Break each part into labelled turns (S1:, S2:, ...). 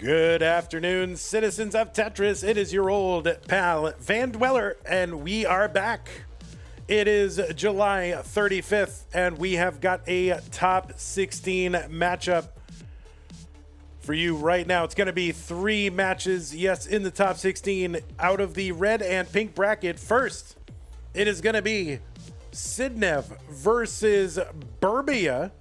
S1: Good afternoon, citizens of Tetris. It is your old pal, Van Dweller, and we are back. It is July 35th, and we have got a top 16 matchup for you right now. It's going to be 3 matches, yes, in the top 16 out of the red and pink bracket. First, it is going to be Sidnev versus Birbia.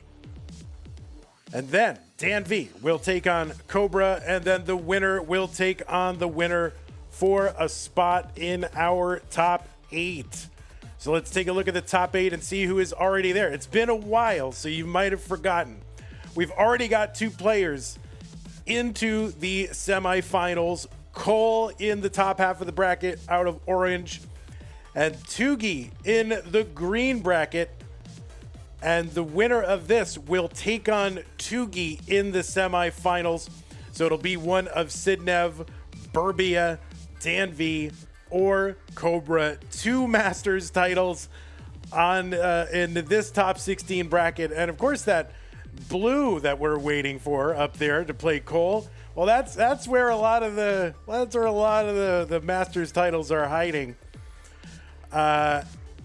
S1: And then Danv will take on Cobra, and then the winner will take on the winner for a spot in our top 8. So let's take a look at the top 8 and see who is already there. It's been a while, so you might have forgotten. We've already got 2 players into the semifinals. Cole in the top half of the bracket out of orange, and Tugi in the green bracket. And the winner of this will take on Tugi in the semifinals. So it'll be one of Sidnev, Birbia, Danv, or Cobra. 2 Masters titles on in this top 16 bracket. And of course, that blue that we're waiting for up there to play Cole. Well, that's where a lot of the Masters titles are hiding.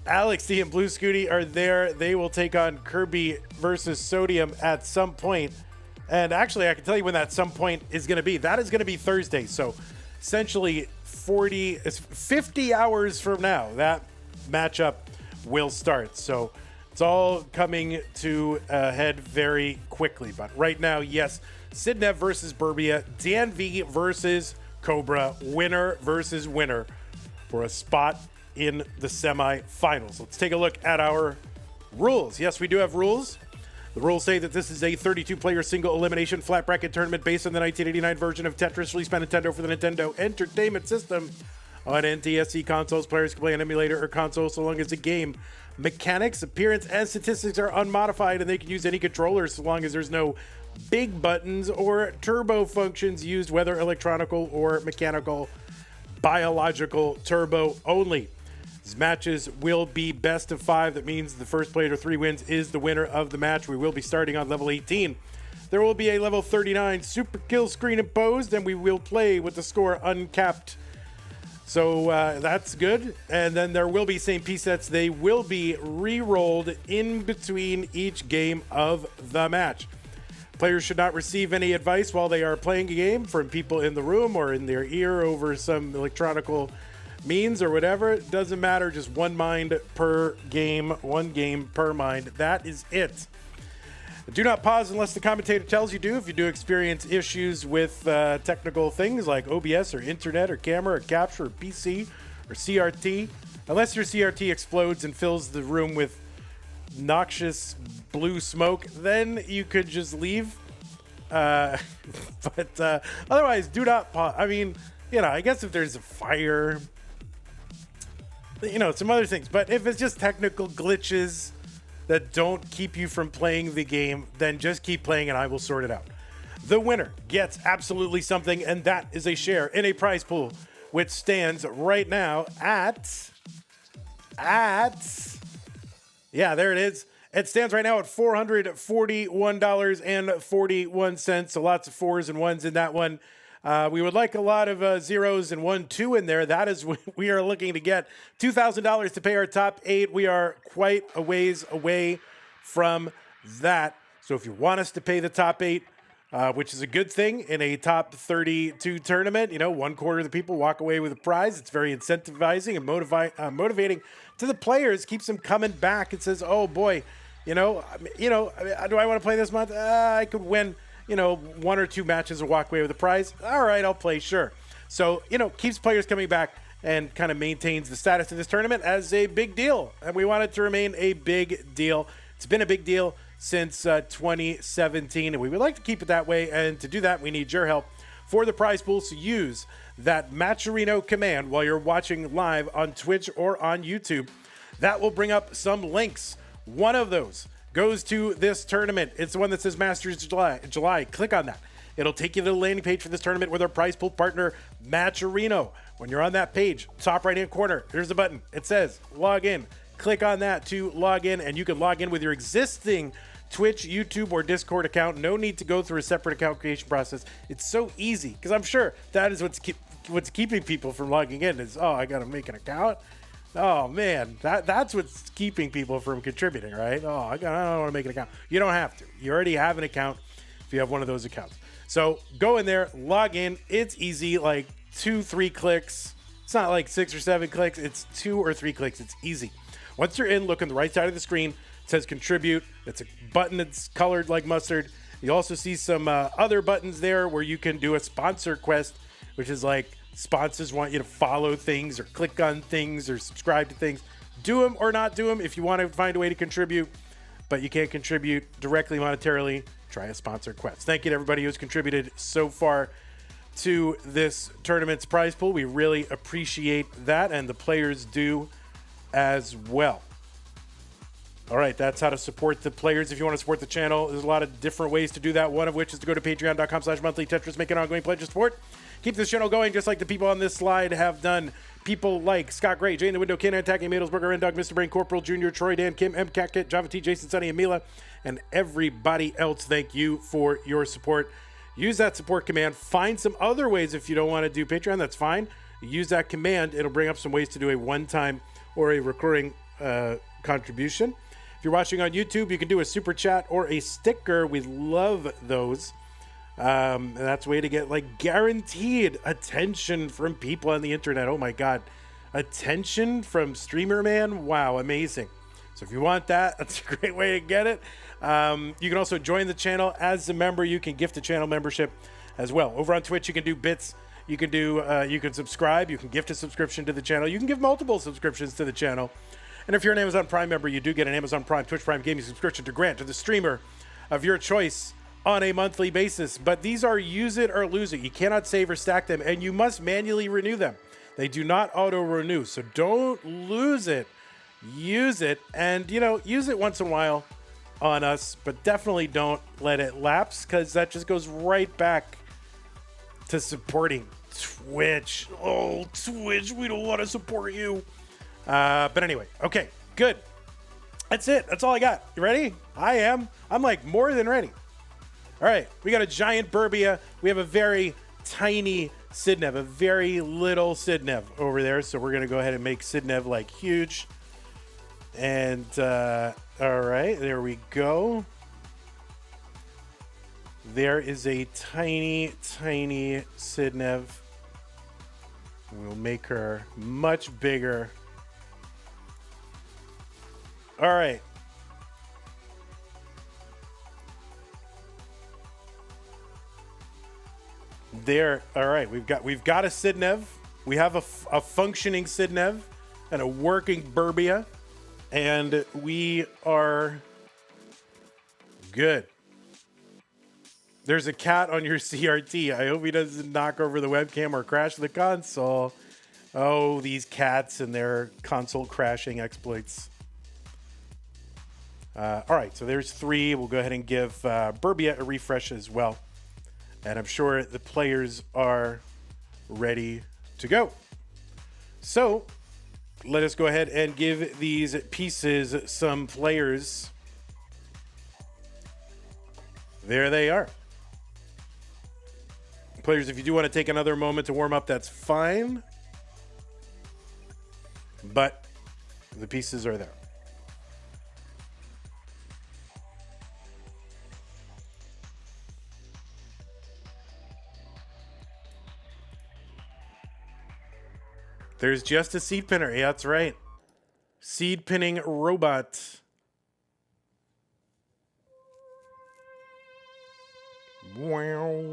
S1: Alex D and Blue Scooty are there. They will take on Kirby versus Sodium at some point. And actually, I can tell you when that some point is going to be. That is going to be Thursday. So essentially 50 hours from now, that matchup will start. So it's all coming to a head very quickly. But right now, yes, Sidnev versus Birbia, Danv versus Cobra, winner versus winner for a spot in the semifinals. Let's take a look at our rules. Yes, we do have rules. The rules say that this is a 32-player single elimination flat bracket tournament based on the 1989 version of Tetris released by Nintendo for the Nintendo Entertainment System. On NTSC consoles, players can play an emulator or console so long as the game mechanics, appearance, and statistics are unmodified, and they can use any controller so long as there's no big buttons or turbo functions used, whether electronical or mechanical, biological turbo only. These matches will be best of 5. That means the first player to 3 wins is the winner of the match. We will be starting on level 18. There will be a level 39 super kill screen imposed, and we will play with the score uncapped. So that's good. And then there will be same piece sets. They will be re-rolled in between each game of the match. Players should not receive any advice while they are playing a game from people in the room or in their ear over some electronical means or whatever. It doesn't matter. Just one mind per game, 1 game per mind. That is it. Do not pause unless the commentator tells you to. If you do experience issues with technical things like OBS or internet or camera or capture or PC or CRT, unless your CRT explodes and fills the room with noxious blue smoke, then you could just leave. But otherwise, do not pause. I mean, I guess if there's a fire, some other things. But if it's just technical glitches that don't keep you from playing the game, then just keep playing and I will sort it out. The winner gets absolutely something, and that is a share in a prize pool, which stands right now at there it is. It stands right now at $441.41. So lots of 4s and 1s in that one. We would like a lot of 0s and 1, 2 in there. That is what we are looking to get. $2,000 to pay our top 8. We are quite a ways away from that. So if you want us to pay the top 8, which is a good thing in a top 32 tournament, 1/4 of the people walk away with a prize. It's very incentivizing and motivating to the players. Keeps them coming back. It says, oh boy, do I want to play this month? I could win 1 or 2 matches or walk away with a prize. All right, I'll play, sure. So, keeps players coming back and kind of maintains the status of this tournament as a big deal. And we want it to remain a big deal. It's been a big deal since 2017, and we would like to keep it that way. And to do that, we need your help for the prize pool. So use that Matcherino command while you're watching live on Twitch or on YouTube. That will bring up some links. One of those goes to this tournament. It's the one that says Masters July. Click on that. It'll take you to the landing page for this tournament with our prize pool partner, Matcherino. When you're on that page, top right-hand corner, there's a button. It says log in. Click on that to log in, and you can log in with your existing Twitch, YouTube, or Discord account. No need to go through a separate account creation process. It's so easy, because I'm sure that is what's keeping people from logging in is, oh, I got to make an account. Oh, man, that's what's keeping people from contributing, right? Oh, I don't want to make an account. You don't have to. You already have an account if you have one of those accounts. So go in there, log in. It's easy, like 2-3 clicks. It's not like 6 or 7 clicks. It's 2 or 3 clicks. It's easy. Once you're in, look on the right side of the screen. It says contribute. It's a button that's colored like mustard. You also see some other buttons there where you can do a sponsor quest, which is like sponsors want you to follow things or click on things or subscribe to things. Do them or not do them if you want to find a way to contribute, but you can't contribute directly monetarily. Try a sponsor quest. Thank you to everybody who's contributed so far to this tournament's prize pool. We really appreciate that, and the players do as well. All right, that's how to support the players. If you want to support the channel, there's a lot of different ways to do that. One of which is to go to patreon.com/monthly Tetris, make an ongoing pledge of support. Keep this channel going just like the people on this slide have done. People like Scott Gray, Jay in the Window, Canine Attacking, Madelsberger, Ren Dog, Mr. Brain, Corporal Jr., Troy, Dan, Kim, M. Cat Kit, Java T, Jason, Sunny, and Mila, and everybody else. Thank you for your support. Use that support command. Find some other ways if you don't want to do Patreon. That's fine. Use that command. It'll bring up some ways to do a one-time or a recurring contribution. If you're watching on YouTube, you can do a super chat or a sticker. We love those. And that's a way to get like guaranteed attention from people on the internet. Oh my God. Attention from Streamer Man. Wow. Amazing. So if you want that, that's a great way to get it. You can also join the channel as a member. You can gift a channel membership as well. Over on Twitch, you can do bits. You can subscribe. You can gift a subscription to the channel. You can give multiple subscriptions to the channel. And if you're an Amazon Prime member, you do get an Amazon Prime, Twitch Prime gaming subscription to grant to the streamer of your choice on a monthly basis. But these are use it or lose it. You cannot save or stack them, and you must manually renew them. They do not auto-renew, so don't lose it. Use it, and, use it once in a while on us, but definitely don't let it lapse, because that just goes right back to supporting Twitch. Oh, Twitch, we don't want to support you. But anyway, okay, good. That's it. That's all I got. You ready? I am. I'm like more than ready. All right, we got a giant Birbia. We have a very tiny Sidnev, a very little Sidnev over there. So we're going to go ahead and make Sidnev like huge. And all right, there we go. There is a tiny, tiny Sidnev. We'll make her much bigger. All right. There. All right. We've got a Sidnev. We have a functioning Sidnev and a working Birbia, and we are good. There's a cat on your CRT. I hope he doesn't knock over the webcam or crash the console. Oh, these cats and their console crashing exploits. All right, so there's 3. We'll go ahead and give Birbia a refresh as well. And I'm sure the players are ready to go. So let us go ahead and give these pieces some players. There they are. Players, if you do want to take another moment to warm up, that's fine. But the pieces are there. There's just a seed pinner. Yeah, that's right. Seed pinning robot. Wow.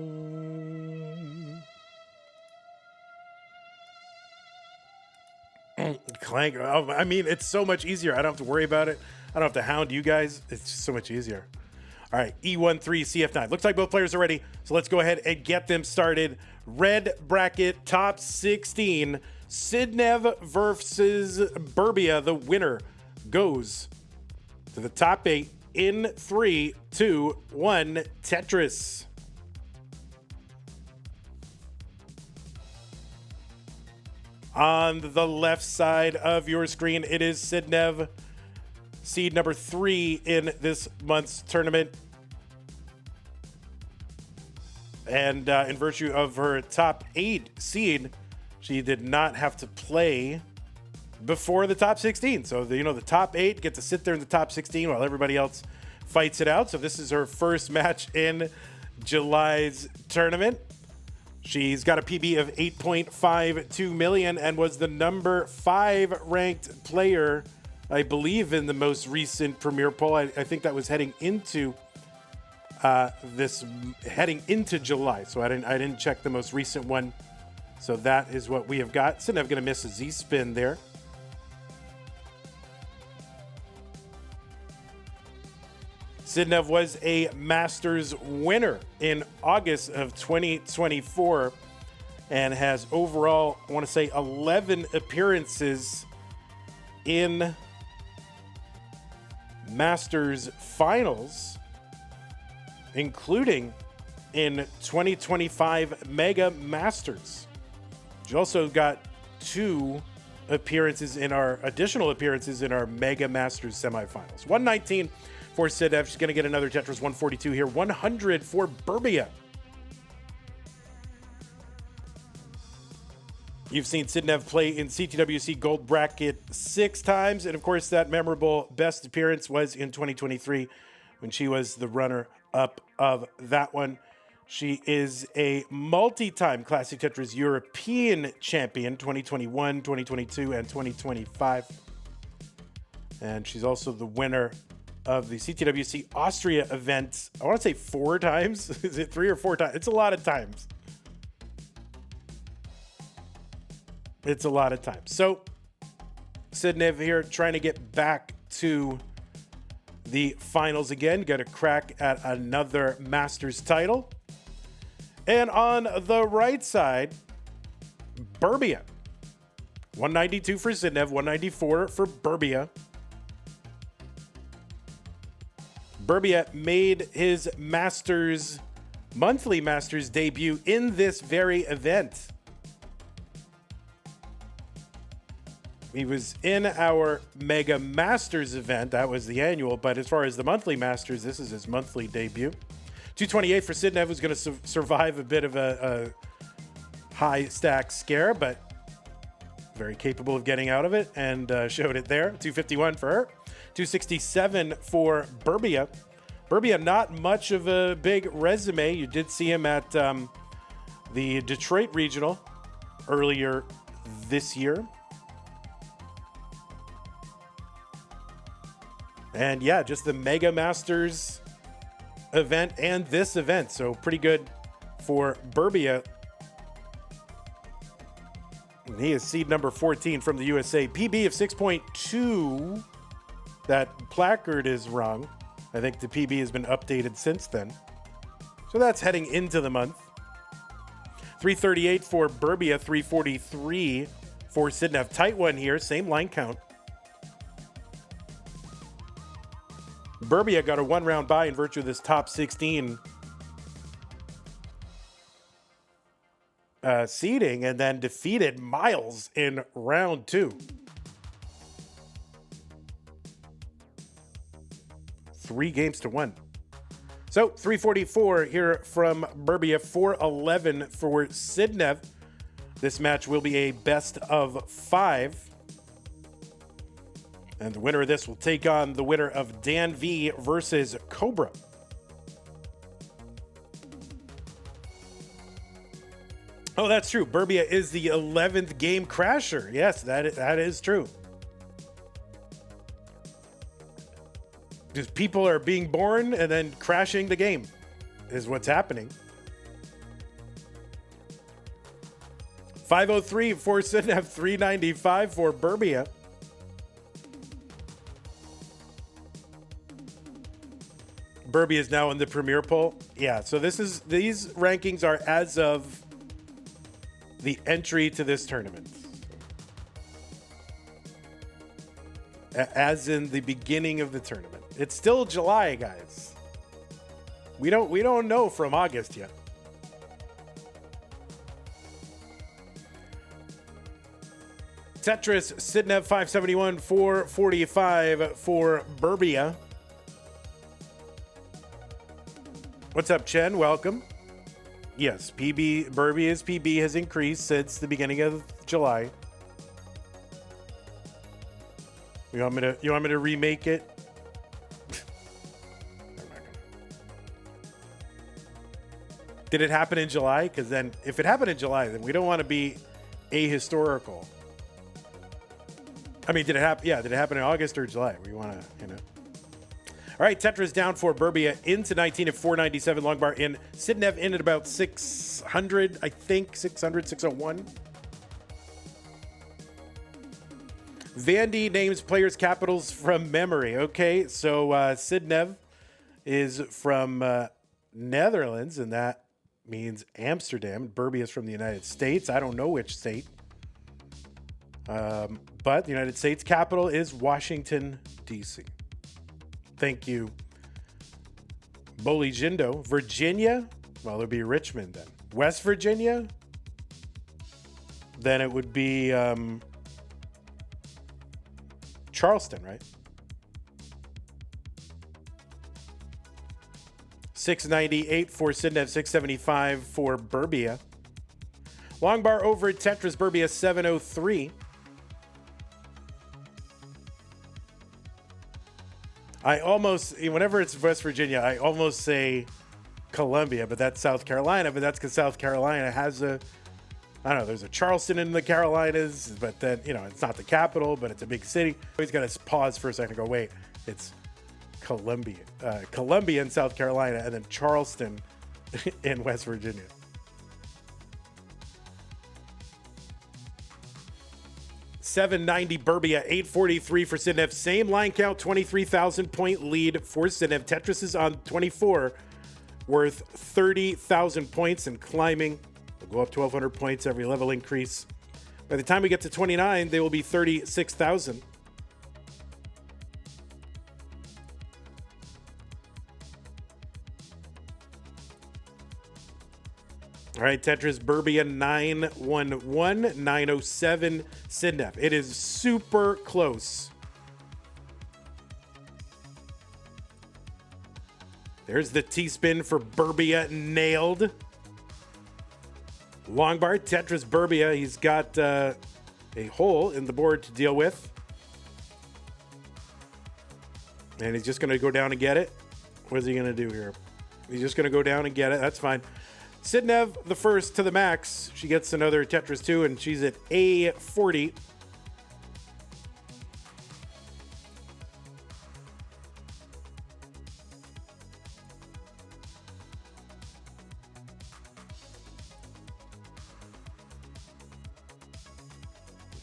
S1: Clank. Oh, I mean, it's so much easier. I don't have to worry about it. I don't have to hound you guys. It's just so much easier. All right, E13, CF9. Looks like both players are ready, so let's go ahead and get them started. Red bracket, top 16. Sidnev versus Birbia. The winner goes to the top 8 in 3, 2, 1. Tetris. On the left side of your screen, it is Sidnev seed number 3 in this month's tournament. And in virtue of her top 8 seed, she did not have to play before the top 16. So, the top 8 get to sit there in the top 16 while everybody else fights it out. So this is her first match in July's tournament. She's got a PB of 8.52 million and was the number 5 ranked player, I believe, in the most recent Premier poll. I think that was heading into July. So I didn't check the most recent one. So that is what we have got. Sidnev going to miss a Z-spin there. Sidnev was a Masters winner in August of 2024 and has overall, I want to say, 11 appearances in Masters finals, including in 2025 Mega Masters. She also got 2 additional appearances in our Mega Masters semifinals. 119 for Sidnev. She's going to get another Tetris 142 here. 100 for Birbia. You've seen Sidnev play in CTWC Gold Bracket 6 times. And of course, that memorable best appearance was in 2023 when she was the runner-up of that one. She is a multi-time Classic Tetris European champion, 2021, 2022, and 2025. And she's also the winner of the CTWC Austria event. I want to say 4 times. Is it 3 or 4 times? It's a lot of times. It's a lot of times. So Sidnev here trying to get back to the finals again. Got a crack at another Masters title. And on the right side, Birbia. 192 for Sidnev, 194 for Birbia. Birbia made his monthly Masters debut in this very event. He was in our Mega Masters event. That was the annual. But as far as the monthly Masters, this is his monthly debut. 228 for Sidnev, who's going to survive a bit of a high stack scare, but very capable of getting out of it, and showed it there. 251 for her. 267 for Birbia. Birbia, not much of a big resume. You did see him at the Detroit Regional earlier this year. And yeah, just the Mega Masters event and this event. So pretty good for Birbia. And he is seed number 14 from the USA. PB of 6.2. That placard is wrong. I think the PB has been updated since then. So that's heading into the month. 338 for Birbia, 343 for Sidnev. Tight one here, same line count. Birbia got a 1-round bye in virtue of this top 16 seeding, and then defeated Miles in round 2. 3 games to 1. So 344 here from Birbia, 411 for Sidnev. This match will be a best of 5. And the winner of this will take on the winner of Danv versus Cobra. Oh, that's true. Birbia is the 11th game crasher. Yes, that is true. Just people are being born and then crashing the game is what's happening. 503 for Sidnev, 395 for Birbia. Birbia is now in the Premier poll. Yeah, so these rankings are as of the entry to this tournament. As in the beginning of the tournament. It's still July, guys. We don't know from August yet. Tetris, Sidnev 571, 445 for Birbia. What's up, Chen? Welcome. Yes, Birbia's PB has increased since the beginning of July. You want me to remake it? Did it happen in July? Because then, if it happened in July, then we don't want to be ahistorical. I mean, did it happen? Yeah, did it happen in August or July? We want to, you know. All right, Tetris down for Birbia into 19 at 497. Long bar in. Sidnev in at about 600, I think. 600, 601. Vandy names players' capitals from memory. Okay, so Sidnev is from Netherlands, and that means Amsterdam. Birbia is from the United States. I don't know which state. But the United States capital is Washington, D.C. Thank you. Boligindo. Virginia? Well, it would be Richmond then. West Virginia? Then it would be Charleston, right? 698 for Sidnev, 675 for Birbia. Long bar over at Tetris, Birbia 703. I almost, whenever it's West Virginia, I almost say Columbia, but that's South Carolina. But that's because South Carolina has I don't know, there's a Charleston in the Carolinas, but then, you know, it's not the capital, but it's a big city. Always got to pause for a second and go, wait, it's Columbia in South Carolina, and then Charleston in West Virginia. $790 Birbia, 843 for Sidnev. Same line count, 23,000 point lead for Sidnev. Tetris is on 24, worth 30,000 points and climbing. We'll go up 1,200 points every level increase. By the time we get to 29, they will be 36,000. All right, Tetris, Birbia 911, 907 Sidnev. It is super close. There's the T-spin for Birbia, nailed. Long bar, Tetris, Birbia. He's got a hole in the board to deal with. And he's just going to go down and get it. What is he going to do here? He's just going to go down and get it. That's fine. Sidnev, the first to the max. She gets another Tetris 2, and she's at A40.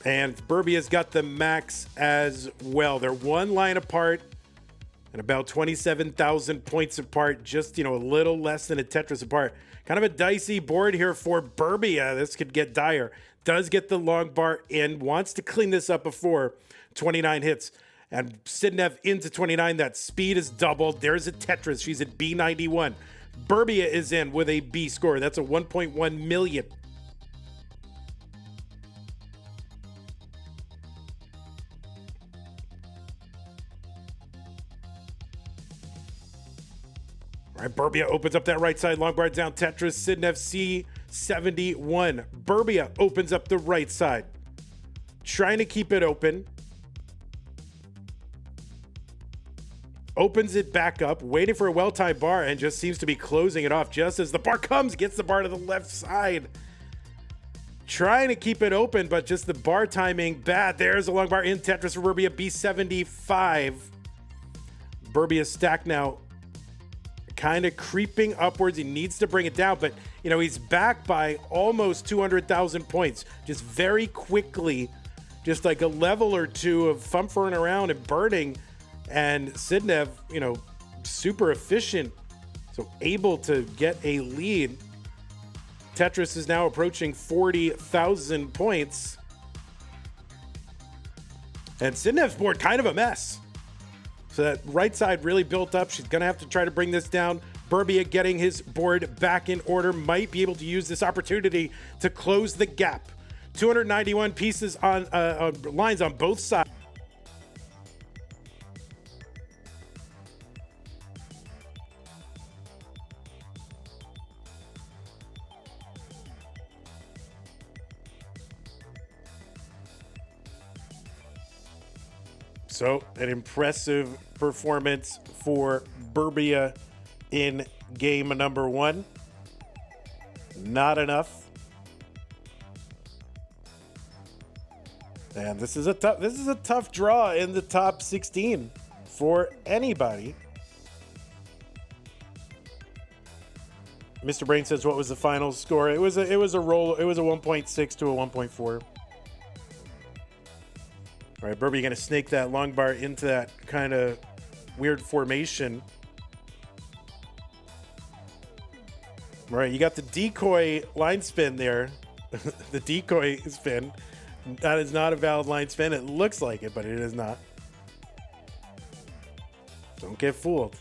S1: And Birbia's got the max as well. They're one line apart and about 27,000 points apart. Just, you know, a little less than a Tetris apart. Kind of a dicey board here for Birbia. This could get dire. Does get the long bar in. Wants to clean this up before 29 hits. And Sidnev into 29. That speed is doubled. There's a Tetris. She's at B91. Birbia is in with a B score. That's a 1.1 million. All right, Birbia opens up that right side. Long bar down. Tetris. Sidnev C71. Birbia opens up the right side. Trying to keep it open. Opens it back up. Waiting for a well-timed bar and just seems to be closing it off just as the bar comes. Gets the bar to the left side. Trying to keep it open, but just the bar timing bad. There's a long bar in Tetris for Birbia. B75. Birbia stacked now. Kind of creeping upwards. He needs to bring it down, but you know, he's back by almost 200,000 points. Just very quickly, just like a level or two of fumfering around and burning. And Sidnev, you know, super efficient, so able to get a lead. Tetris is now approaching 40,000 points. And Sidnev's board kind of a mess. So that right side really built up. She's going to have to try to bring this down. Birbia getting his board back in order. Might be able to use this opportunity to close the gap 291 pieces on lines on both sides. So, an impressive performance for Birbia in game number 1. Not enough. And this is a tough draw in the top 16 for anybody. Mr. Brain says, what was the final score? It was a roll. It was a 1.6 to a 1.4. All right, Birbia going to snake that long bar into that kind of weird formation. All right, you got the decoy line spin there. The decoy spin. That is not a valid line spin. It looks like it, but it is not. Don't get fooled.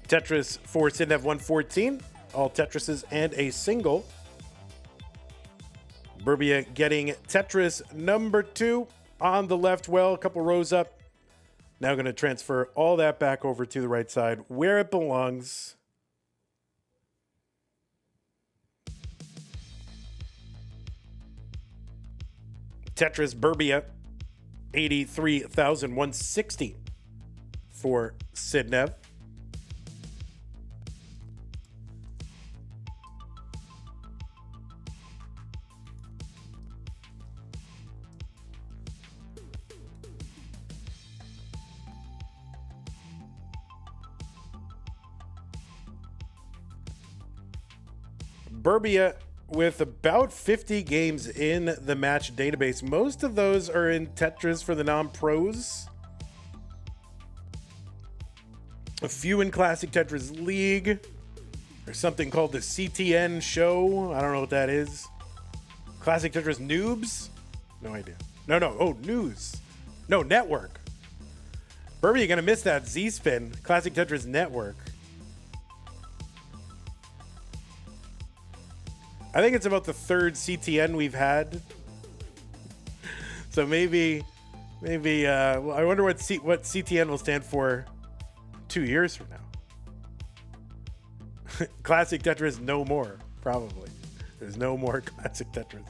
S1: Tetris for Sidnev 114. All Tetrises and a single. Birbia getting Tetris number 2 on the left well, a couple rows up. Now going to transfer all that back over to the right side where it belongs. Tetris Birbia, 83,160 for Sidnev. Birbia with about 50 games in the match database. Most of those are in Tetris for the non-pros. A few in Classic Tetris League. There's something called the CTN show. I don't know what that is. Classic Tetris Noobs? No idea. No. Oh, news. No, network. Birbia, you're going to miss that Z-spin. Classic Tetris Network. I think it's about the 3rd CTN we've had. So maybe, I wonder what CTN will stand for 2 years from now. Classic Tetris no more, probably. There's no more Classic Tetris.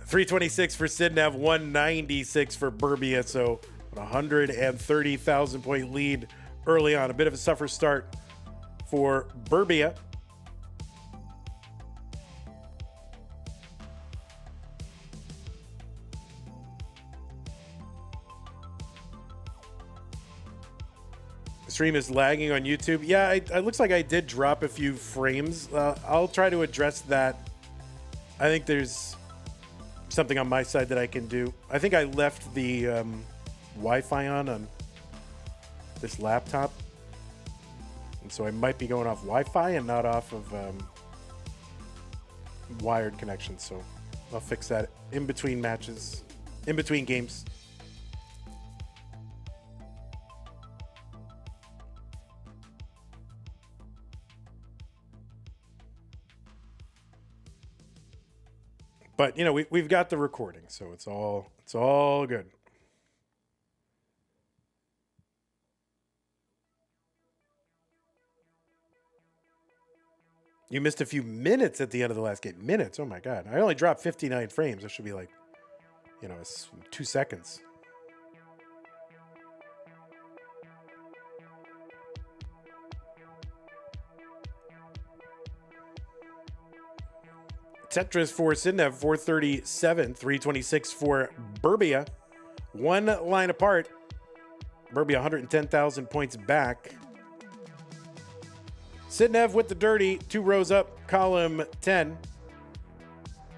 S1: 326 for Sidnev, 196 for Birbia. So 130,000 point lead early on. A bit of a suffer start for Birbia. The stream is lagging on YouTube. Yeah, it looks like I did drop a few frames. I'll try to address that. I think there's something on my side that I can do. I think I left the Wi-Fi on this laptop. And so I might be going off Wi-Fi and not off of wired connection. So I'll fix that in between matches, in between games. But, you know, we've got the recording, so it's all good. You missed a few minutes at the end of the last game. Minutes? Oh, my God. I only dropped 59 frames. That should be like, you know, 2 seconds. Tetris for Sidnev, 437. 326 for Birbia. 1 line apart. Birbia, 110,000 points back. Sidnev with the dirty, 2 rows up, column 10.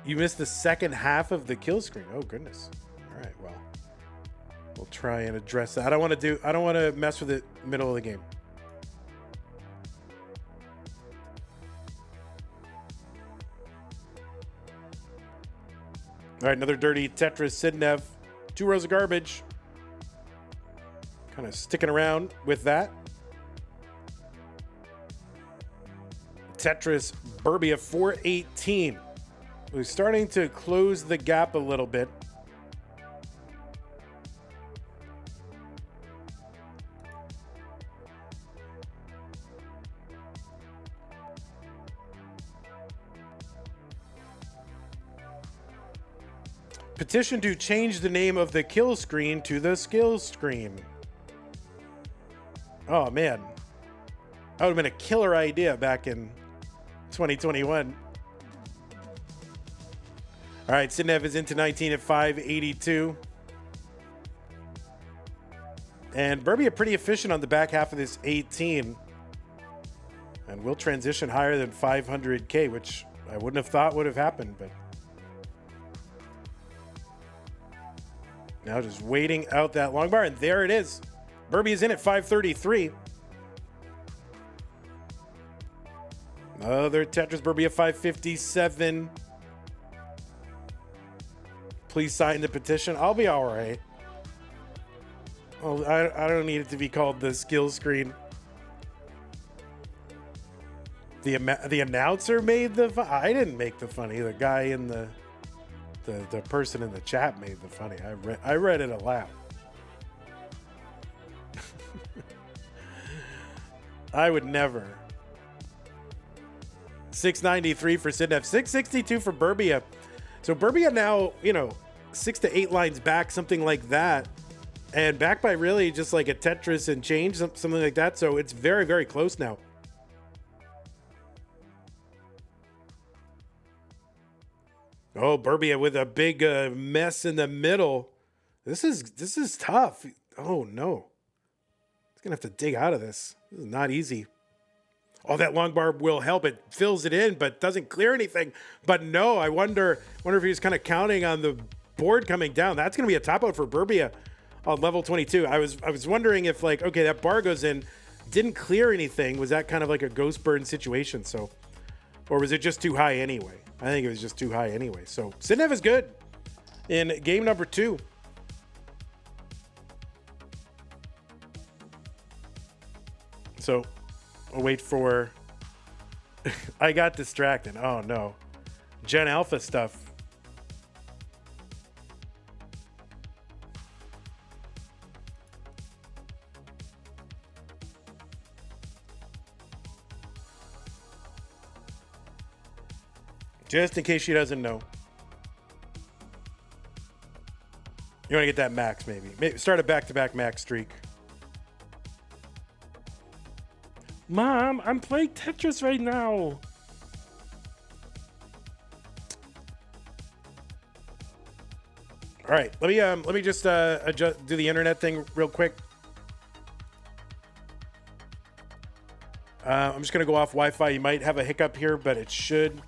S1: You missed the second half of the kill screen. Oh, goodness. All right, well, we'll try and address that. I don't want to mess with the middle of the game. All right, another dirty Tetris Sidnev. 2 rows of garbage. Kind of sticking around with that. Tetris, Birbia 418. We're starting to close the gap a little bit. Petition to change the name of the kill screen to the skill screen. Oh man, that would have been a killer idea back in 2021. All right, Sidnev is into 19 at 582. And Birbia pretty efficient on the back half of this 18. And will transition higher than 500K, which I wouldn't have thought would have happened, but now just waiting out that long bar, and there it is. Birbia's in at 533. Another Tetris Birbia 557. Please sign the petition. I'll be all right. Oh, I don't need it to be called the skill screen. The announcer made the I didn't make the funny. The guy in the person in the chat made the funny. I read it aloud. I would never. 693 for Sidnev, 662 for Birbia. So Birbia now, 6 to 8 lines back, something like that. And back by really just like a Tetris and change, something like that. So it's very, very close now. Oh, Birbia with a big mess in the middle. This is tough. Oh no. He's gonna have to dig out of this. This is not easy. Oh, that long bar will help. It fills it in, but doesn't clear anything. But no, I wonder if he's kind of counting on the board coming down. That's gonna be a top out for Birbia on level 22. I was wondering if like, okay, that bar goes in, didn't clear anything. Was that kind of like a ghost burn situation? So, or was it just too high anyway? I think it was just too high anyway. So Sidnev is good in game number 2. So I'll wait for... I got distracted. Oh no. Gen Alpha stuff. Just in case she doesn't know. You want to get that max, maybe. Start a back-to-back max streak.
S2: Mom, I'm playing Tetris right now.
S1: All right, let me just adjust, do the internet thing real quick. I'm just gonna go off Wi-Fi. You might have a hiccup here, but it should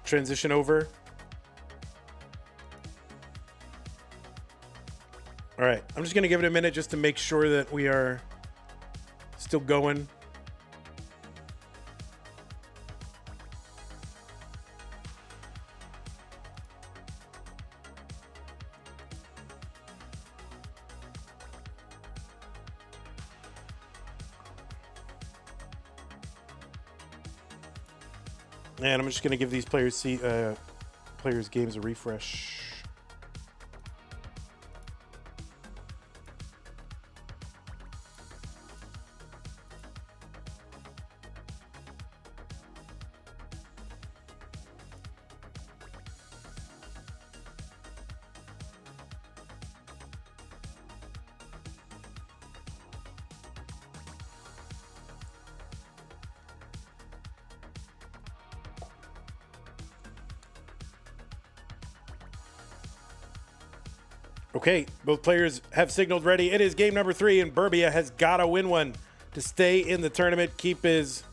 S1: transition over. All right, I'm just gonna give it a minute just to make sure that we are still going. And I'm just going to give these players games a refresh. Okay, both players have signaled ready. It is game number 3, and Birbia has got to win one to stay in the tournament, keep his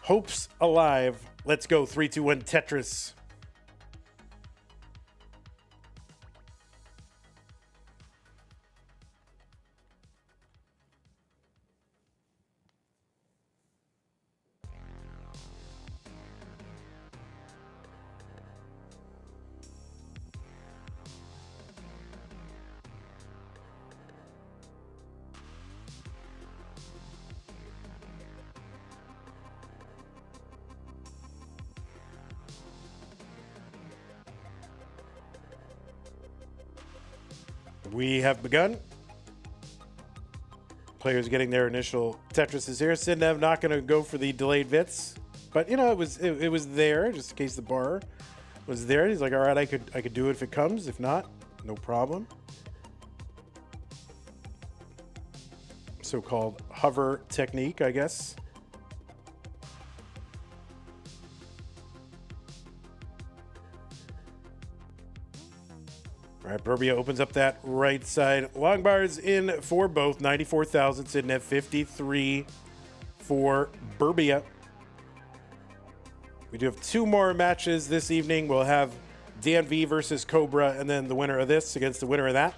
S1: hopes alive. Let's go. 3, 2, 1, Tetris. We have begun. Players getting their initial Tetrises here. Sidnev not going to go for the delayed Vits, but you know it was there just in case the bar was there. He's like, all right, I could do it if it comes. If not, no problem. So-called hover technique, I guess. All right, Birbia opens up that right side. Long bars in for both. 94,000. Sidnev 53 for Birbia. We do have two more matches this evening. We'll have Danv versus Cobra, and then the winner of this against the winner of that.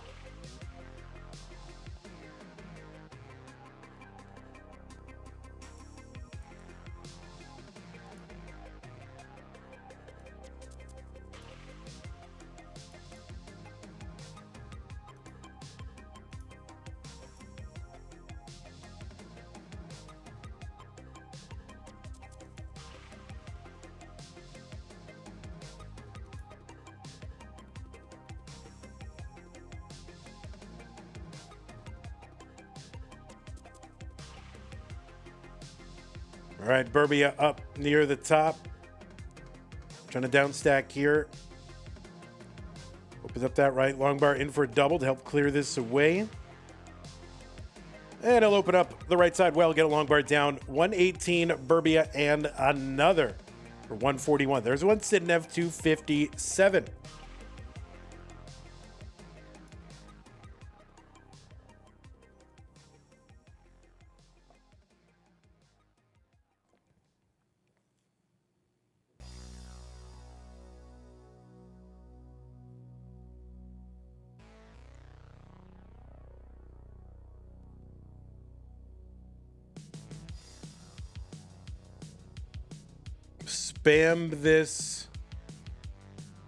S1: All right, Birbia up near the top. Trying to down stack here. Opens up that right long bar in for a double to help clear this away. And he'll open up the right side well, get a long bar down. 118 Birbia and another for 141. There's one Sidnev 257. Spam this.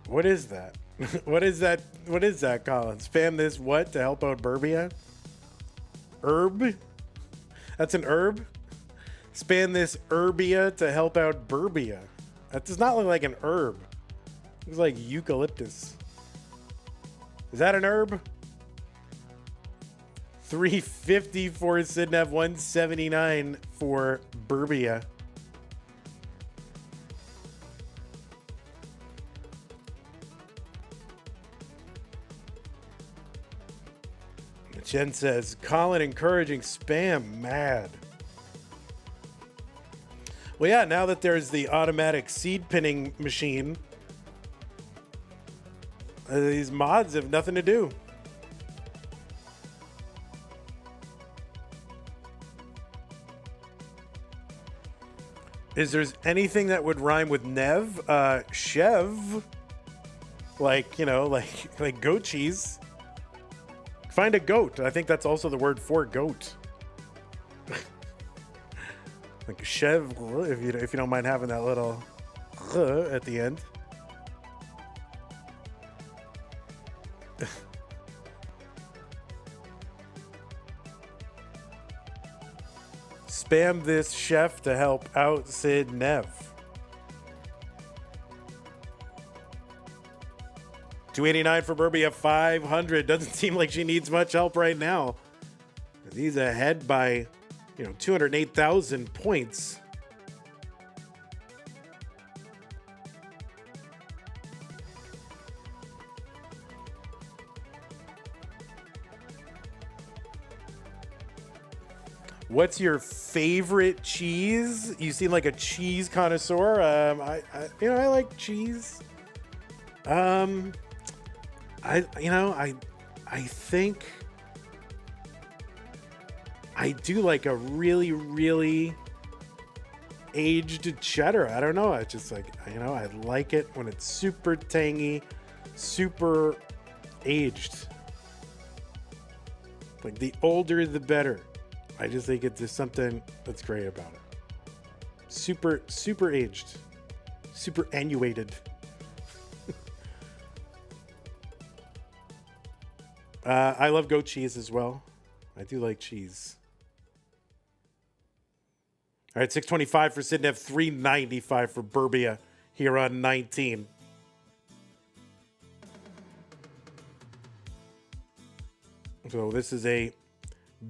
S1: What is that? What is that? What is that, Colin? Spam this what to help out Birbia? Herb? That's an herb? Spam this Birbia to help out Birbia. That does not look like an herb. It looks like eucalyptus. Is that an herb? 350 for Sidnev, 179 for Birbia. Jen says, Colin encouraging spam, mad. Well, yeah, now that there's the automatic seed pinning machine, these mods have nothing to do. Is there anything that would rhyme with Nev? Chev? Like, you know, like goat cheese. Find a goat. I think that's also the word for goat. Like chev, if you don't mind having that little at the end. Spam this chef to help out Sidnev. 289 for Birbia, 500. Doesn't seem like she needs much help right now. He's ahead by, 208,000 points. What's your favorite cheese? You seem like a cheese connoisseur. I like cheese. I think I do like a really, really aged cheddar. I don't know. I just I like it when it's super tangy, super aged. Like the older, the better. I just think it's just something that's great about it. Super, super aged, super annuated. I love goat cheese as well. I do like cheese. All right, 625 for Sidnev, 395 for Birbia here on 19. So this is a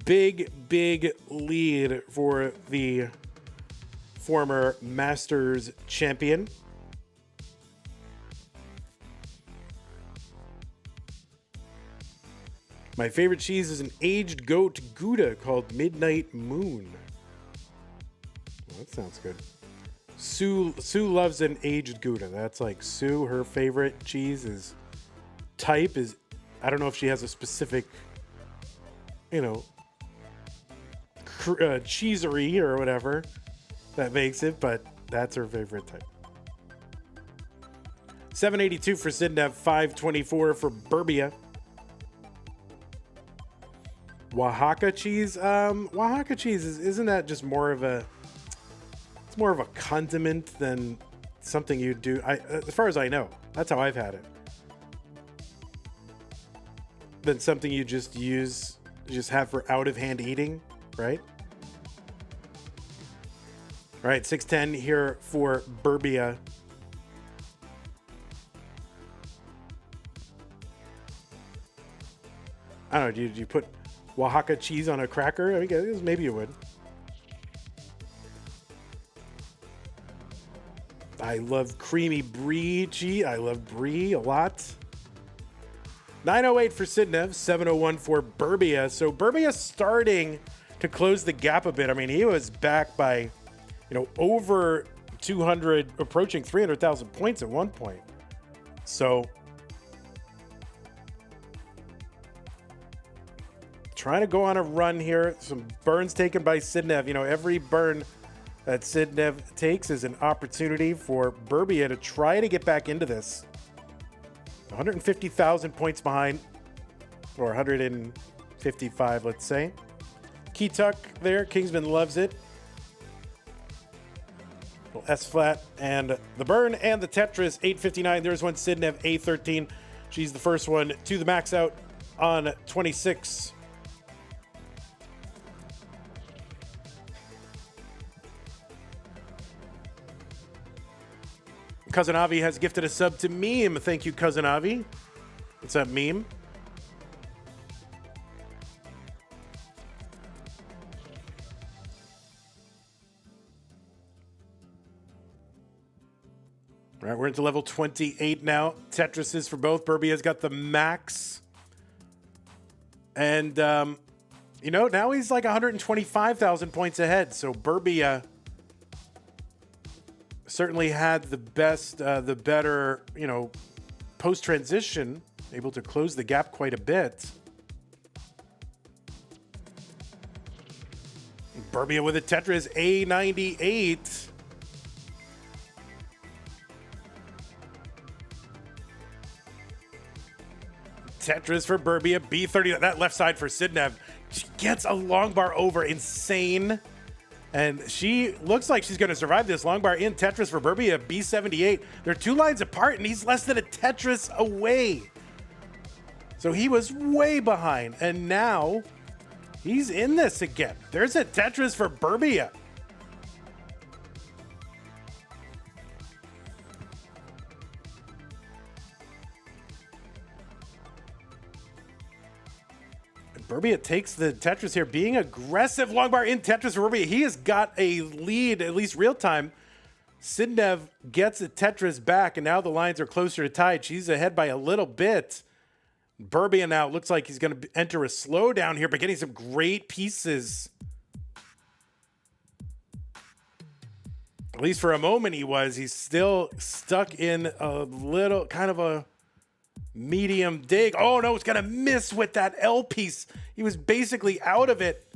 S1: big, big lead for the former Masters champion. My favorite cheese is an aged goat Gouda called Midnight Moon. Well, that sounds good. Sue loves an aged Gouda. That's like Sue, her favorite cheese type is, I don't know if she has a specific, cheesery or whatever that makes it, but that's her favorite type. 782 for Sidnev, 524 for Birbia. Oaxaca cheese. Oaxaca cheese isn't that just more of a? It's more of a condiment than something you do. As far as I know, that's how I've had it. Than something you just have for out of hand eating, right? All right, 610 here for Birbia. I don't know. Do you put Oaxaca cheese on a cracker? I guess maybe you would. I love creamy brie cheese. I love brie a lot. 908 for Sidnev, 701 for Birbia. So Birbia starting to close the gap a bit. I mean, he was back by, over 200, approaching 300,000 points at one point. So trying to go on a run here. Some burns taken by Sidnev. Every burn that Sidnev takes is an opportunity for Birbia to try to get back into this. 150,000 points behind, or 155, let's say. Key tuck there. Kingsman loves it. Little S flat and the burn and the Tetris. 859. There's one Sidnev, A13. She's the first one to the max out on 26. Cousin Avi has gifted a sub to Meme. Thank you, Cousin Avi. What's up, Meme? All right, we're into level 28 now. Tetris is for both. Birbia's got the max. And, now he's like 125,000 points ahead. So Birbia certainly had the better, post-transition, able to close the gap quite a bit. Birbia with a Tetris, A98. Tetris for Birbia, B30. That left side for Sidnev. She gets a long bar over, insane. And she looks like she's going to survive this long bar in Tetris for Birbia, B78. They're 2 lines apart, and he's less than a Tetris away. So he was way behind, and now he's in this again. There's a Tetris for Birbia. Birbia takes the Tetris here, being aggressive. Long bar in Tetris for Birbia. He has got a lead, at least real time. Sidnev gets a Tetris back, and now the lines are closer to tied. She's ahead by a little bit. Birbia now looks like he's going to enter a slowdown here, but getting some great pieces. At least for a moment he was. He's still stuck in a little, kind of a medium dig. Oh no, it's gonna miss with that L piece. He was basically out of it.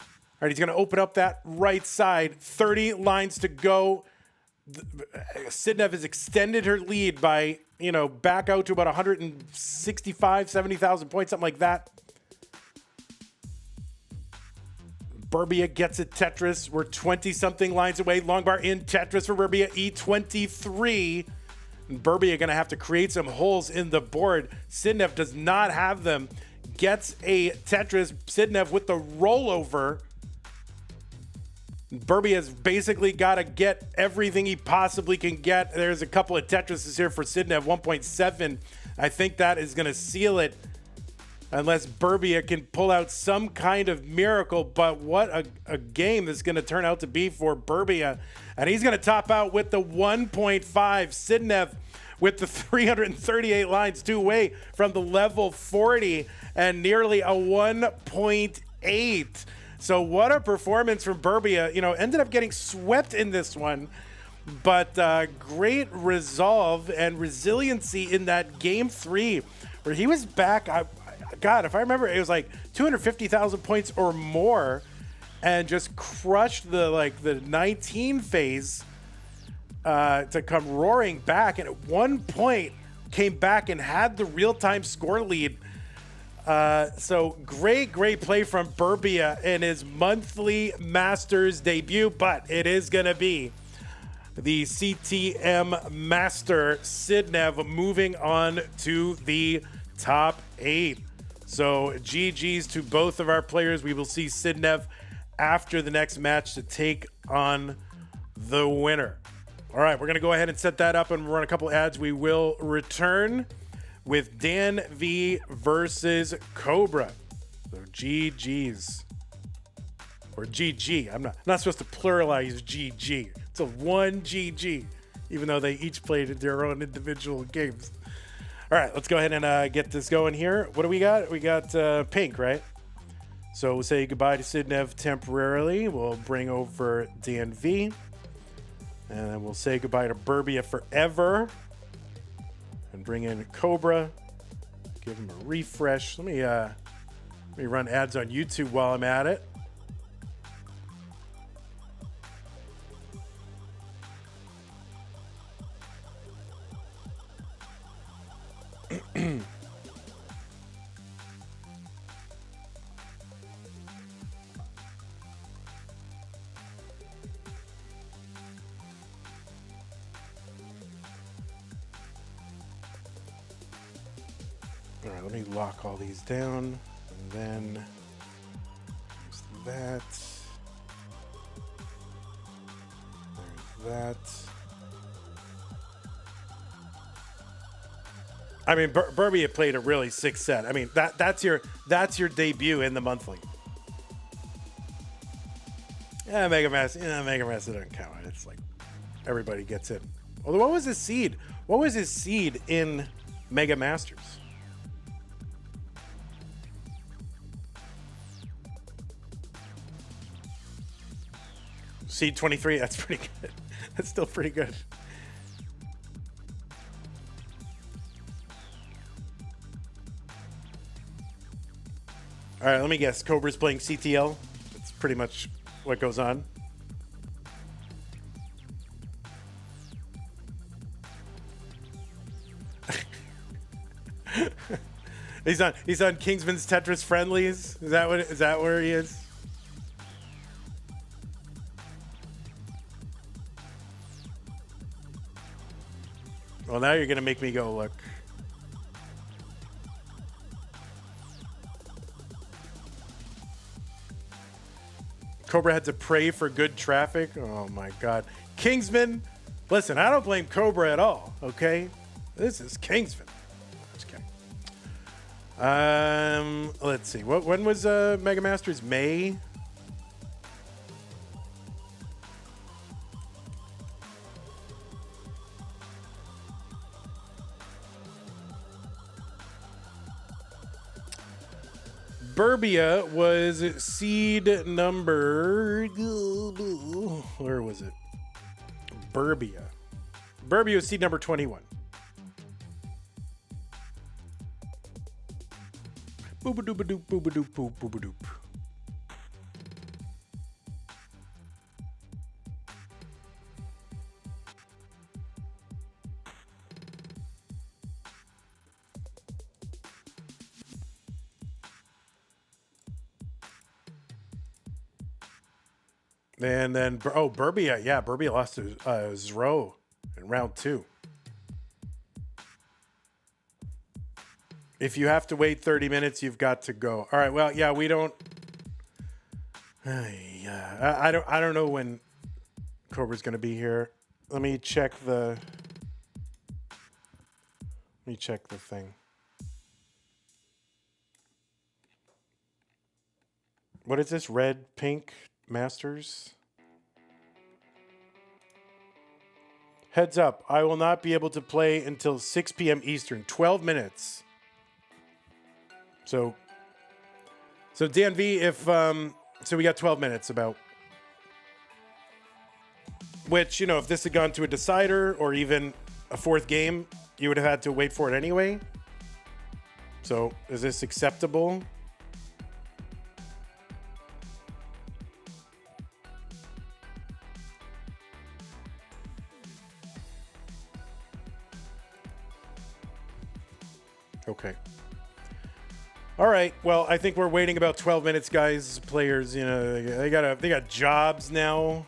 S1: All right, he's gonna open up that right side. 30 lines to go. Sidnev has extended her lead by, back out to about 165, 70,000 points, something like that. Birbia gets a Tetris. We're 20-something lines away. Long bar in Tetris for Birbia, E23. Birbia going to have to create some holes in the board. Sidnev does not have them. Gets a Tetris. Sidnev with the rollover. Birbia's basically got to get everything he possibly can get. There's a couple of Tetrises here for Sidnev, 1.7. I think that is going to seal it. unless Birbia can pull out some kind of miracle. But what a game this is going to turn out to be for Birbia. And he's going to top out with the 1.5. Sidnev with the 338 lines, two away from the level 40 and nearly a 1.8. So what a performance from Birbia. You know, ended up getting swept in this one, but great resolve and resiliency in that game 3 where he was back. God, if I remember, it was like 250,000 points or more and just crushed the 19 phase to come roaring back. And at one point came back and had the real-time score lead. So great play from Birbia in his monthly Masters debut, but it is going to be the CTM Master Sidnev moving on to the top 8. So GG's to both of our players. We will see Sidnev after the next match to take on the winner. All right, we're going to go ahead and set that up and run a couple ads. We will return with Danv versus Cobra. So GG's. Or GG. I'm not supposed to pluralize GG. It's a one GG, even though they each played their own individual games. All right, let's go ahead and get this going here. What do we got? We got pink, right? So we'll say goodbye to Sidnev temporarily. We'll bring over Danv. And then we'll say goodbye to Birbia forever. And bring in Cobra. Give him a refresh. Let me run ads on YouTube while I'm at it. All right, let me lock all these down, and then there's that. There's that. I mean, Birbia played a really sick set. I mean, that's your debut in the monthly. Yeah, Mega Master doesn't count. It's like everybody gets in. Although, what was his seed? What was his seed in Mega Masters? Seed 23. That's pretty good. That's still pretty good. All right, let me guess. Cobra's playing CTL. That's pretty much what goes on. He's on Kingsman's Tetris friendlies. Is that where he is? Well, now you're gonna make me go look. Cobra had to pray for good traffic. Oh my God. Kingsman, listen, I don't blame Cobra at all, okay? This is Kingsman. Just kidding. Let's see. When was Mega Masters? May? Birbia was seed number... Where was it? Birbia. Birbia was seed number 21. Booba-dooba-doop, booba-doop, boop, booba-doop. And then, Birbia. Yeah, Birbia lost to Zro in round 2. If you have to wait 30 minutes, you've got to go. All right, well, yeah, we don't... yeah, I don't know when Cobra's going to be here. Let me check the thing. What is this? Red, pink, Masters? Heads up, I will not be able to play until 6 p.m. Eastern. 12 minutes. So Danv, if so we got 12 minutes about, which, you know, if this had gone to a decider or even a fourth game, you would have had to wait for it anyway. So is this acceptable? Okay. All right. Well, I think we're waiting about 12 minutes, guys. Players, you know, they got jobs now.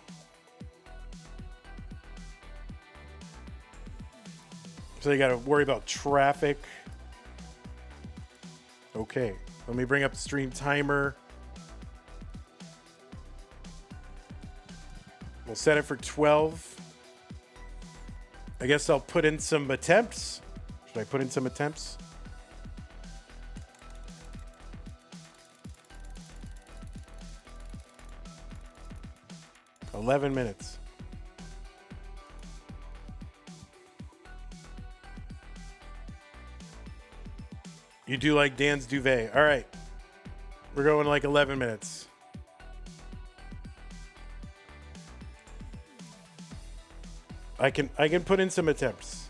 S1: So they got to worry about traffic. Okay. Let me bring up the stream timer. We'll set it for 12. I guess I'll put in some attempts. Should I put in some attempts? $11 minutes. You do like Dan's duvet. All right. We're going like 11 minutes. I can put in some attempts.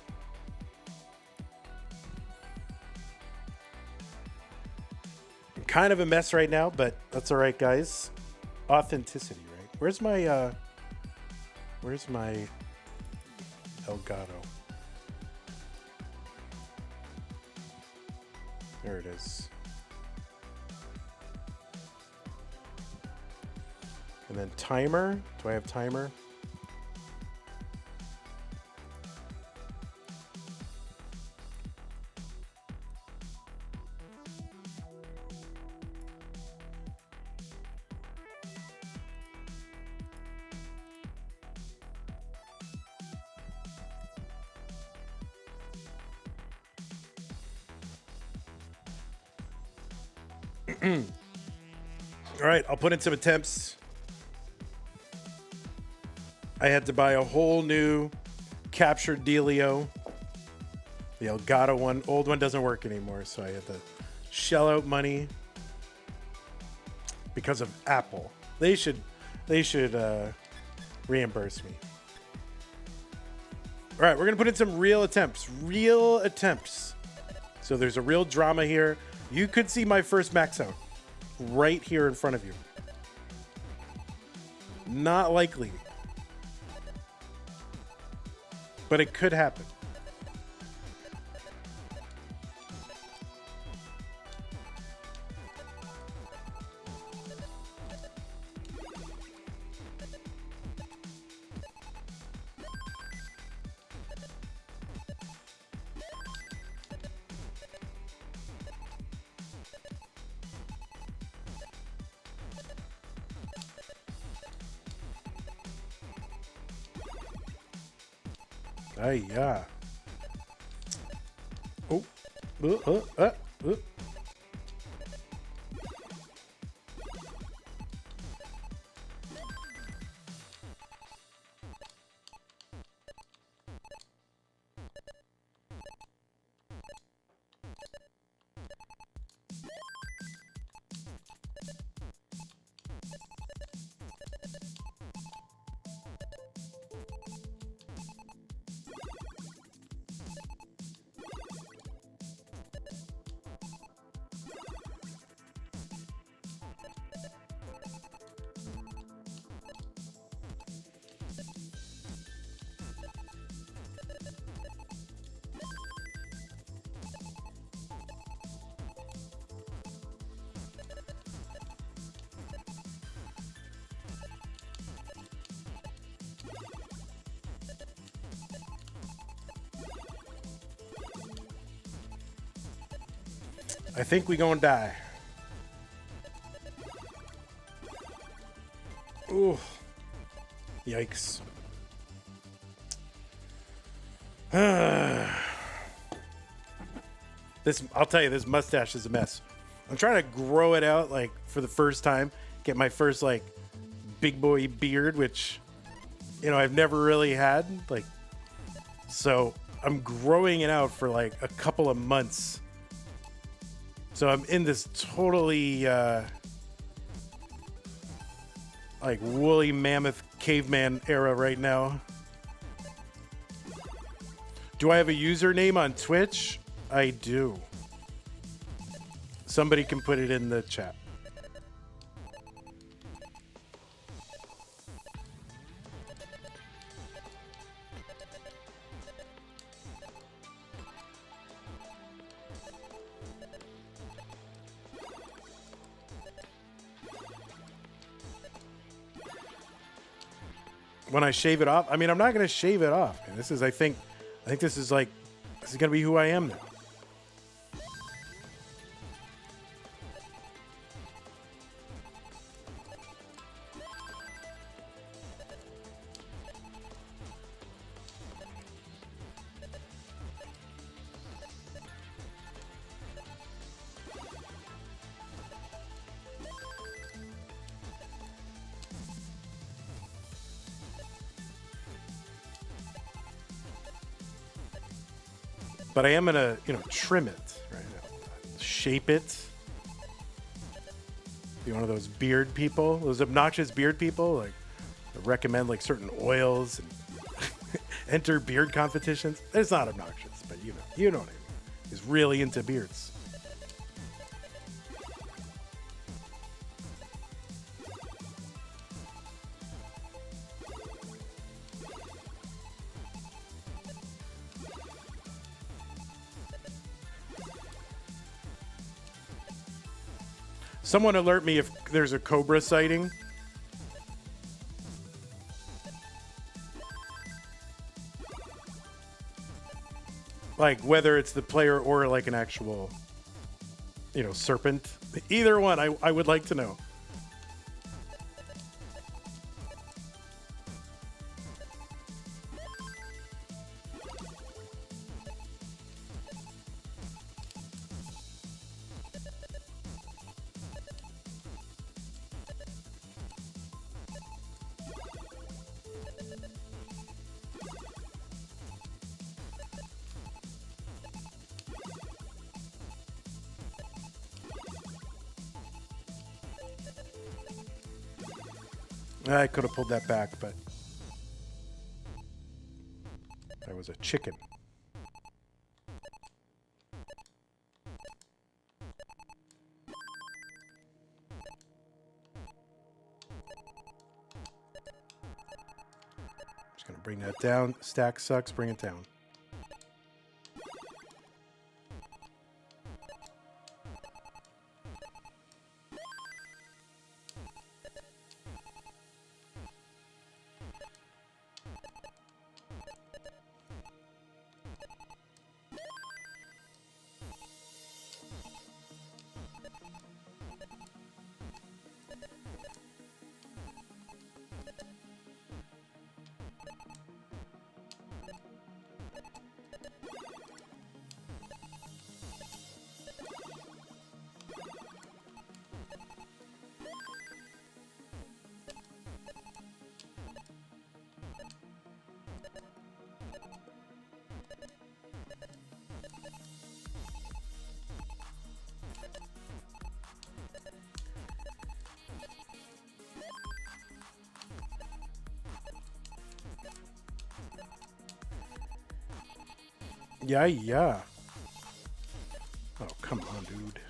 S1: I'm kind of a mess right now, but that's all right, guys. Authenticity, right? Where's my Elgato? There it is. And then timer. Do I have timer? All right, I'll put in some attempts. I had to buy a whole new captured dealio. The Elgato one, old one doesn't work anymore, so I had to shell out money because of Apple. They should reimburse me. All right, we're gonna put in some real attempts. Real attempts. So there's a real drama here. You could see my first max out right here in front of you. Not likely. But it could happen. Yeah. Oh. I think we gonna die. Ooh. Yikes. This, I'll tell you, this mustache is a mess. I'm trying to grow it out like for the first time. get my first like big boy beard, which, you know, I've never really had. Like, so I'm growing it out for like a couple of months. So I'm in this totally like woolly mammoth caveman era right now. Do I have a username on Twitch? I do. Somebody can put it in the chat. When I shave it off, I mean, I'm not going to shave it off. Man. This is, I think this is like, this is going to be who I am now. But I am gonna, you know, trim it right now, shape it. Be one of those beard people, those obnoxious beard people, like that recommend like certain oils and enter beard competitions. It's not obnoxious, but you know what I mean. He's really into beards. Someone alert me if there's a Cobra sighting. Like whether it's the player or like an actual, you know, serpent. Either one, I would like to know. I could have pulled that back, but that was a chicken. Just gonna bring that down. Stack sucks, bring it down. Yeah. Oh, come on, dude.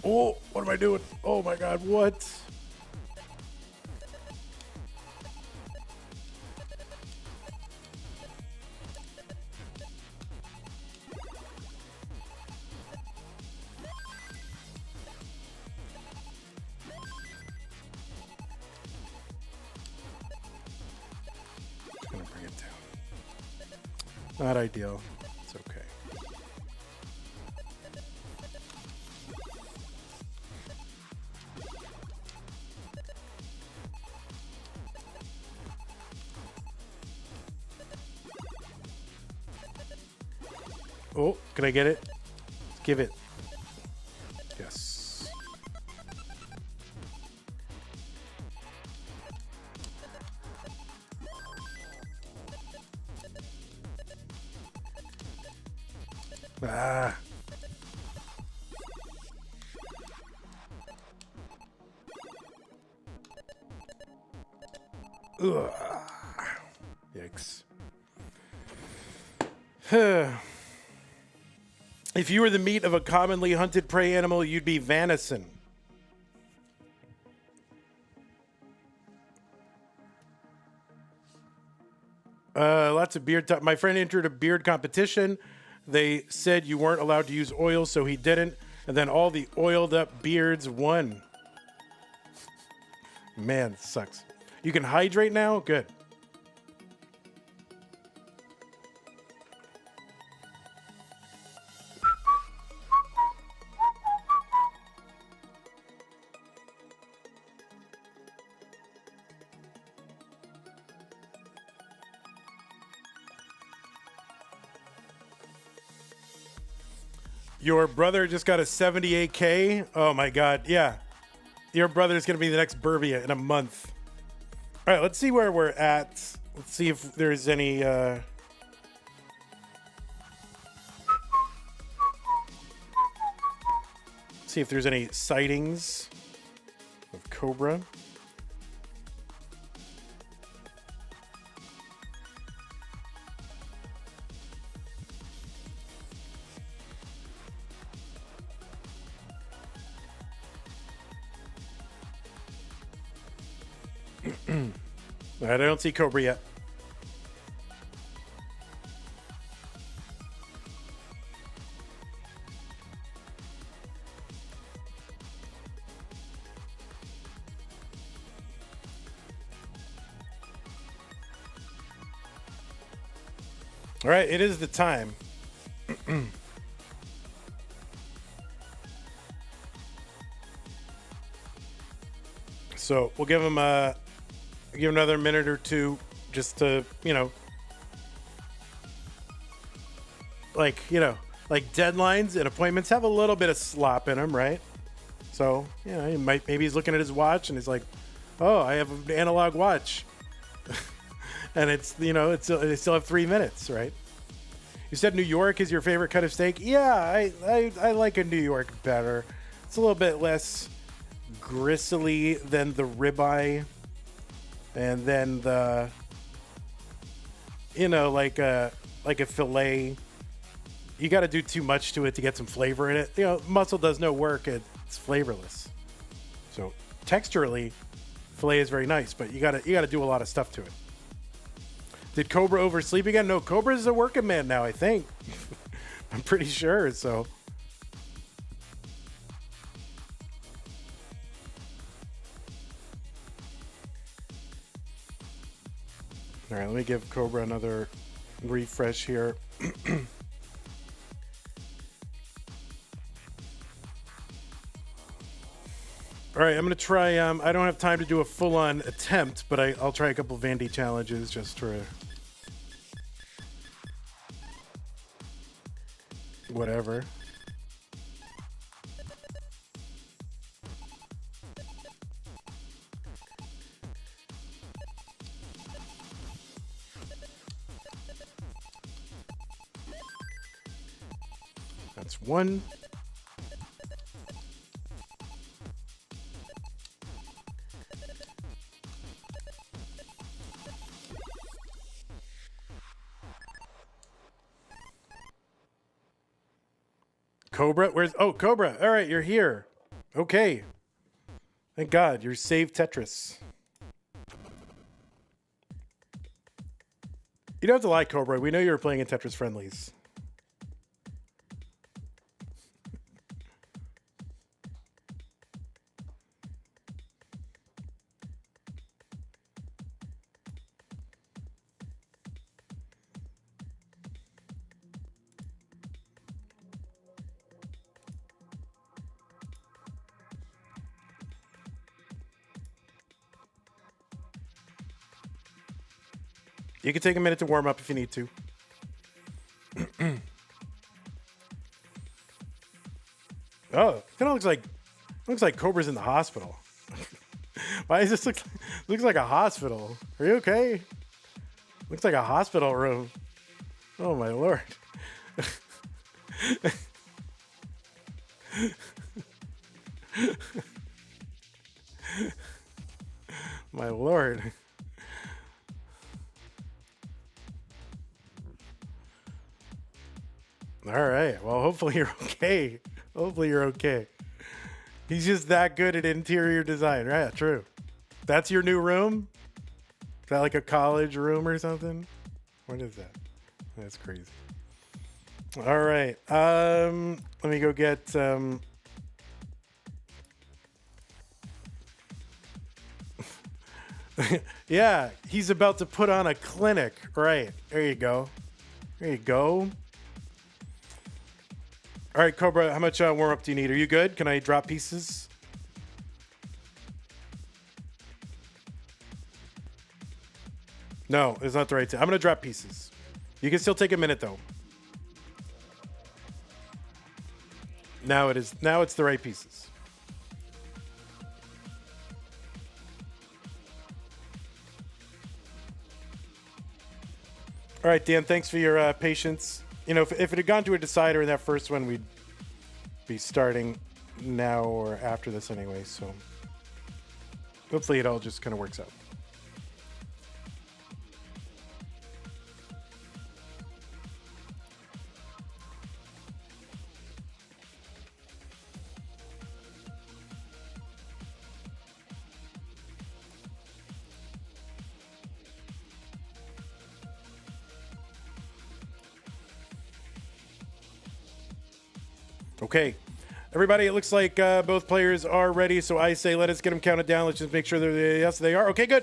S1: Oh, what am I doing? Oh my God, what? Not ideal. It's okay. Oh, can I get it? Give it. Yes. Ah. Ugh. Yikes. If you were the meat of a commonly hunted prey animal, you'd be venison. Lots of beard. My friend entered a beard competition. They said you weren't allowed to use oil, so he didn't. And then all the oiled up beards won. Man, it sucks. You can hydrate now? Good. Your brother just got a 78K. Oh my God. Yeah. Your brother's going to be the next Birbia in a month. All right. Let's see where we're at. Let's see if there's any, see if there's any sightings of Cobra. All right, I don't see Cobra yet. All right, it is the time. So we'll give him another minute or two just to, like deadlines and appointments have a little bit of slop in them, right? So, maybe he's looking at his watch and he's like, oh, I have an analog watch. And it's, they still have 3 minutes, right? You said New York is your favorite cut of steak. Yeah, I like a New York better. It's a little bit less gristly than the ribeye. And then the, like a filet. You got to do too much to it to get some flavor in it. Muscle does no work. It's flavorless. So texturally, filet is very nice, but you got to do a lot of stuff to it. Did Cobra oversleep again? No, Cobra's a working man now, I think. I'm pretty sure, so. All right, let me give Cobra another refresh here. All right, I'm going to try, I don't have time to do a full-on attempt, but I'll try a couple Vandy challenges just for whatever. That's one. Cobra? Cobra. All right, you're here. Okay. Thank God, you're saved Tetris. You don't have to lie, Cobra. We know you were playing in Tetris friendlies. You can take a minute to warm up if you need to. Oh, it kind of looks like Cobra's in the hospital. Why does this looks like a hospital? Are you okay? Looks like a hospital room. Oh my lord. My lord. All right. Well, hopefully you're okay. Hopefully you're okay. He's just that good at interior design. Right, true. That's your new room? Is that like a college room or something? What is that? That's crazy. All right. Let me go get yeah, he's about to put on a clinic. Right. There you go. There you go. All right, Cobra, how much warm up do you need? Are you good? Can I drop pieces? No, it's not the right time. I'm going to drop pieces. You can still take a minute, though. Now it is. Now it's the right pieces. All right, Dan, thanks for your patience. You know, if it had gone to a decider in that first one, we'd be starting now or after this anyway. So hopefully it all just kind of works out. Okay, everybody, it looks like both players are ready. So I say, let us get them counted down. Let's just make sure they're yes, they are. Okay, good.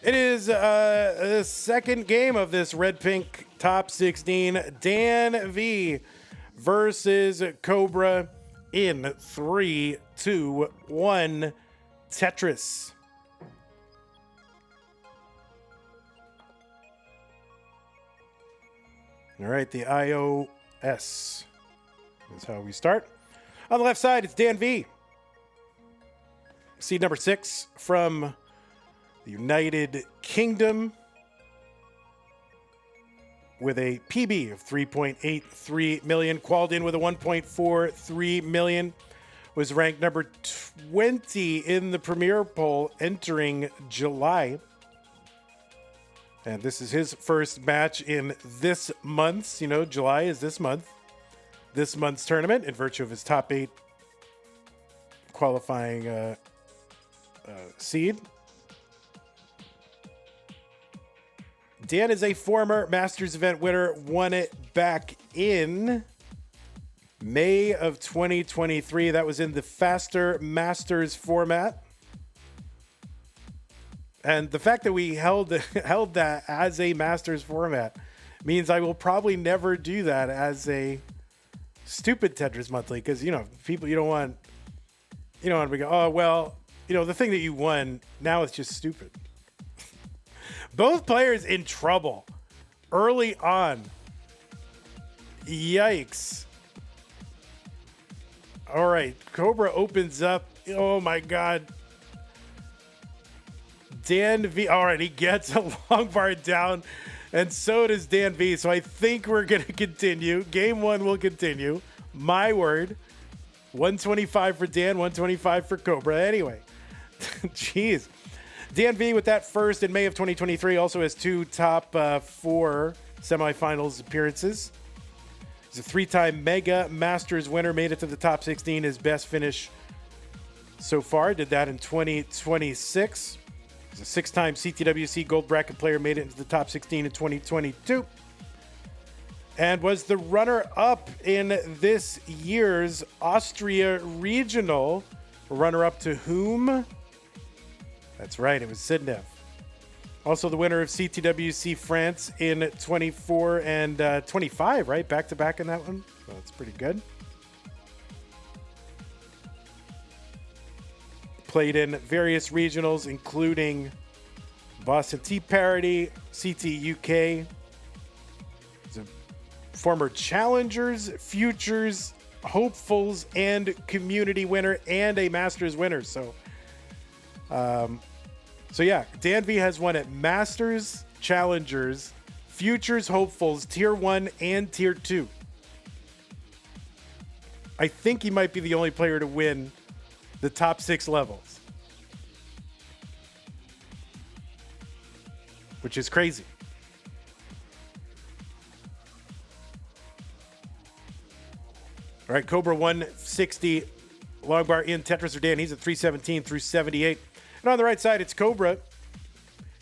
S1: It is the second game of this red-pink top 16. Danv versus Cobra in 3, 2, 1. Tetris. All right, the iOS. That's how we start. On the left side, it's Danv. Seed number 6 from the United Kingdom with a PB of 3.83 million. Qualified in with a 1.43 million. Was ranked number 20 in the Premier poll entering July. And this is his first match in this month's, July is this month. This month's tournament in virtue of his top 8 qualifying seed. Dan is a former Masters event winner, won it back in May of 2023. That was in the faster Masters format. And the fact that we held that as a Masters format means I will probably never do that as a stupid Tetris monthly, because people, you don't want to go, oh well, the thing that you won, now it's just stupid. Both players in trouble early on. Yikes. All right, Cobra opens up. Oh my god. Danv, all right, he gets a long bar down, and so does Danv. So I think we're going to continue. Game 1 will continue. My word. 125 for Dan, 125 for Cobra. Anyway, jeez. Danv with that first in May of 2023 also has 2 top 4 semifinals appearances. He's a 3-time Mega Masters winner, made it to the top 16, his best finish so far. Did that in 2026. He's a 6-time CTWC Gold Bracket player, made it into the top 16 in 2022. And was the runner-up in this year's Austria Regional. Runner-up to whom? That's right, it was Sidnev. Also the winner of CTWC France in 24 and 25, right? Back-to-back in that one. So that's pretty good. Played in various regionals, including Boston Tea Parody, CT UK. He's a former Challengers, Futures, Hopefuls, and Community winner, and a Masters winner. So yeah, Danv has won at Masters, Challengers, Futures, Hopefuls, Tier 1, and Tier 2. I think he might be the only player to win the top 6 levels, which is crazy. All right, Cobra 160, long bar in Tetris or Dan. He's at 317 through 78. And on the right side, it's Cobra,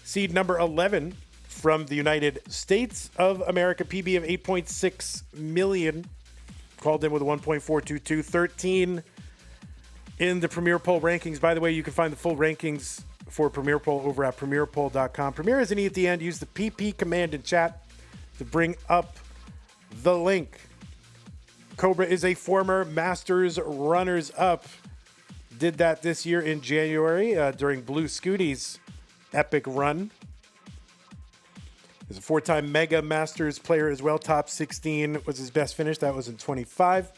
S1: seed number 11 from the United States of America, PB of 8.6 million. Called in with a 1.422, 13 in the Premier Poll rankings. By the way, you can find the full rankings for Premier Poll over at premierpoll.com. Premier is an E at the end. Use the PP command in chat to bring up the link. Cobra is a former Masters runners-up. Did that this year in January during Blue Scooty's epic run. He's a 4-time Mega Masters player as well. Top 16 was his best finish. That was in 25.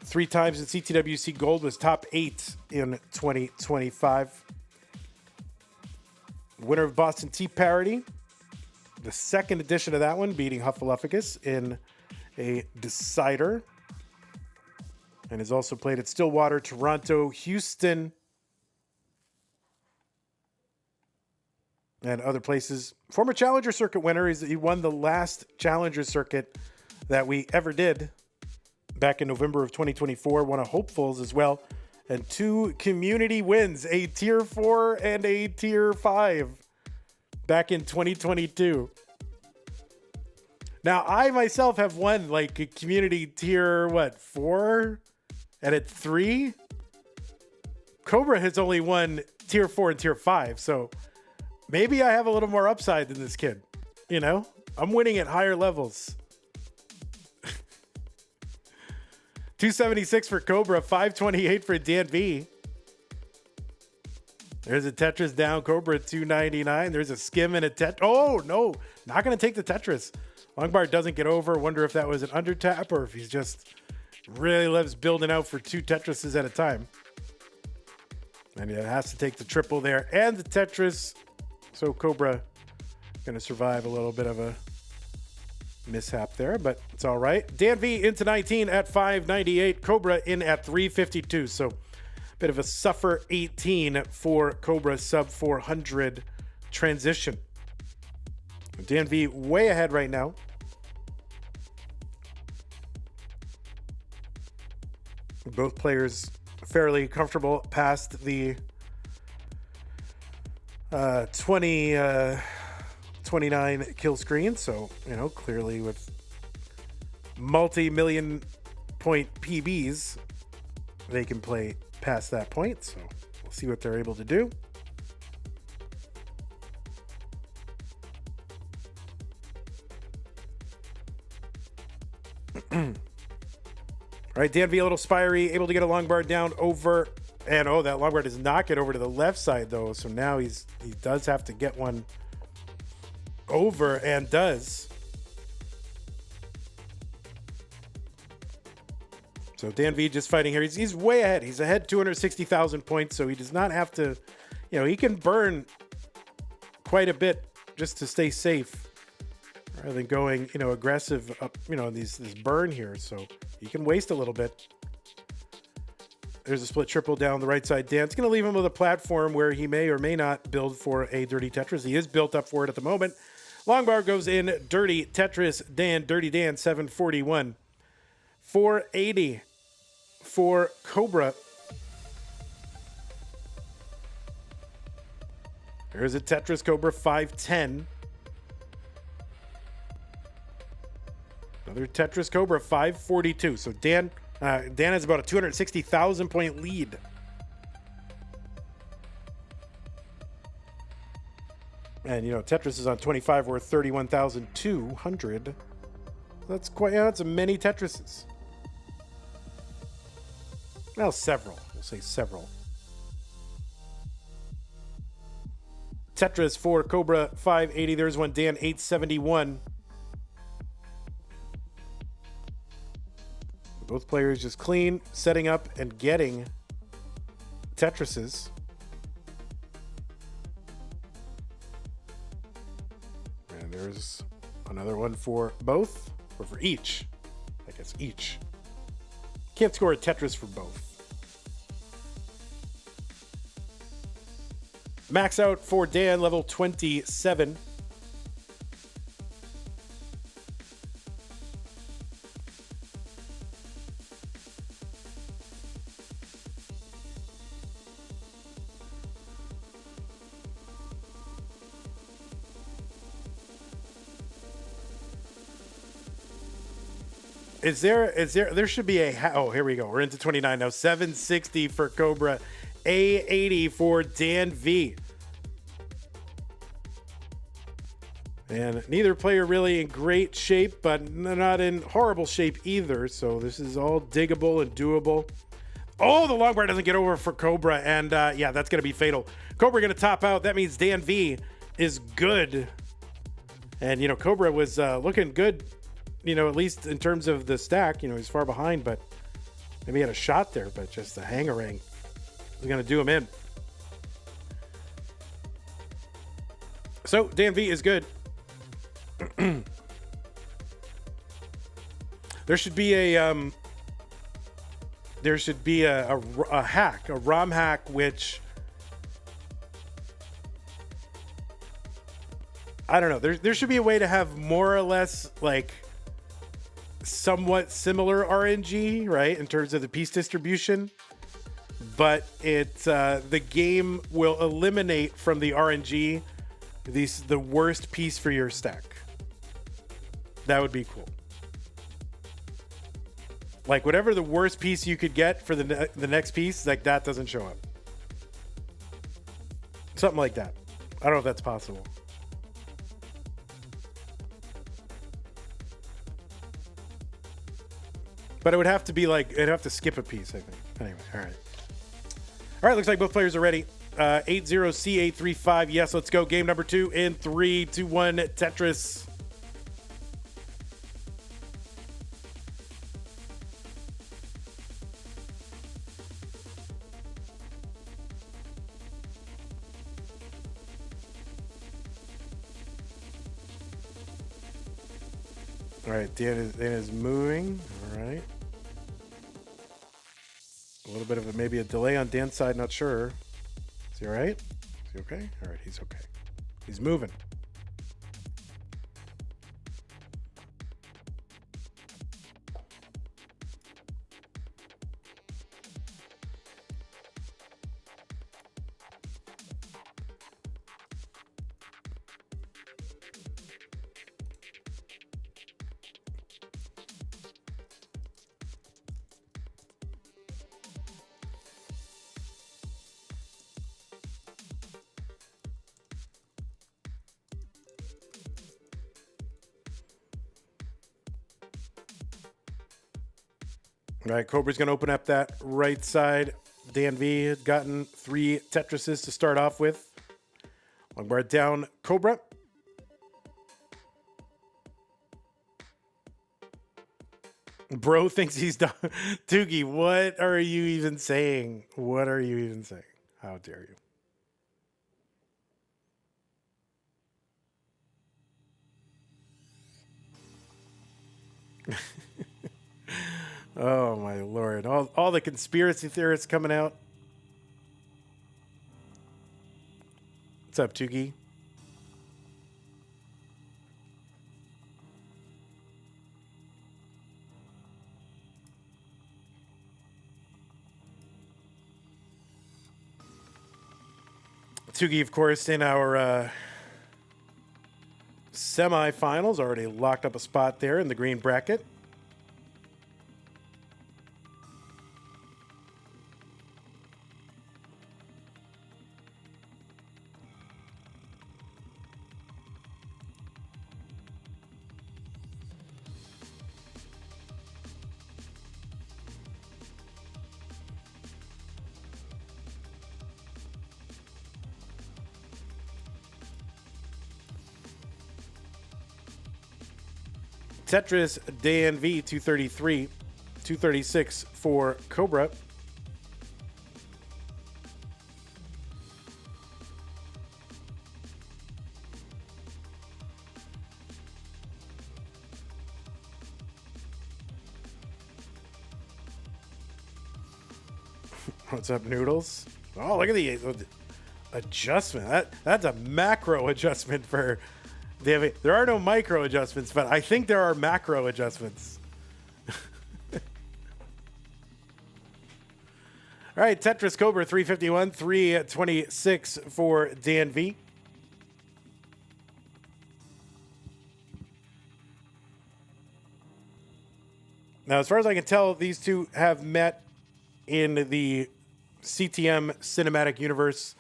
S1: 3 times in CTWC Gold, was top 8 in 2025. Winner of Boston Tea Parody. The second edition of that one, beating Hufflepuffus in a decider. And has also played at Stillwater, Toronto, Houston, and other places. Former Challenger Circuit winner. He won the last Challenger Circuit that we ever did back in November of 2024. Won a Hopefuls as well. And 2 community wins, a Tier 4 and a Tier 5 back in 2022. Now, I myself have won like a community Tier, 4? And at 3? Cobra has only won Tier 4 and Tier 5, so maybe I have a little more upside than this kid. You know, I'm winning at higher levels. 276 for Cobra, 528 for Danv. There's a Tetris down, Cobra 299. There's a skim and a Oh, no, not going to take the Tetris. Longbar doesn't get over. Wonder if that was an under tap or if he's just really loves building out for 2 Tetrises at a time. And it has to take the triple there and the Tetris. So Cobra going to survive a little bit of a mishap there, but it's all right. Danv into 19 at 598. Cobra in at 352. So bit of a suffer 18 for Cobra sub 400 transition. Danv way ahead right now. Both players fairly comfortable past the 29 kill screen. So, you know, clearly with multi-million point PBs, they can play past that point. So we'll see what they're able to do. All right, Danv a little spiry, able to get a long bar down over, and that long bar does not get over to the left side though. So now he does have to get one over, and does. So Danv just fighting here. He's way ahead. He's ahead 260,000 points, so he does not have to, he can burn quite a bit just to stay safe rather than going, aggressive up, this burn here. So he can waste a little bit. There's a split triple down the right side. Dan's going to leave him with a platform where he may or may not build for a dirty Tetris. He is built up for it at the moment. Long bar goes in, dirty Tetris, Dirty Dan, 741. 480 for Cobra. There's a Tetris Cobra, 510. Another Tetris Cobra, 542. So Dan has about a 260,000 point lead. And, Tetris is on 25, worth 31,200. That's that's a many Tetrises. Well, several. We'll say several. Tetris for Cobra 580. There's one, Dan 871. Both players just clean, setting up and getting Tetrises. And there's another one for both, or for each. I guess each. Can't score a Tetris for both. Max out for Dan, level 27. There should be oh, here we go. We're into 29 now. 760 for Cobra. A80 for Danv. And neither player really in great shape, but not in horrible shape either. So this is all diggable and doable. Oh, the long bar doesn't get over for Cobra. And yeah, that's going to be fatal. Cobra going to top out. That means Danv is good. And, Cobra was looking good, at least in terms of the stack. He's far behind, but maybe he had a shot there, but just the hangarang is going to do him in. So Danv is good. There should be a hack, a ROM hack, which I don't know. There should be a way to have more or less like somewhat similar RNG, right, in terms of the piece distribution, but the game will eliminate from the RNG the worst piece for your stack. That would be cool. Like whatever the worst piece you could get for the next piece, like that doesn't show up. Something like that. I don't know if that's possible. But it would have to be like, it'd have to skip a piece, I think. Anyway, all right. All right, looks like both players are ready. 80C835. Yes, let's go. Game number 2 in 3, 2, 1, Tetris. All right, Dan is moving. All right. A little bit of maybe a delay on Dan's side, not sure. Is he all right? Is he okay? All right, he's okay. He's moving. All right, Cobra's going to open up that right side. Danv had gotten 3 Tetrises to start off with. Long bar down, Cobra. Bro thinks he's done. Toogie, what are you even saying? What are you even saying? How dare you? Oh, my Lord. All the conspiracy theorists coming out. What's up, Toogie? Toogie, of course, in our semifinals, already locked up a spot there in the green bracket. Tetris Danv 233, 236 for Cobra. What's up, Noodles? Oh, look at the adjustment. That's a macro adjustment for David. There are no micro adjustments, but I think there are macro adjustments. All right, Tetris Cobra 351, 326 for Danv. Now, as far as I can tell, these two have met in the CTM cinematic universe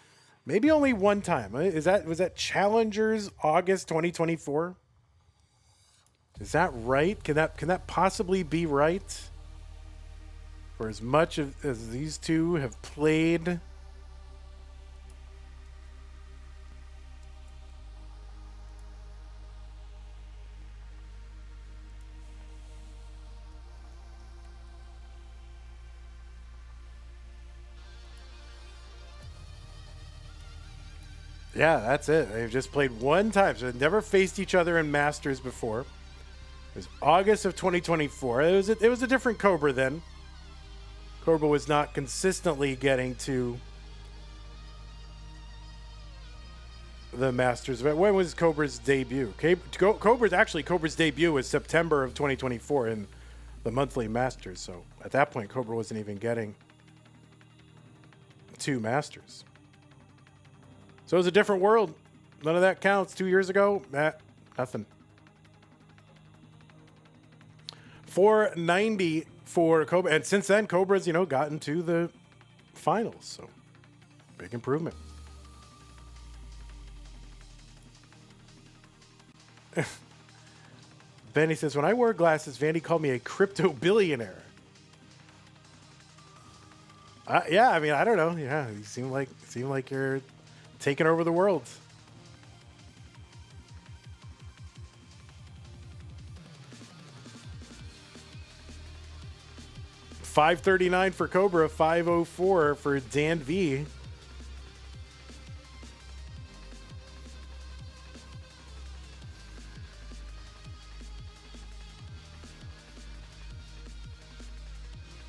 S1: maybe only one time. Was that Challengers August 2024? Is that right? Can that possibly be right? For as much as these two have played, yeah, that's it. They've just played one time, so they've never faced each other in Masters before. It was August of 2024. It was a different Cobra then. Cobra was not consistently getting to the Masters event. When was Cobra's debut? Cobra's debut was September of 2024 in the monthly Masters. So at that point, Cobra wasn't even getting two Masters. So it was a different world. None of that counts. 2 years ago, nothing. 490 for Cobra. And since then, Cobra's, gotten to the finals. So big improvement. Benny says, when I wore glasses, Vandy called me a crypto billionaire. Yeah, I mean, I don't know. Yeah, you seem like you're taking over the world. $539 for Cobra, $504 for Danv.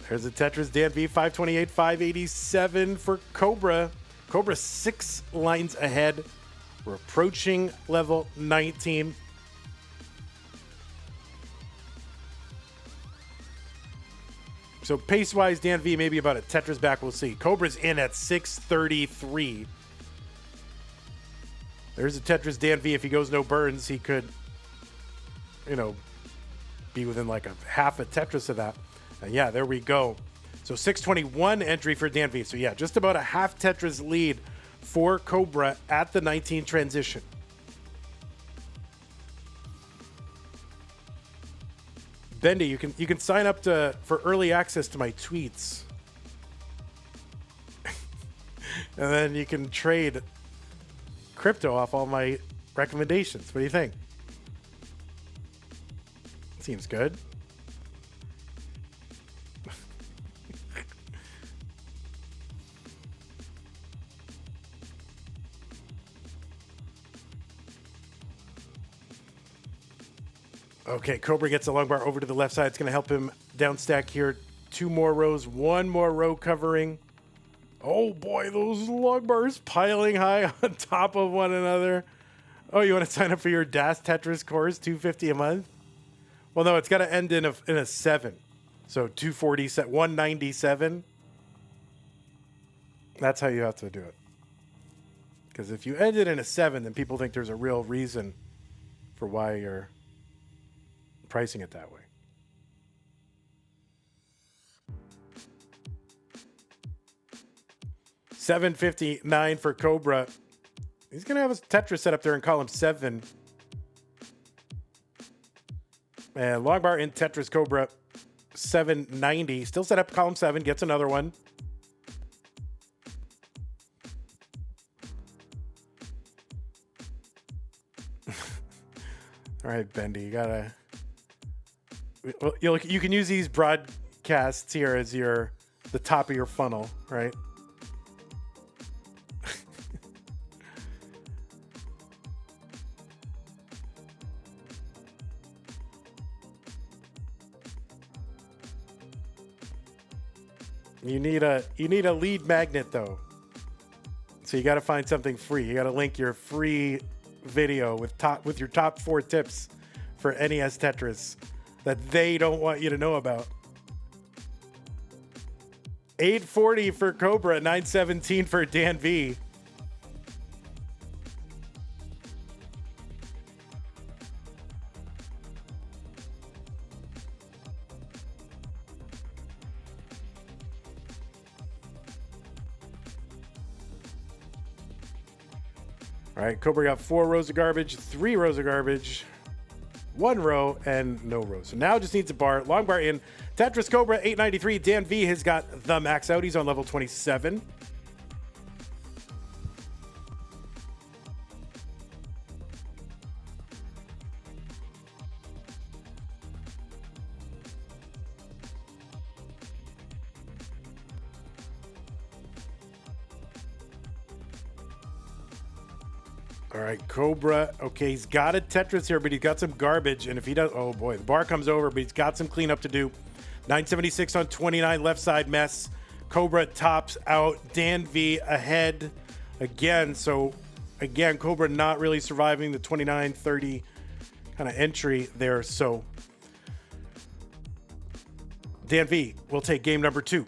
S1: There's a Tetris Danv, 528, 587 for Cobra. Cobra 6 lines ahead. We're approaching level 19. So pace-wise, Danv maybe about a Tetris back. We'll see. Cobra's in at 633. There's a Tetris Danv. If he goes no burns, he could, be within like a half a Tetris of that. And yeah, there we go. So 621 entry for Danv. So yeah, just about a half Tetris lead for Cobra at the 19 transition. Bendy, you can sign up for early access to my tweets. And then you can trade crypto off all my recommendations. What do you think? Seems good. Okay, Cobra gets a long bar over to the left side. It's going to help him down stack here. 2 more rows, 1 more row covering. Oh boy, those long bars piling high on top of one another. Oh, you want to sign up for your DAS Tetris course, $250 a month? Well, no, it's got to end in a 7. So 197. That's how you have to do it. Because if you end it in a 7, then people think there's a real reason for why you're pricing it that way. $759 for Cobra. He's gonna have a Tetris set up there in column 7. And long bar in Tetris Cobra, $790. Still set up column 7. Gets another one. All right, Bendy, you gotta Well, you can use these broadcasts here as the top of your funnel, right? You need a lead magnet though. So you got to find something free. You got to link your free video with your top 4 tips for NES Tetris that they don't want you to know about. 840 for Cobra, 917 for Danv. All right, Cobra got 4 rows of garbage, 3 rows of garbage, 1 row, and no rows. So now just needs a bar. Long bar in. Tetris Cobra, 893. Danv has got the max out. He's on level 27. All right, Cobra. Okay, he's got a Tetris here, but he's got some garbage. And if he does, oh boy, the bar comes over, but he's got some cleanup to do. 976 on 29, left side mess. Cobra tops out. Danv ahead again. So again, Cobra not really surviving the 29-30 kind of entry there. So Danv will take game number 2.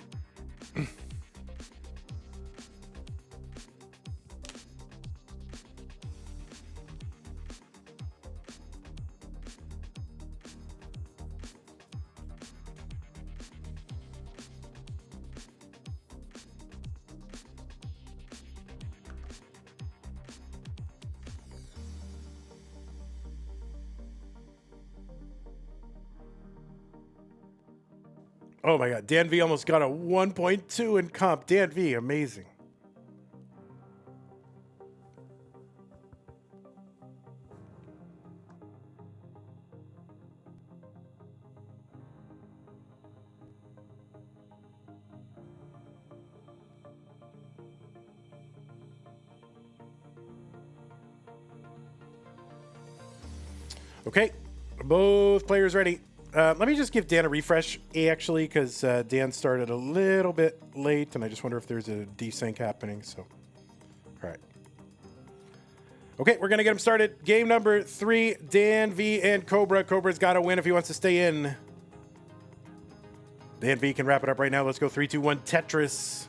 S1: Oh my God, Danv almost got a 1.2 in comp. Danv, amazing. Okay, both players ready. Let me just give Dan a refresh, actually, because Dan started a little bit late, and I just wonder if there's a desync happening. So, all right. Okay, we're going to get him started. Game number 3, Danv and Cobra. Cobra's got to win if he wants to stay in. Danv can wrap it up right now. Let's go 3, 2, 1, Tetris.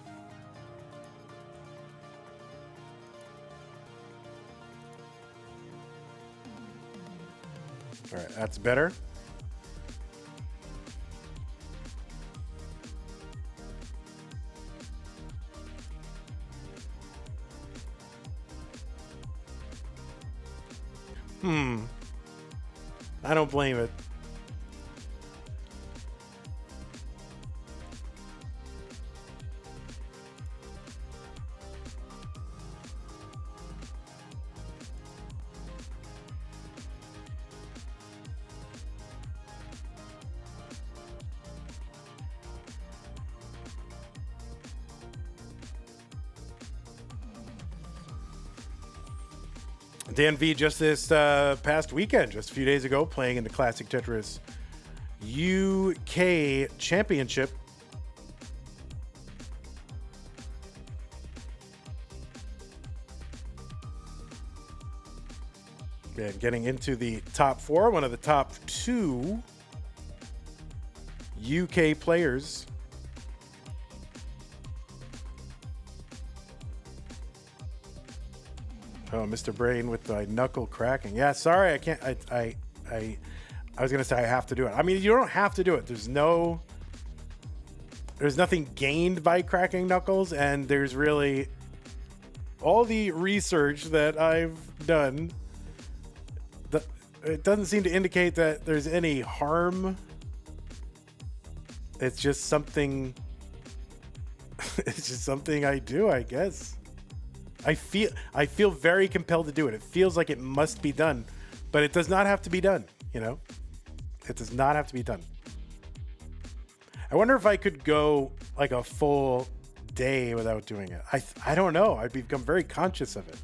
S1: All right, that's better. I don't blame it. Danv just this past weekend, just a few days ago, playing in the Classic Tetris UK Championship. And getting into the top 4, one of the top 2 UK players. Oh, Mr. Brain with the knuckle cracking. Yeah, sorry, I can't. I was gonna say I have to do it. I mean, you don't have to do it. There's nothing gained by cracking knuckles, and there's really all the research that I've done. It doesn't seem to indicate that there's any harm. It's just something. It's just something I do, I guess. I feel very compelled to do it. It feels like it must be done, but it does not have to be done, you know? It does not have to be done. I wonder if I could go like a full day without doing it. I don't know. I'd become very conscious of it.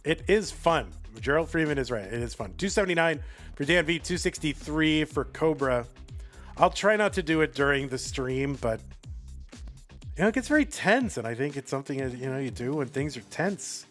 S1: It is fun. Gerald Freeman is right. It is fun. 279 for Danv, 263 for Cobra. I'll try not to do it during the stream, but it gets very tense, and I think it's something you do when things are tense.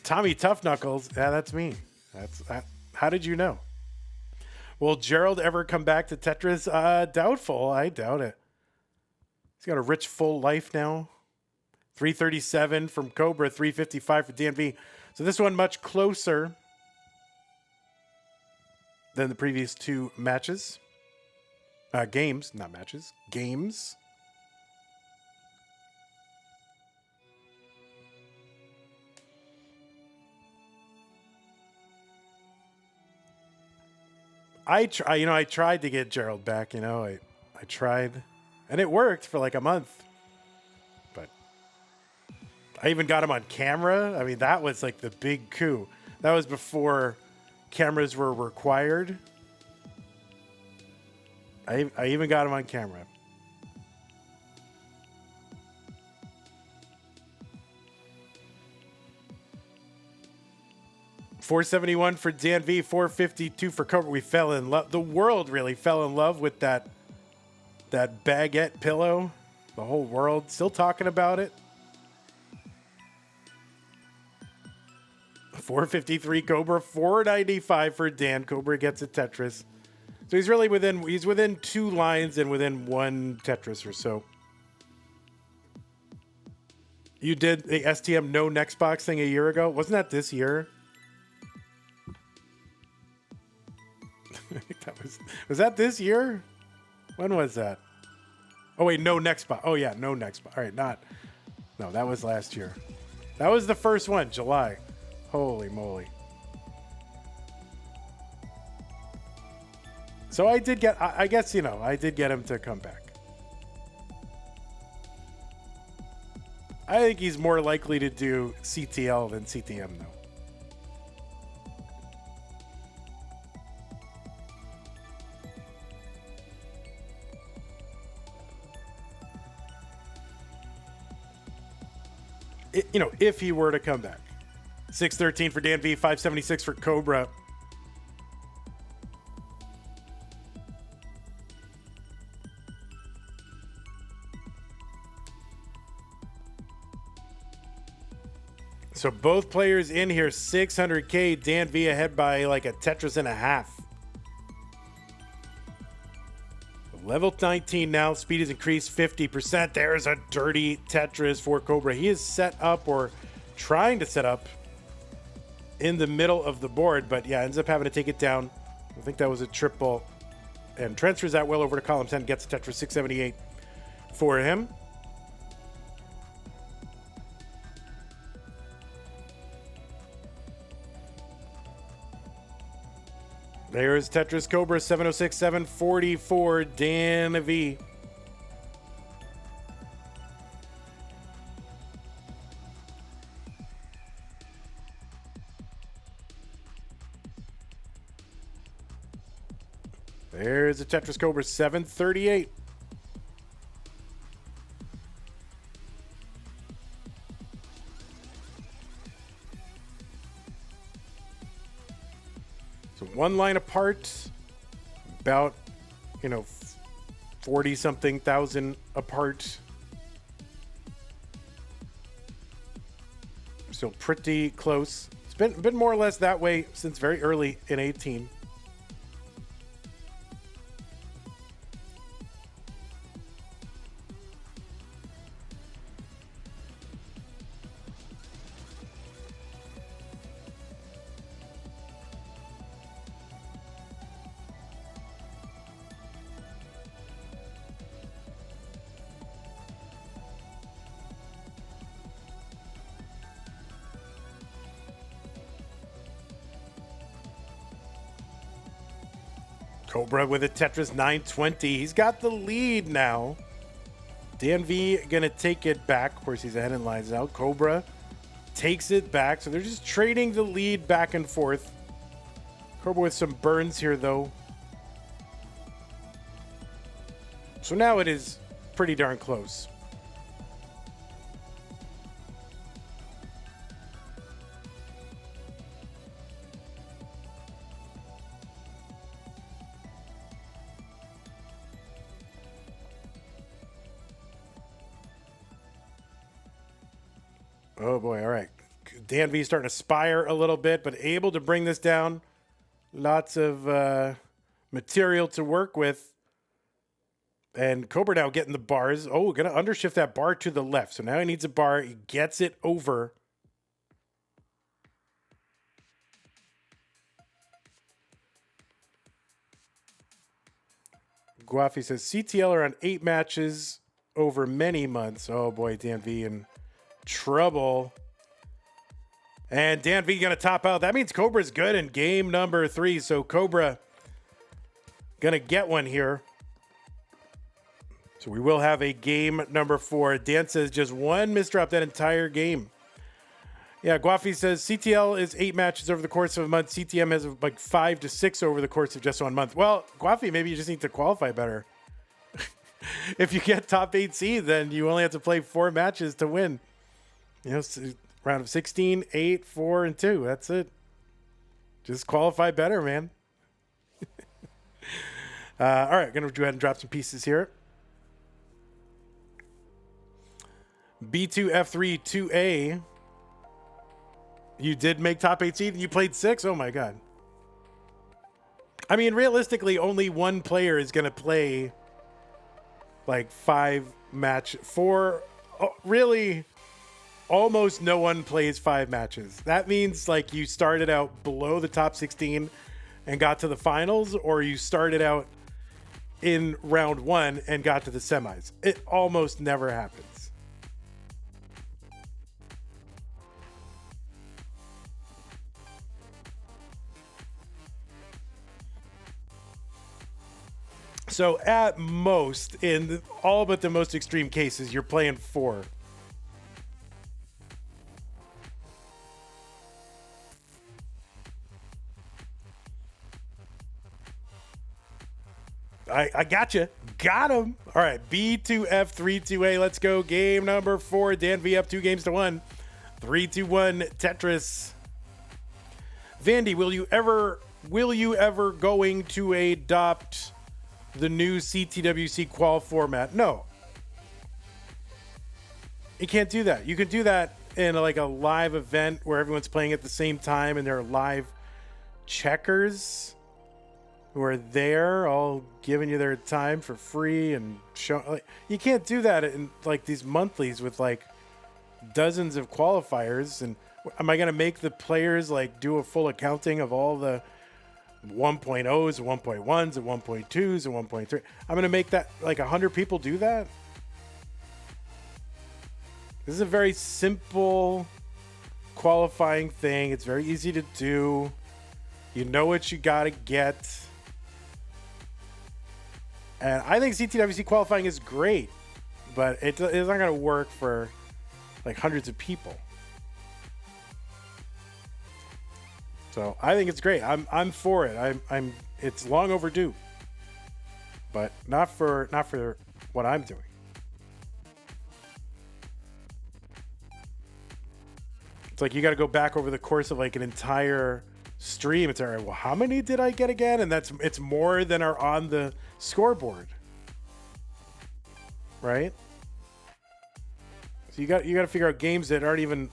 S1: Tommy Tough Knuckles. Yeah, that's me. How did you know? Will Gerald ever come back to Tetris? Doubtful. I doubt it. He's got a rich, full life now. 337 from Cobra, 355 for Danv. So this one much closer than the previous two matches. Games, not matches. Games. I tried to get Gerald back, I tried, and it worked for like a month, but I even got him on camera. I mean, that was like the big coup. That was before cameras were required. I even got him on camera. $471 for Danv, $452 for Cobra. We fell in love. The world really fell in love with that baguette pillow. The whole world still talking about it. $453 Cobra, $495 for Dan. Cobra gets a Tetris. So he's really within two lines and within one Tetris or so. You did the STM no next box thing a year ago. Wasn't that this year? Was that this year? When was that? Oh wait, no next box. Oh yeah, no next box. All right, no, that was last year. That was the first one, July. Holy moly. So I did get, I guess, I did get him to come back. I think he's more likely to do CTL than CTM though. If he were to come back. 613 for Danv, 576 for Cobra. So both players in here, 600K. Danv ahead by like a Tetris and a half. Level 19 now. Speed has increased 50%. There's a dirty Tetris for Cobra. He is set up or trying to set up in the middle of the board, but yeah, ends up having to take it down. I think that was a triple. And transfers that well over to column 10. Gets a Tetris 678 for him. There's Tetris Cobra, 706, 744, Danv. There's a Tetris Cobra, 738. So one line apart, about, 40-something thousand apart. Still pretty close. It's been more or less that way since very early in 18. Cobra with a Tetris 920. He's got the lead now. Danv gonna take it back. Of course, he's ahead and lines out. Cobra takes it back. So they're just trading the lead back and forth. Cobra with some burns here, though. So now it is pretty darn close. Oh boy, all right. Danv starting to spire a little bit, but able to bring this down. Lots of material to work with. And Cobra now getting the bars. Oh, going to undershift that bar to the left. So now he needs a bar. He gets it over. Guafi says CTL are on 8 matches over many months. Oh boy, Danv in trouble. And Danv going to top out. That means Cobra's good in game number 3. So Cobra going to get one here. So we will have a game number 4. Dan says just one misdrop that entire game. Yeah, Guafi says CTL is 8 matches over the course of a month. CTM has like 5 to 6 over the course of just 1 month. Well, Guafi, maybe you just need to qualify better. If you get top 8 seed, then you only have to play 4 matches to win. You know, round of 16, 8, 4, and 2. That's it. Just qualify better, man. All right, going to go ahead and drop some pieces here. B2, F3, 2A. You did make top 8 seed and you played 6? Oh my God. I mean, realistically, only one player is going to play like 4. Really, almost no one plays 5 matches. That means like you started out below the top 16 and got to the finals, or you started out in round 1 and got to the semis. It almost never happens. So at most, in all but the most extreme cases, you're playing 4. I got you. Got him. All right, B2, F3, 2A. Let's go. Game number 4. Danv up 2 games to 1. 3-2-1 Tetris. Vandy, will you ever going to adopt the new CTWC qual format? No. You can't do that. You can do that in like a live event where everyone's playing at the same time and there are live checkers who are there all giving you their time for free and show. Like, you can't do that in like these monthlies with like dozens of qualifiers. And am I going to make the players like do a full accounting of all the 1.0s, 1.1s, and 1.2s, and 1.3? I'm going to make that like 100 people do that? This is a very simple qualifying thing. It's very easy to do. You know what you got to get. And I think CTWC qualifying is great, but it's not going to work for like hundreds of people. So I think it's great. I'm for it. It's long overdue, but not for what I'm doing. It's like you got to go back over the course of like an entire stream. It's all right. Well, how many did I get again? And it's more than are on the scoreboard, right? So you got to figure out games that aren't even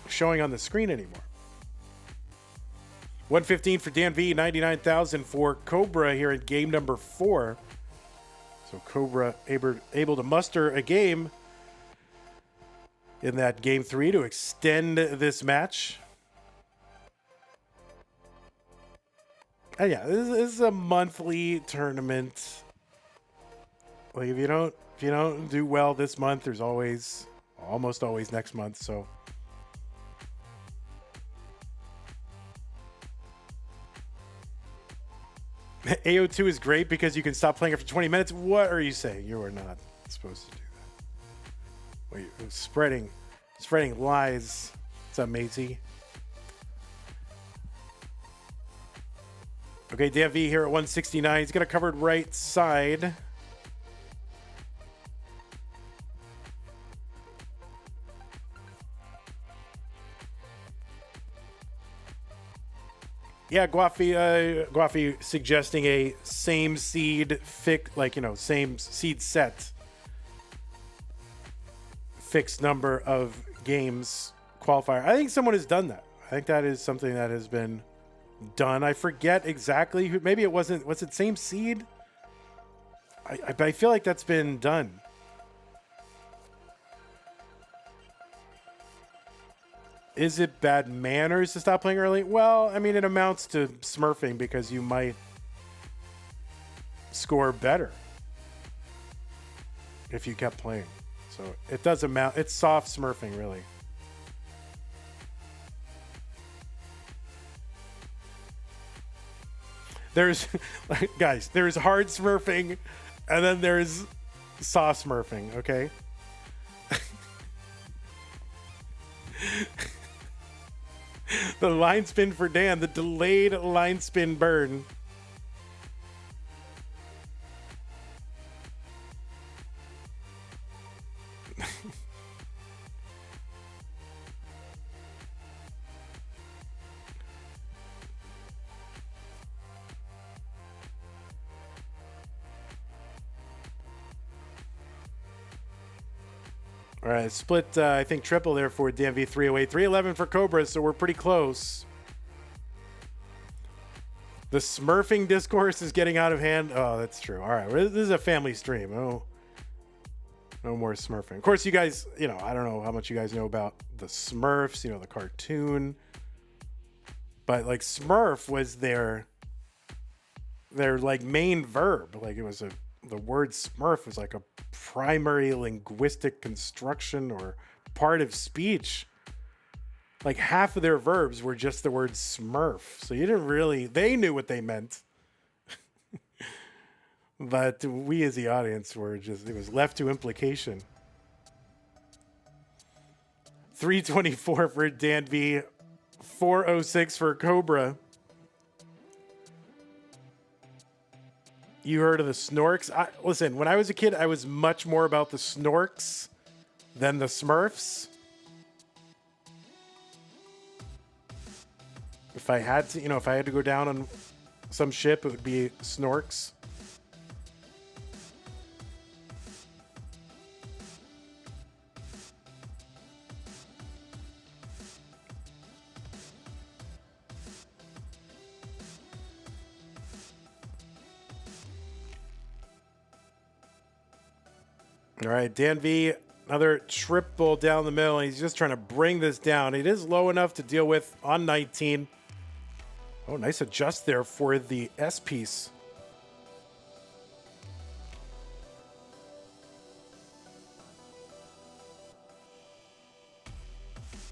S1: showing on the screen anymore. 115 for Danv, 99,000 for Cobra here in game number 4. So Cobra able to muster a game in that game 3 to extend this match. And yeah, this is a monthly tournament. Like if you don't do well this month, there's almost always next month. So AO2 is great because you can stop playing after 20 minutes. What are you saying? You are not supposed to do that. Wait, spreading lies. What's up, matey? Okay, Danv here at 169. He's got a covered right side. Yeah, Guafi suggesting a same seed same seed set. Fixed number of games qualifier. I think someone has done that. I think that is something that has been done. I forget exactly who. Maybe it wasn't. Was it same seed? I feel like that's been done. Is it bad manners to stop playing early? Well, I mean, it amounts to smurfing because you might score better if you kept playing. So it does amount. It's soft smurfing, really. There's, guys, there's hard smurfing, and then there's soft smurfing, okay? The line spin for Dan, the delayed line spin burn. All right, split, I think, triple there for Danv 308. 311 for Cobra, so we're pretty close. The smurfing discourse is getting out of hand. Oh, that's true. All right, this is a family stream. No more smurfing. Of course, you guys, I don't know how much you guys know about the Smurfs, the cartoon. But, like, smurf was their like, main verb. Like, it was the word smurf was like a primary linguistic construction or part of speech. Like half of their verbs were just the word smurf. So you didn't really, they knew what they meant. But we as the audience were just, it was left to implication. 324 for Danv, 406 for Cobra. You heard of the Snorks? Listen, when I was a kid, I was much more about the Snorks than the Smurfs. If I had to, if I had to go down on some ship, it would be Snorks. All right, Danv, another triple down the middle. He's just trying to bring this down. It is low enough to deal with on 19. Oh, nice adjust there for the S piece.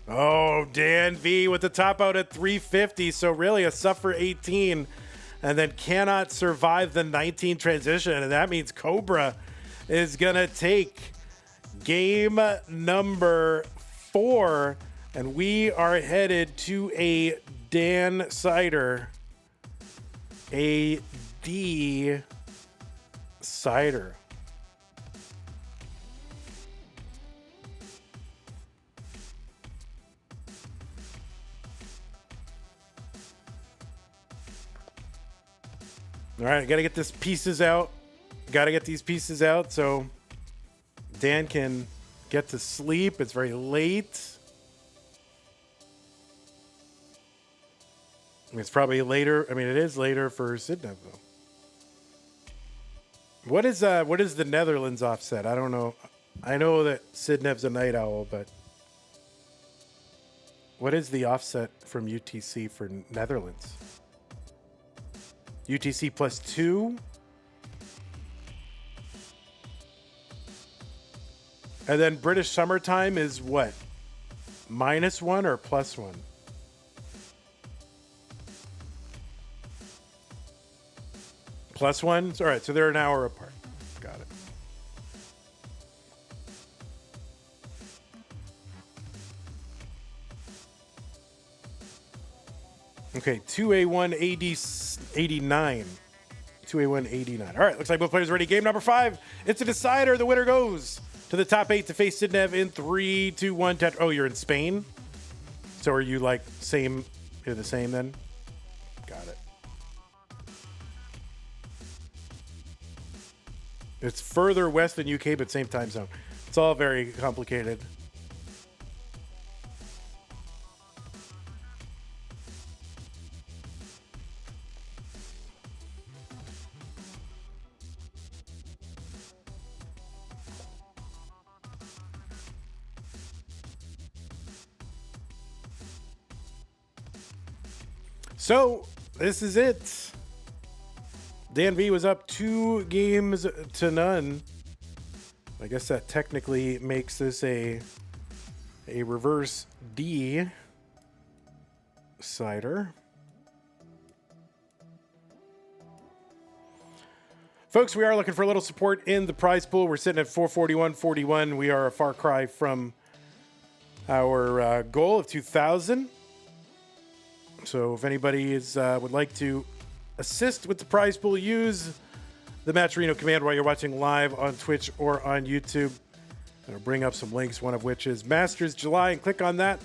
S1: Oh, Danv with the top out at 350. So really a suffer 18 and then cannot survive the 19 transition. And that means Cobra is going to take game number 4. And we are headed to a Dan Cider. A D Cider. All right, got to get these pieces out. Got to get these pieces out so Dan can get to sleep. It's very late. It's probably later. I mean, it is later for Sidnev, though. What is the Netherlands offset? I don't know. I know that Sidnev's a night owl, but what is the offset from UTC for Netherlands? UTC +2? And then British summertime is what? -1 or +1? +1. All right, so they're an hour apart. Got it. Okay, 2A1 AD 89. 2A1 89. All right, looks like both players are ready. Game number 5. It's a decider. The winner goes to the top 8 to face Sidnev in 3, 2, 1. Oh, you're in Spain? So are you like same? You're the same then? Got it. It's further west than UK, but same time zone. It's all very complicated. So this is it. Danv was up 2 games to none. I guess that technically makes this a reverse D cider. Folks, we are looking for a little support in the prize pool. We're sitting at 441.41. We are a far cry from our goal of 2,000. So if anybody would like to assist with the prize pool, use the Matcherino command while you're watching live on Twitch or on YouTube. It'll bring up some links, one of which is Masters July, and click on that.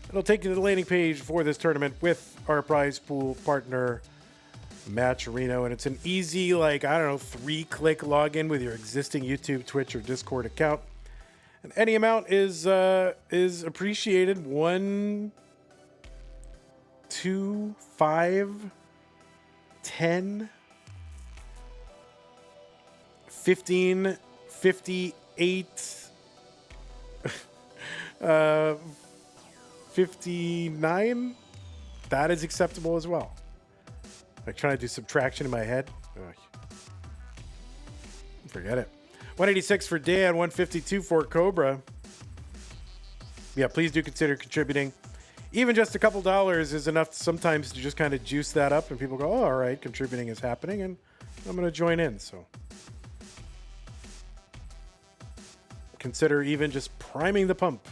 S1: It'll take you to the landing page for this tournament with our prize pool partner, Matcherino. And it's an easy, 3-click login with your existing YouTube, Twitch, or Discord account. And any amount is appreciated. 1, 2, 5, 10, 15, 58, 59. That is acceptable as well. Like trying to do subtraction in my head. Ugh. Forget it. 186 for Dan, 152 for Cobra. Yeah, please do consider contributing. Even just a couple dollars is enough sometimes to just kind of juice that up, and people go, oh, all right, contributing is happening, and I'm going to join in. So consider even just priming the pump.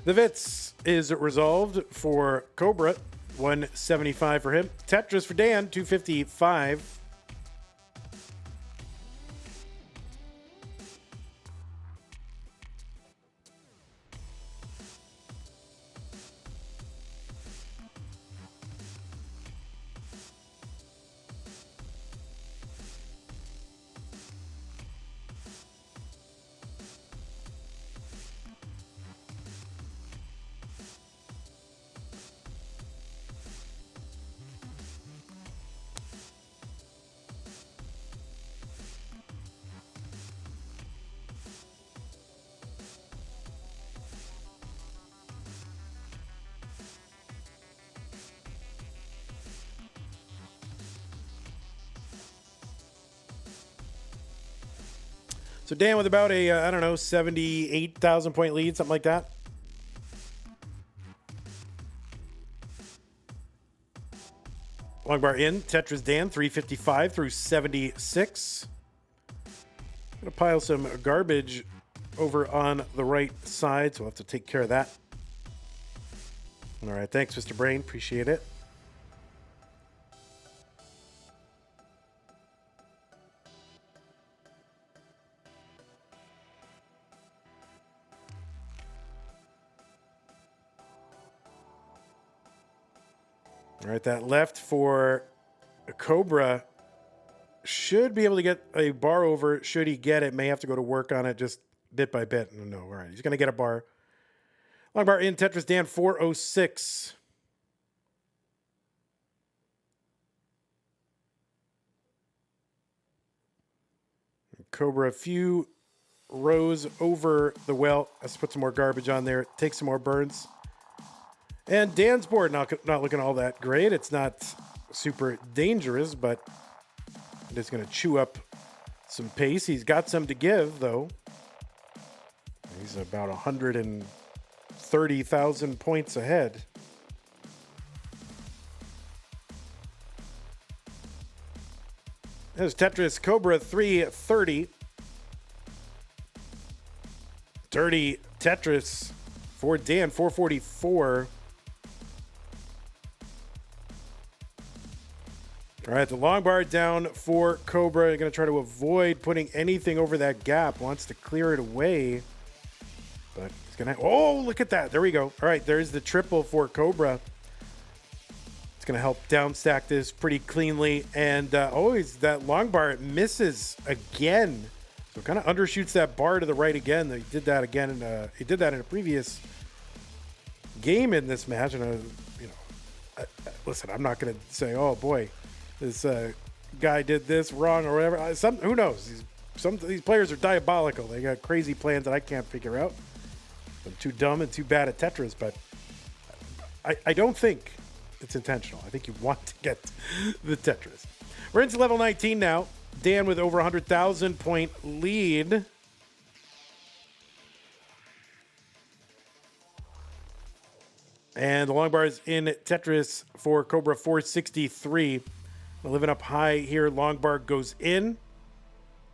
S1: The Vits is resolved for Cobra, 175 for him. Tetris for Dan, 255. So Dan with about a, 78,000 point lead, something like that. Long bar in, Tetris Dan, 355 through 76. Gonna pile some garbage over on the right side, so we'll have to take care of that. All right, thanks, Mr. Brain, appreciate it. All right, that left for Cobra should be able to get a bar over. Should he get it, may have to go to work on it just bit by bit. No, all right, he's going to get a bar. Long bar in, Tetris Dan, 406. Cobra a few rows over the well. Let's put some more garbage on there. Take some more burns. And Dan's board not looking all that great. It's not super dangerous, but it is going to chew up some pace. He's got some to give, though. He's about 130,000 points ahead. There's Tetris Cobra 330. Dirty Tetris for Dan 444. All right, the long bar down for Cobra. Going to try to avoid putting anything over that gap. Wants to clear it away. But he's going to... Oh, look at that. There we go. All right, there's the triple for Cobra. It's going to help down stack this pretty cleanly. And always that long bar misses again. So kind of undershoots that bar to the right again. He did that again. He did that in a previous game in this match. And, listen, I'm not going to say, oh, boy, this guy did this wrong or whatever. Who knows? Some of these players are diabolical. They got crazy plans that I can't figure out. I'm too dumb and too bad at Tetris, but I don't think it's intentional. I think you want to get the Tetris. We're into level 19 now. Dan with over 100,000 point lead. And the long bar is in Tetris for Cobra 463. Living up high here. Long bar goes in.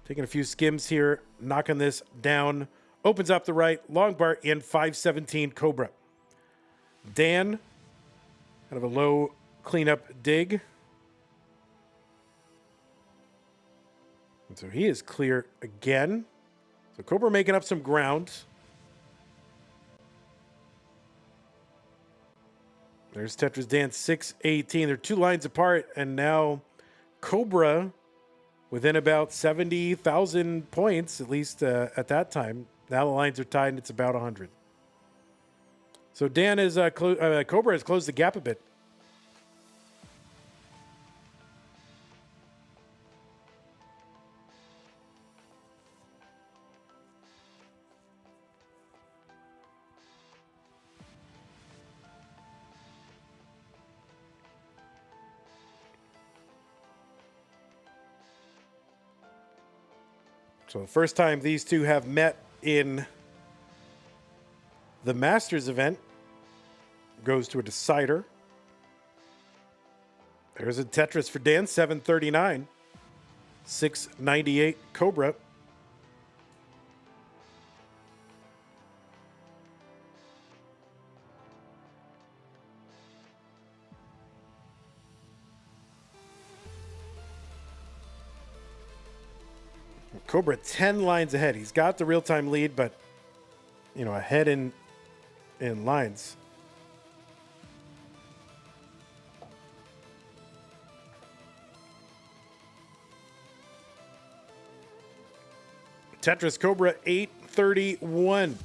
S1: Taking a few skims here. Knocking this down. Opens up the right. Long bar in 517 Cobra. Dan. Kind of a low cleanup dig. And so he is clear again. So Cobra making up some ground. There's Tetris Dan 618. They're 2 lines apart, and now Cobra within about 70,000 points, at least at that time. Now the lines are tied, and it's about 100. So Dan is Cobra has closed the gap a bit. So the first time these two have met in the Masters event goes to a decider. There's a Tetris for Dan, 739. 698 Cobra. Cobra 10 lines ahead. He's got the real-time lead, but ahead in lines. Tetris Cobra 831.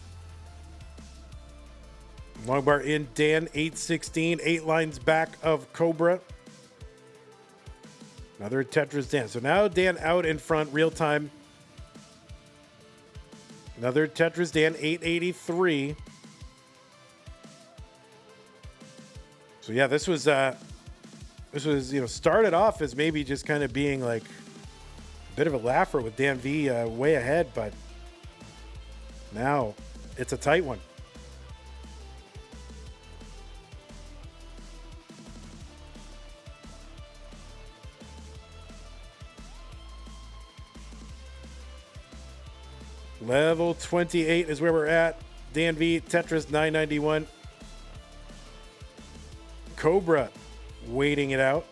S1: Long bar in Dan 816. 8 lines back of Cobra. Another Tetris Dan. So now Dan out in front, real time. Another Tetris Dan 883. So yeah, this was started off as maybe just kind of being like a bit of a laugher with Danv way ahead, but now it's a tight one. Level 28 is where we're at. Danv, Tetris 991. Cobra waiting it out.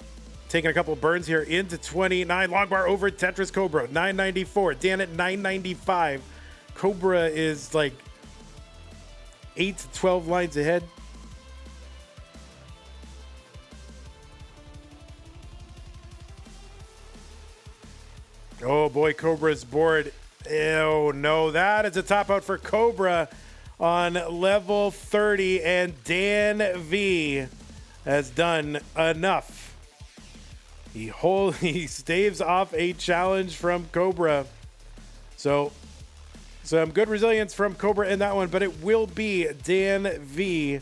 S1: Taking a couple of burns here into 29. Long bar over Tetris Cobra. 994. Dan at 995. Cobra is like 8 to 12 lines ahead. Oh boy, Cobra's bored. Oh no, that is a top out for Cobra on level 30, and Danv has done enough. He staves off a challenge from Cobra. So some good resilience from Cobra in that one, but it will be Danv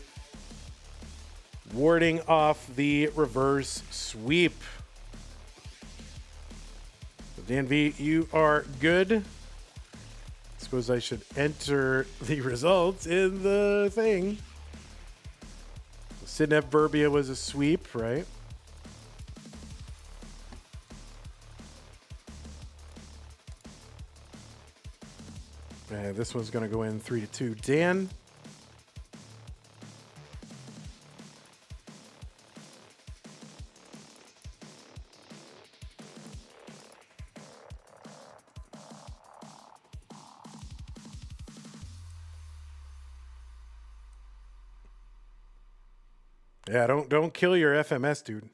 S1: warding off the reverse sweep. So Danv, you are good. Suppose I should enter the results in the thing. Sidnev Birbia was a sweep, right? This one's going to go in 3-2. Dan. Yeah, don't kill your FMS, dude.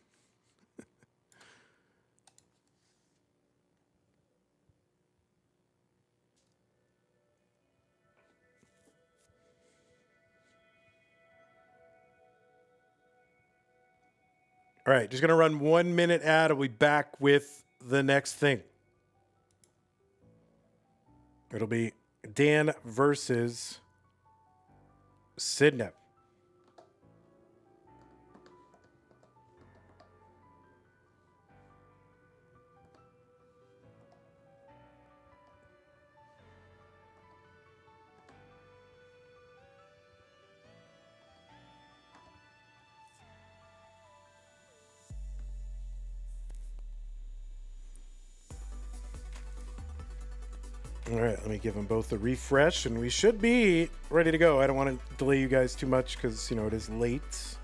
S1: All right, just going to run 1 minute ad. I'll be back with the next thing. It'll be Dan versus Sidnev. All right, let me give them both a refresh, and we should be ready to go. I don't want to delay you guys too much because, you know, it is late.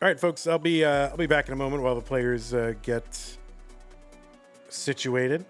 S1: All right, folks, I'll be back in a moment while the players get situated.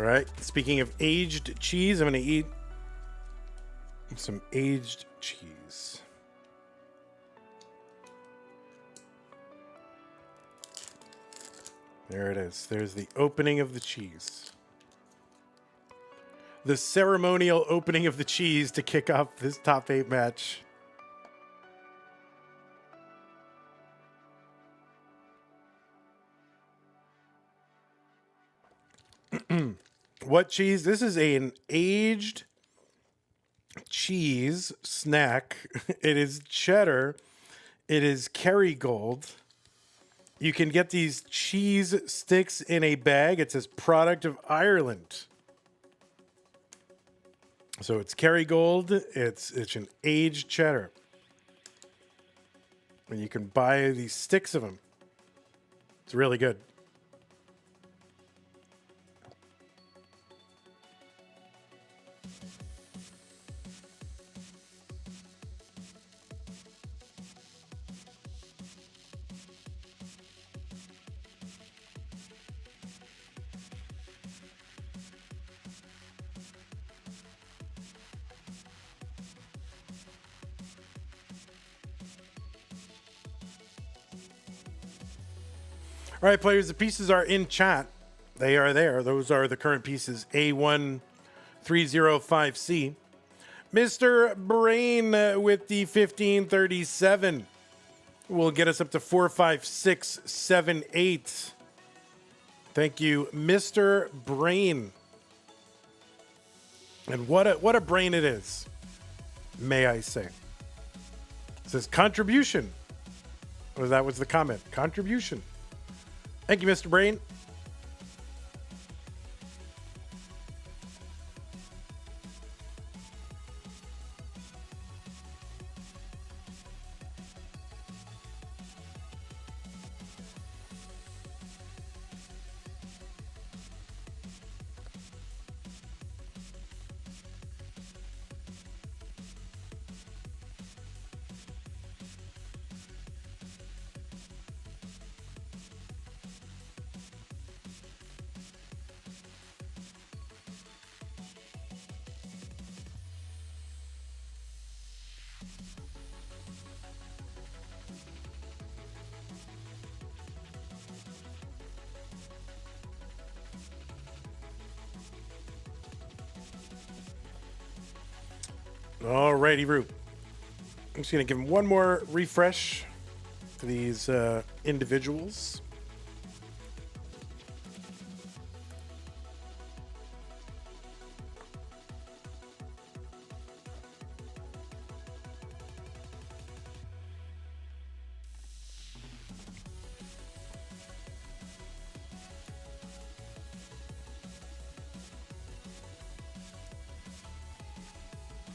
S1: All right. Speaking of aged cheese, I'm going to eat some aged cheese. There it is. There's the opening of the cheese. the ceremonial opening of the cheese to kick off this top 8 match. What cheese? This is an aged cheese snack. It is cheddar. It is Kerrygold. You can get these cheese sticks in a bag. It says product of Ireland. So it's Kerrygold. It's an aged cheddar. And you can buy these sticks of them. It's really good. All right, players, the pieces are in chat. They are there. Those are the current pieces. A1305C. Mr. Brain with the 1537 will get us up to 45678. Thank you, Mr. Brain. And what a brain it is, may I say. It says contribution. Well, that was the comment. Contribution. Thank you, Mr. Brain. Alrighty, Root. I'm just going to give him one more refresh to these individuals.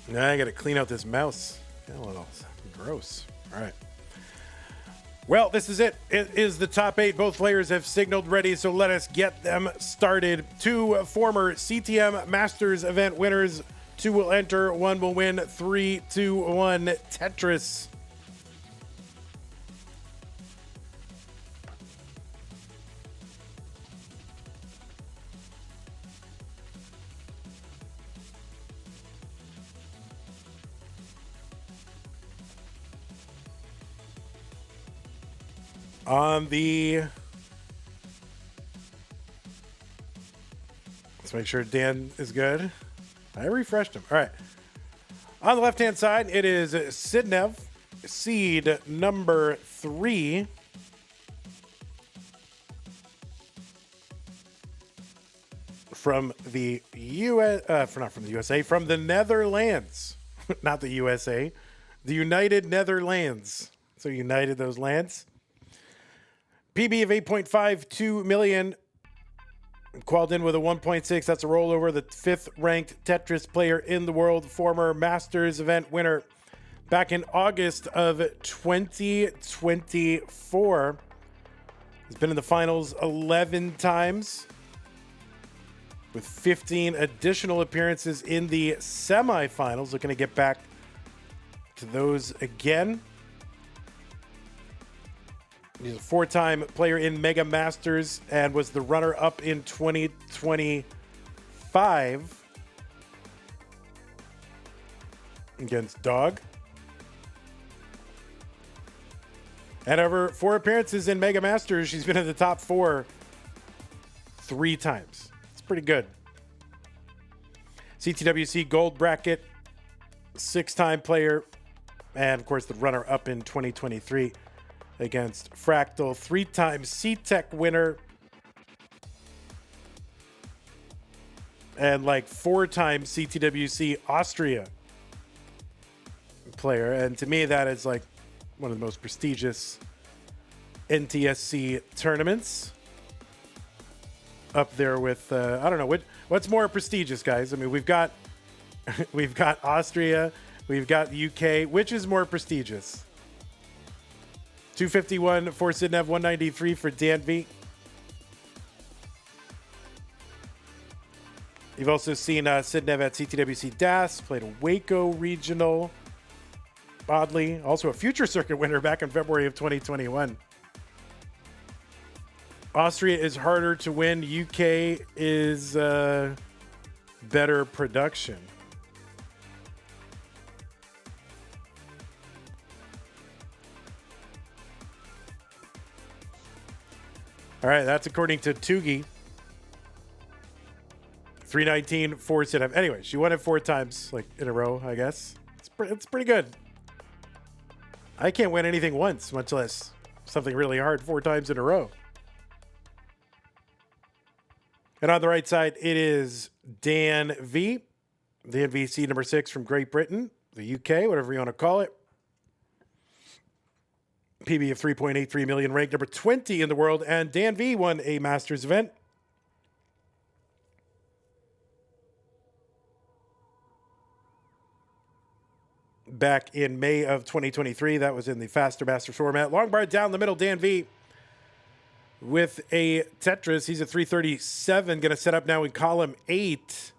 S1: Now I got to clean out this mouse. A little gross. All right. Well, this is it. It is the top 8. Both players have signaled ready, so let us get them started. 2 former CTM Masters event winners. 2 will enter. 1 will win. 3, 2, 1. Tetris. On the, let's make sure Dan is good. I refreshed him. All right. On the left-hand side, it is Sidnev, seed number 3. From the not from the USA, from the Netherlands, not the USA, the United Netherlands. So united those lands. PB of 8.52 million. Qualled in with a 1.6. That's a rollover. The 5th ranked Tetris player in the world. Former Masters event winner back in August of 2024. He's been in the finals 11 times with 15 additional appearances in the semifinals. Looking to get back to those again. He's a 4-time player in Mega Masters and was the runner-up in 2025 against Dog. And over 4 appearances in Mega Masters, she's been in the top 4 3 times. It's pretty good. CTWC Gold Bracket, 6-time player, and of course the runner-up in 2023 against Fractal, 3-time C-Tech winner, and like 4-time CTWC Austria player. And to me, that is like one of the most prestigious NTSC tournaments, up there with I don't know what's more prestigious, guys. I mean, we've got Austria, we've got UK. Which is more prestigious? 251 for Sidnev, 193 for Danv. You've also seen Sidnev at CTWC DAS, played a Waco regional. Oddly, also a future circuit winner back in February of 2021. Austria is harder to win. UK is better production. All right, that's according to Tugi. 319 for Sidnev. Anyway, she won it 4 times, like in a row, I guess. It's pretty good. I can't win anything once, much less something really hard 4 times in a row. And on the right side, it is Danv. Danv, seed number 6 from Great Britain, the UK, whatever you want to call it. PB of 3.83 million, ranked number 20 in the world. And Danv won a Masters event. Back in May of 2023. That was in the Faster Masters format. Long bar down the middle, Danv with a Tetris. He's at 337. Going to set up now in column 8.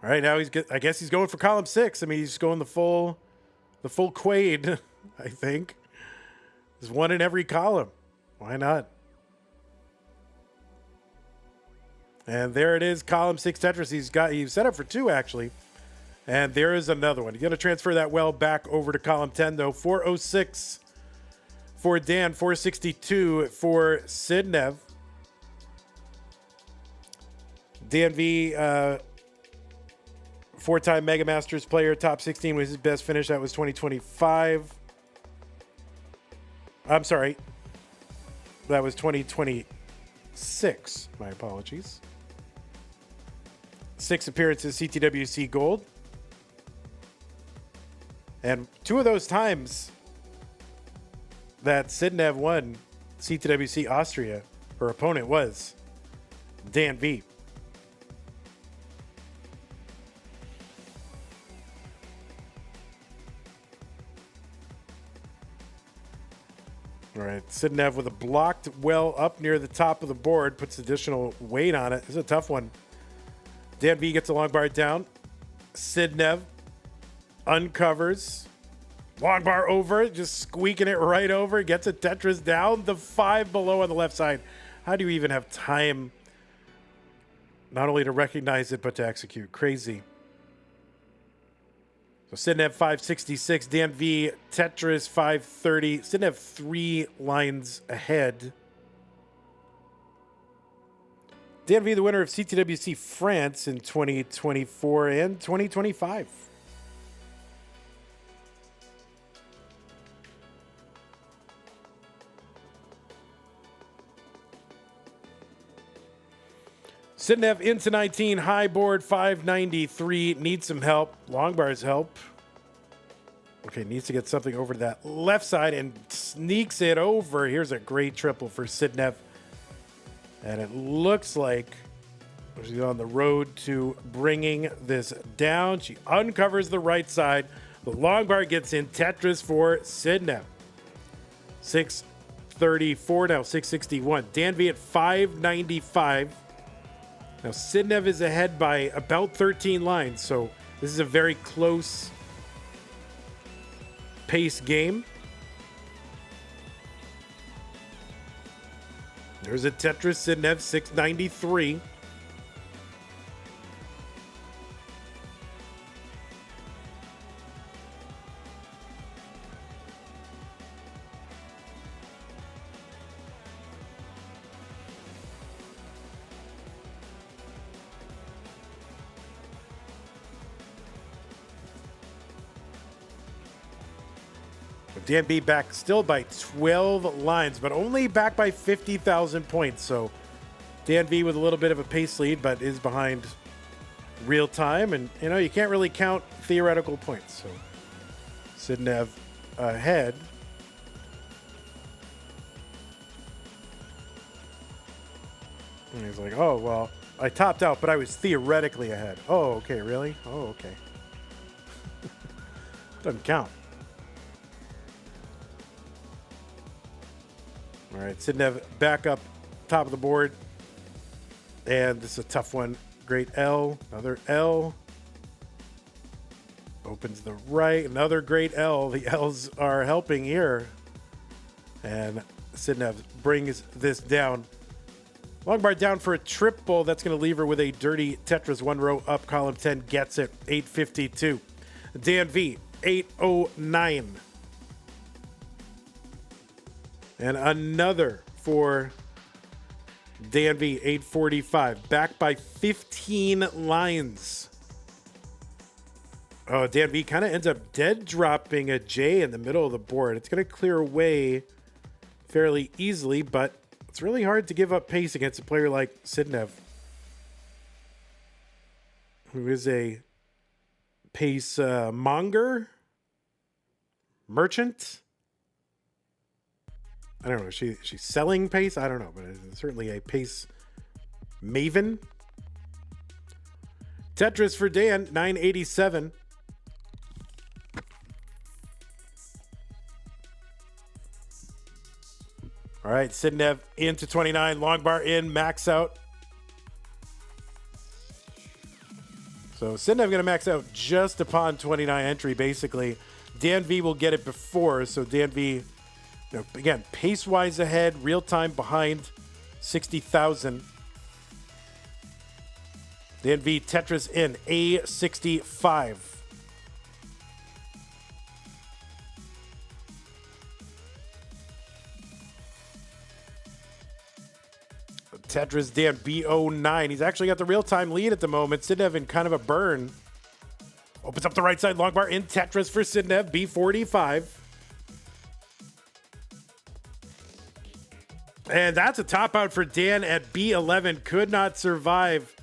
S1: All right, now I guess he's going for column 6. I mean, he's going the full Quaid, I think. There's one in every column. Why not? And there it is, column 6 Tetris. He's set up for 2, actually. And there is another one. He's going to transfer that well back over to column 10, though. 406 for Dan, 462 for Sidnev. Danv, 4-time Mega Masters player, top 16 was his best finish. That was 2025. I'm sorry. That was 2026. My apologies. 6 appearances, CTWC Gold. And 2 of those times that Sidnev won CTWC Austria, her opponent was Danv. All right, Sidnev with a blocked well up near the top of the board, puts additional weight on it. This is a tough one. Danv gets a long bar down. Sidnev uncovers. Long bar over, just squeaking it right over. Gets a Tetris down. The 5 below on the left side. How do you even have time not only to recognize it, but to execute? Crazy. So Sidnev 566, Danv Tetris 530. Sidnev 3 lines ahead. Danv the winner of CTWC France in 2024 and 2025. Sidnev into 19, high board 593, needs some help. Long bars help. Okay, needs to get something over to that left side and sneaks it over. Here's a great triple for Sidnev. And it looks like she's on the road to bringing this down. She uncovers the right side. The long bar gets in. Tetris for Sidnev. 634, now 661. Danv at 595. Now, Sidnev is ahead by about 13 lines, so this is a very close pace game. There's a Tetris, Sidnev, 693. Danv back still by 12 lines, but only back by 50,000 points. So Danv with a little bit of a pace lead, but is behind real time. And, you know, you can't really count theoretical points. So Sidnev ahead. And he's like, oh, well, I topped out, but I was theoretically ahead. Oh, okay, really? Oh, okay. Doesn't count. All right, Sidnev back up top of the board. And this is a tough one. Great L, another L. Opens the right, another great L. The L's are helping here. And Sidnev brings this down. Long bar down for a triple. That's going to leave her with a dirty Tetris. One row up, column 10 gets it. 852. Danv, 809. And another for Danv, 845. Back by 15 lines. Oh, Danv kind of ends up dead dropping a J in the middle of the board. It's going to clear away fairly easily, but it's really hard to give up pace against a player like Sidnev, who is a pace monger, merchant. I don't know. She's selling pace. I don't know, but it's certainly a pace maven. Tetris for Dan, 987. All right, Sidnev into 29, long bar in, max out. So Sidnev going to max out just upon 29 entry, basically. Danv will get it before, so Danv, you know, again, pace-wise ahead, real-time behind, 60,000. Danv Tetris in, A65. Tetris Dan B09. He's actually got the real-time lead at the moment. Sidnev in kind of a burn. Opens up the right side, long bar in Tetris for Sidnev, B45. And that's a top out for Dan at B11. Could not survive.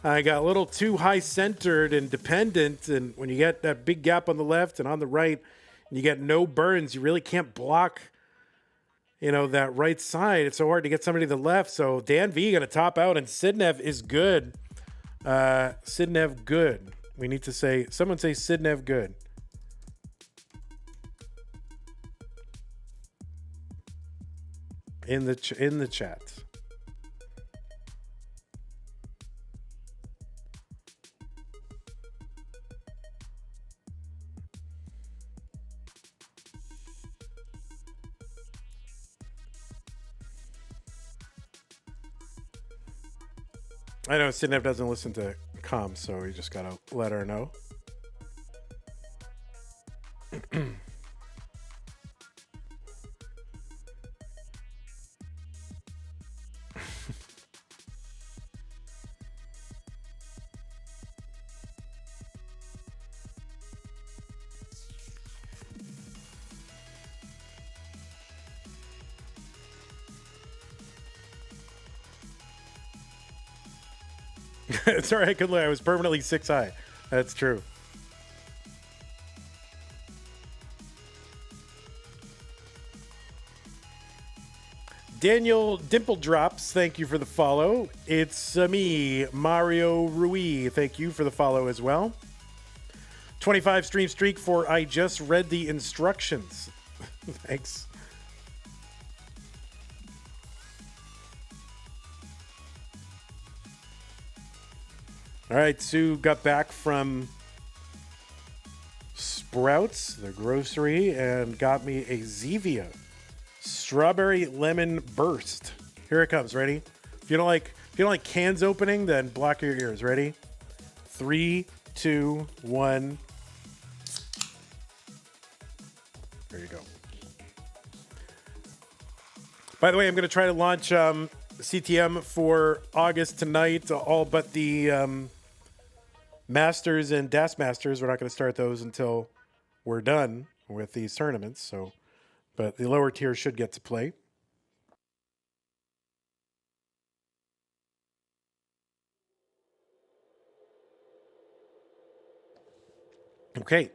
S1: I got a little too high centered and dependent. And when you get that big gap on the left and on the right, and you get no burns, you really can't block, you know, that right side. It's so hard to get somebody to the left. So Danv going to top out, and Sidnev is good. Sidnev good. We need to say, someone say Sidnev good. In the chat. I know Sidnev doesn't listen to comms, so we just gotta let her know. It's all right, good luck. I was permanently 6 high. That's true. Daniel Dimple Drops, thank you for the follow. It's me, Mario Rui. Thank you for the follow as well. 25 stream streak for I just read the instructions. Thanks. All right, Sue got back from Sprouts, the grocery, and got me a Zevia strawberry lemon burst. Here it comes. Ready? If you don't like cans opening, then block your ears. Ready? 3, 2, 1. There you go. By the way, I'm going to try to launch CTM for August tonight, all but the Masters and Das Masters. We're not going to start those until we're done. with these tournaments. So, but the lower tier should get to play. Okay.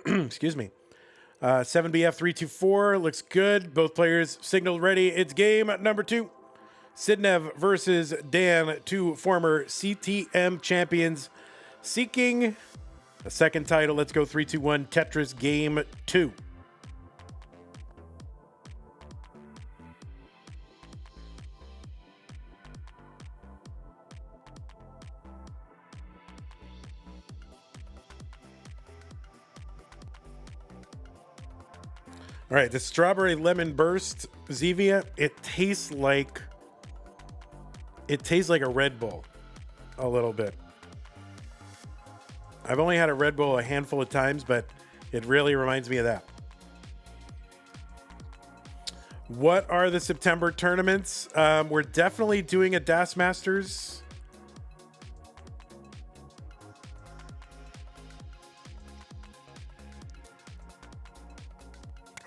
S1: Excuse me. 7BF 324 looks good. Both players signaled ready. It's game number 2. Sidnev versus Dan, 2 former CTM champions seeking a second title. Let's go 3, 2, 1. Tetris game 2. All right, the strawberry lemon burst Zevia, it tastes like a Red Bull a little bit. I've only had a Red Bull a handful of times, but it really reminds me of that. What are the September tournaments? We're definitely doing a Das Masters.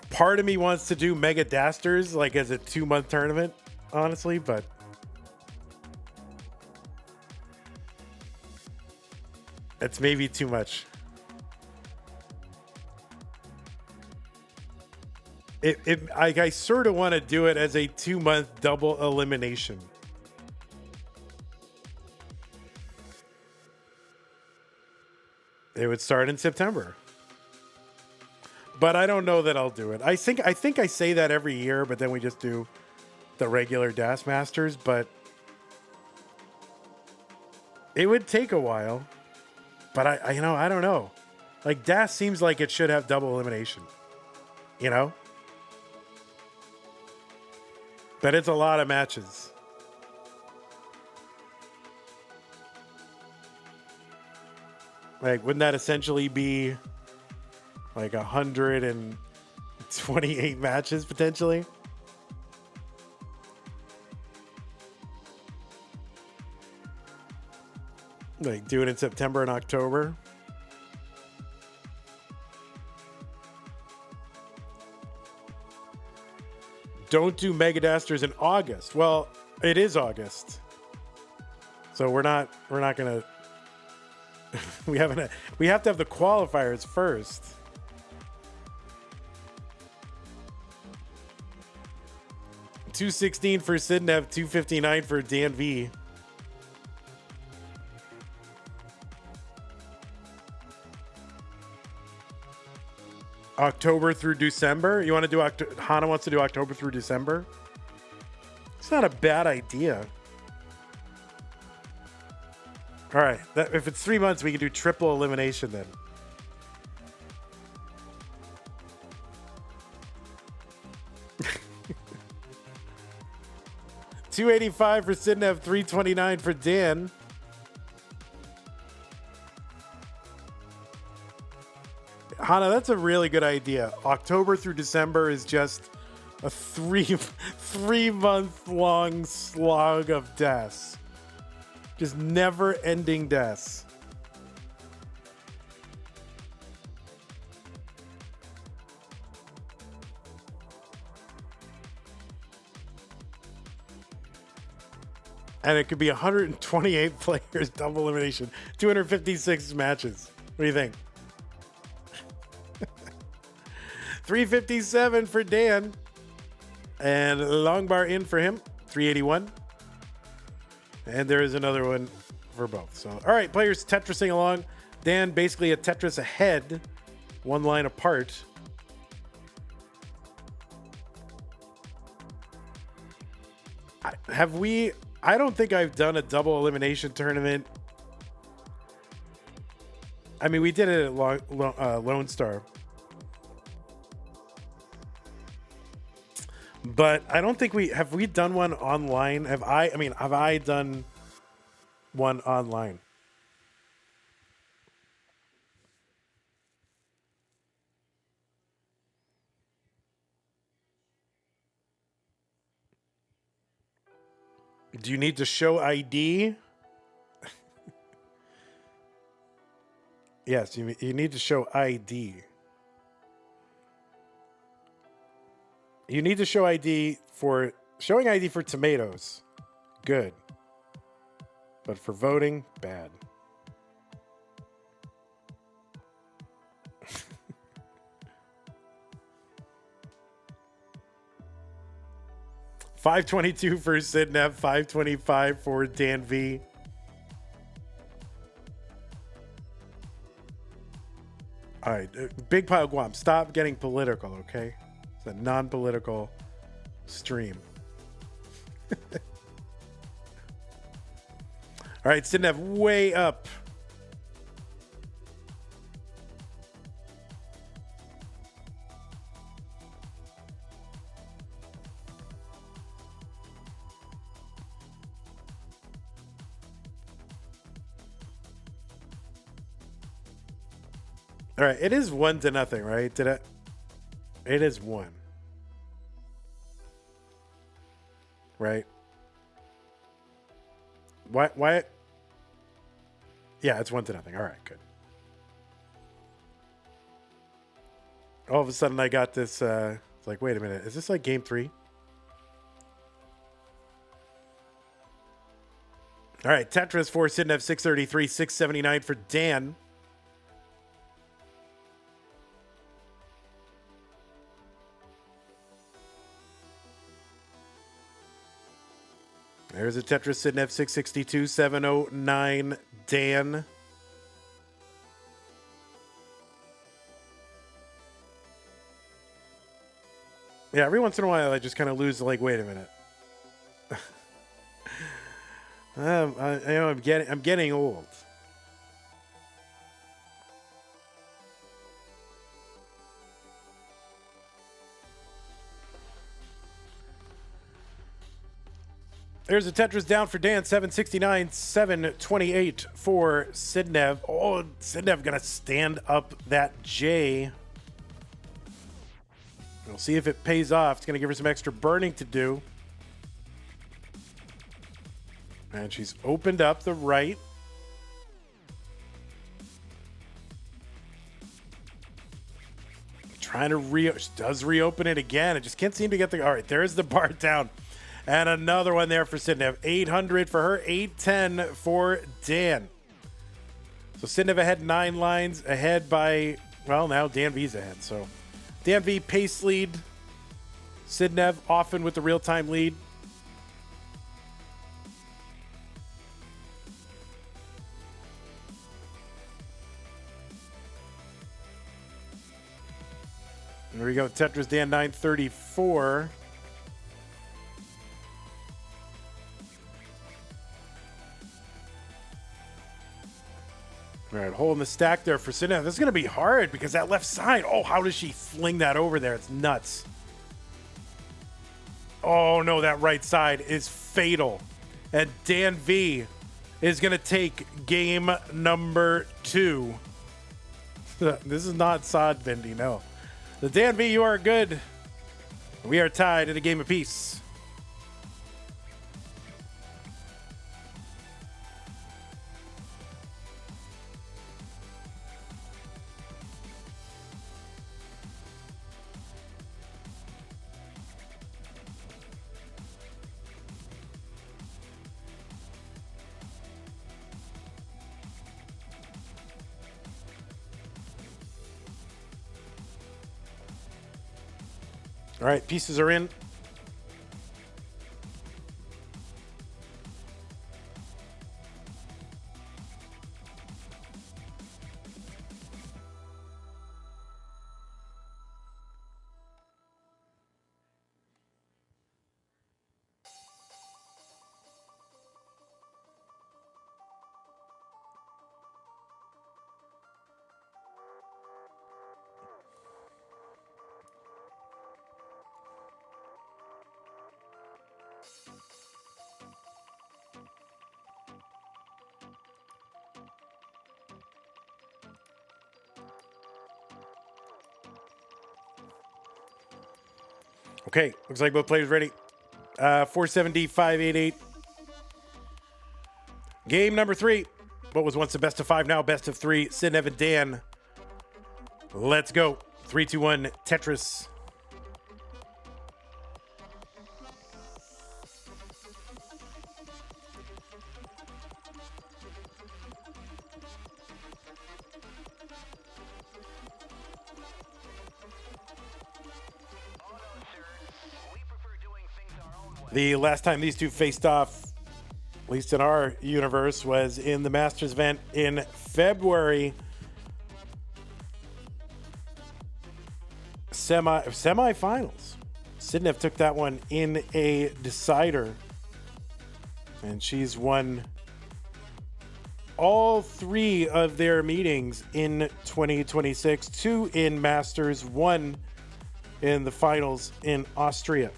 S1: Part of me wants to do Mega Dasters like as a 2-month tournament, honestly, but it's maybe too much. I sort of want to do it as a 2-month double elimination. It would start in September. But I don't know that I'll do it. I think I say that every year, but then we just do the regular Das Masters, but it would take a while. But I don't know. Like Das seems like it should have double elimination. You know? But it's a lot of matches. Like, wouldn't that essentially be like 128 matches potentially? Like, do it in September and October. Don't do Megadasters in August. Well, it is August. So we're not gonna we have to have the qualifiers first. $216 for Sidnev, $259 for Danv. October through December? You want to do Hana wants to do October through December? It's not a bad idea. All right, if it's 3 months, we can do triple elimination then. $285 for Sidnev, $329 for Dan. Hana, that's a really good idea. October through December is just a three-month long slog of deaths. Just never-ending deaths. And it could be 128 players, double elimination, 256 matches. What do you think? 357 for Dan. And long bar in for him, 381. And there is another one for both. So, all right, players Tetrising along. Dan basically a Tetris ahead, one line apart. I don't think I've done a double elimination tournament. I mean, we did it at Lone Star. But I don't think have we done one online? Have I done one online? Do you need to show ID? Yes, you need to show ID. You need to show ID for showing ID for tomatoes. Good. But for voting, bad. $522 for Sidnev, $525 for Danv. All right, Big Pile Guam, stop getting political, okay? It's a non-political stream. All right, Sidnev way up. All right, it is 1-0, right? Did it? It is 1. Right? Why? Yeah, it's 1-0. All right, good. All of a sudden, I got this. It's like, wait a minute, is this like game 3? All right, Tetris for Sidnev, 633, 679 for Dan. There's a Tetris Sidnev, 662, 709 Dan. Yeah, every once in a while I just kind of lose, like, wait a minute. I know I'm getting old. There's a Tetris down for Dan, 769, 728 for Sidnev. Oh, Sidnev gonna stand up that J. We'll see if it pays off. It's gonna give her some extra burning to do. And she's opened up the right. Trying to she does reopen it again. I just can't seem to get the. All right, there's the bar down. And another one there for Sidnev. 800 for her, 810 for Dan. So Sidnev ahead 9 lines, ahead by, well, now Danv's ahead. So Danv pace lead. Sidnev often with the real-time lead. There we go. Tetris Dan 934. All right, holding the stack there for Sidnev. This is going to be hard because that left side. Oh, how does she fling that over there? It's nuts. Oh, no, that right side is fatal. And Danv is going to take game number 2. This is not sod bending, no. The Danv, you are good. We are tied at a game apiece. All right, pieces are in. Okay, looks like both players ready. 470, 588. Game number 3. What was once the best of 5, now best of 3. Sidnev and Dan. Let's go. 3, 2, 1, Tetris. The last time these two faced off, at least in our universe, was in the Masters event in February. Semifinals. Sidnev took that one in a decider. And she's won all three of their meetings in 2026. 2 in Masters, 1 in the finals in Austria.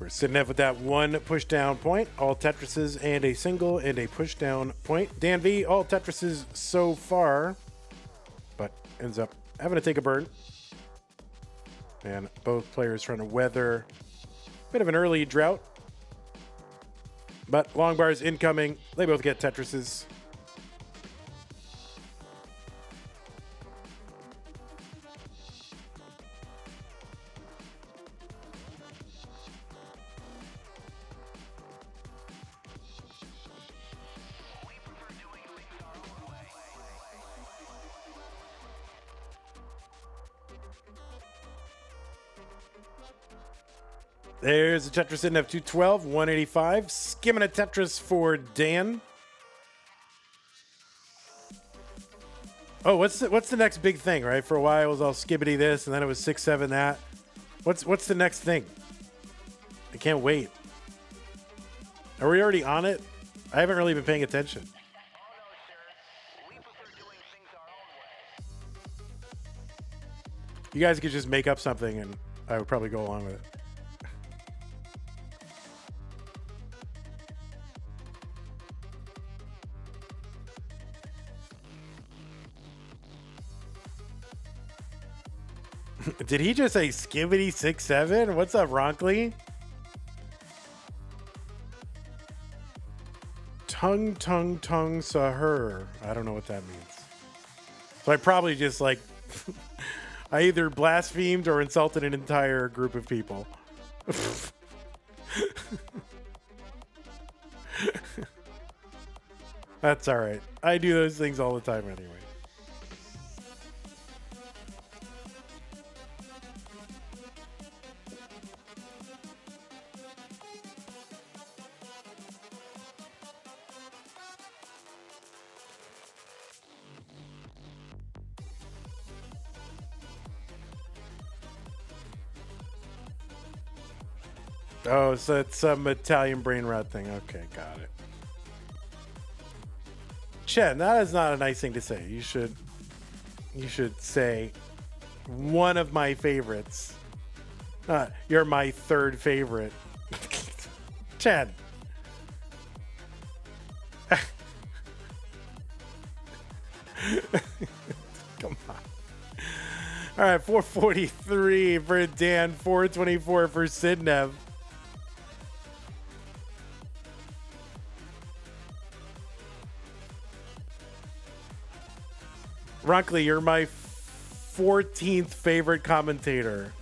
S1: Sidnev with that 1 push down point, all Tetrises and a single and a push down point. Danv, all Tetrises so far, but ends up having to take a burn. And both players trying to weather a bit of an early drought. But long bars incoming. They both get Tetrises. There's a Tetris Sidnev 212, 185. Skimming a Tetris for Dan. Oh, what's the next big thing, right? For a while it was all skibbity this, and then it was 6-7 that. What's the next thing? I can't wait. Are we already on it? I haven't really been paying attention. You guys could just make up something and I would probably go along with it. Did he just say skibbity 6-7? What's up, Ronkley? Tongue Sahur. I don't know what that means. So I probably just like I either blasphemed or insulted an entire group of people. That's all right. I do those things all the time anyway. Oh, so it's some Italian brain rot thing. Okay, got it. Chen, that is not a nice thing to say. You should say one of my favorites. You're my third favorite. Chen. Come on. All right, 443 for Dan, 424 for Sidnev. Ronkley, you're my 14th favorite commentator.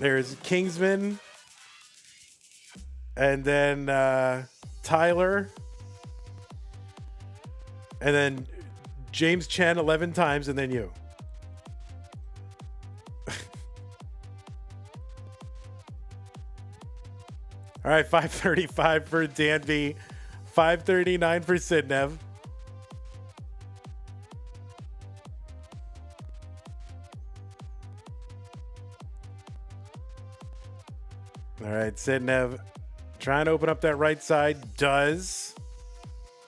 S1: There's Kingsman, and then Tyler, and then James Chen 11 times, and then you. All right, 535 for Danv, 539 for Sidnev. All right, Sidnev trying to open up that right side. Does.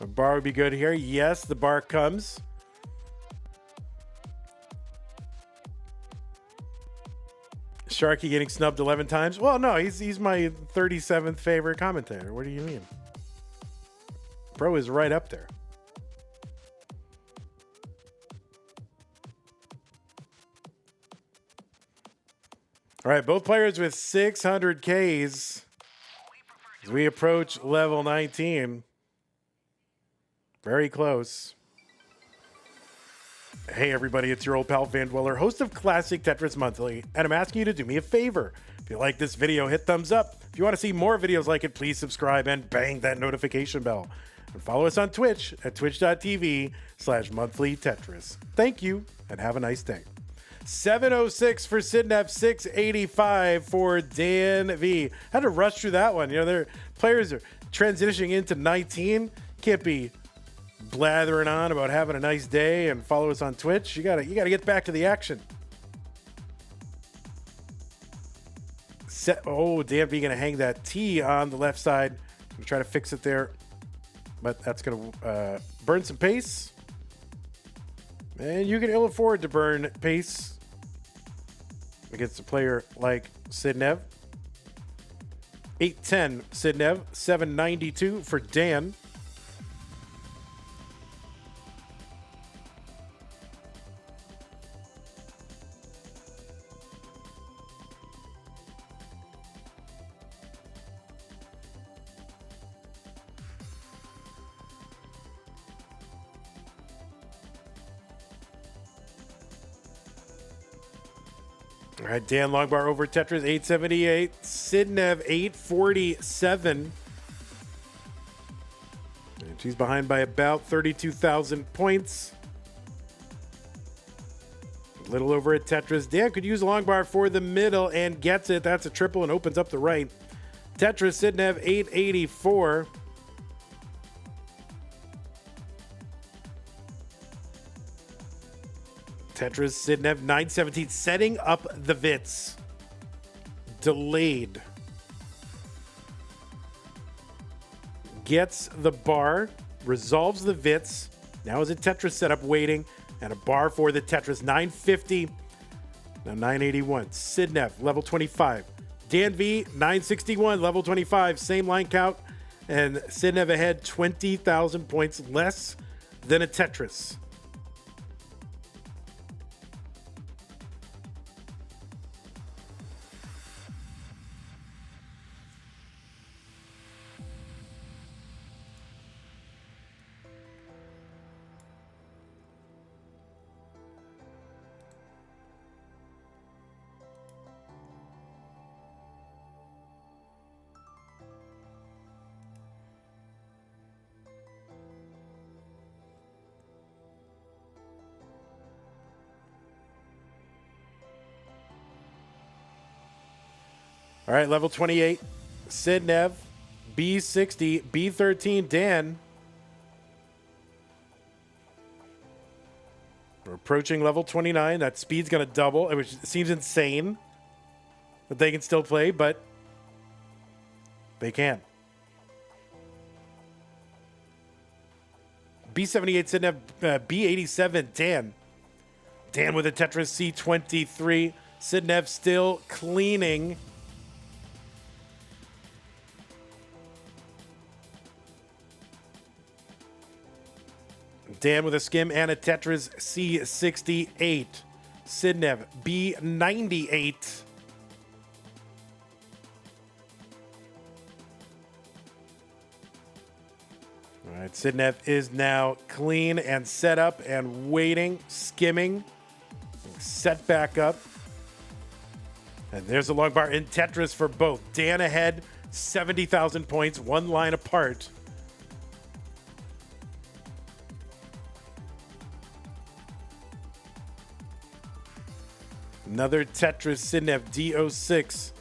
S1: The bar would be good here. Yes, the bar comes. Sharky getting snubbed 11 times. Well, no, he's my 37th favorite commentator. What do you mean? Bro is right up there. All right, both players with 600 Ks. As we approach level 19, very close. Hey everybody, it's your old pal Van Dweller, host of Classic Tetris Monthly, and I'm asking you to do me a favor. If you like this video, hit thumbs up. If you want to see more videos like it, please subscribe and bang that notification bell. And follow us on Twitch at twitch.tv/monthlytetris. Thank you, and have a nice day. 706 for Sidnev, 685 for Danv. Had to rush through that one. You know, their players are transitioning into 19. Can't be blathering on about having a nice day and follow us on Twitch. You gotta get back to the action. Danv gonna hang that T on the left side. Gonna try to fix it there, but that's gonna burn some pace. And you can ill afford to burn pace against a player like Sidnev. 810 Sidnev, 792 for Dan. All right, Dan Longbar over Tetris, 878. Sidnev, 847. And she's behind by about 32,000 points. A little over at Tetris. Dan could use Longbar for the middle and gets it. That's a triple and opens up the right. Tetris, Sidnev, 884. Tetris, Sidnev, 917, setting up the Vits. Delayed. Gets the bar, resolves the Vits. Now is a Tetris setup waiting, and a bar for the Tetris. 950, now 981. Sidnev, level 25. Danv, 961, level 25. Same line count, and Sidnev ahead 20,000 points less than a Tetris. All right, level 28, Sidnev, B60, B13, Dan. We're approaching level 29. That speed's going to double, which seems insane that they can still play, but they can. B78, Sidnev, B87, Dan. Dan with a Tetris C23. Sidnev still cleaning. Dan with a skim and a Tetris C68. Sidnev B98. All right, Sidnev is now clean and set up and waiting, skimming, set back up. And there's a long bar in Tetris for both. Dan ahead, 70,000 points, one line apart. Another Tetris, Sidnev, D06.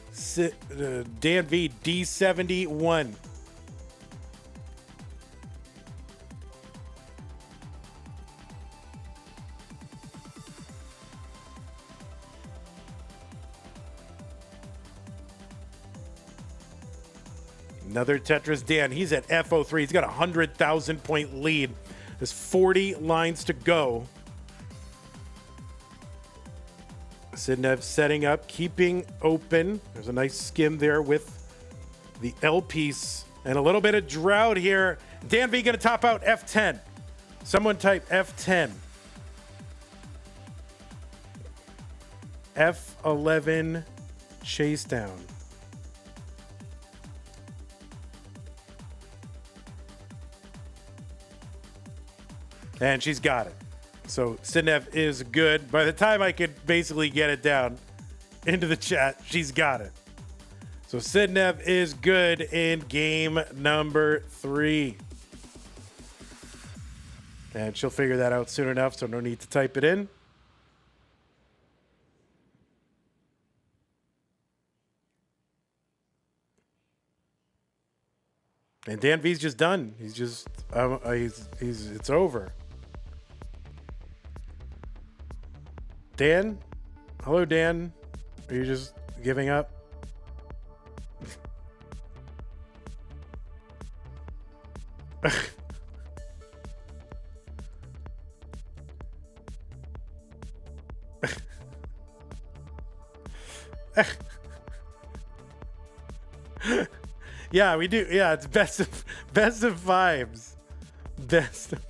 S1: Danv, D71. Another Tetris, Dan. He's at F03. He's got a 100,000 point lead. There's 40 lines to go. Sidnev setting up, keeping open. There's a nice skim there with the L piece and a little bit of drought here. Danv going to top out F10. Someone type F10. F11 chase down. And she's got it. So Sidnev is good. By the time I could basically get it down into the chat, she's got it. So Sidnev is good in game number 3. And she'll figure that out soon enough, so no need to type it in. And Danv's just done. He's just, it's over. Dan? Hello, Dan. Are you just giving up? Yeah, we do. Yeah, it's best of vibes. Best of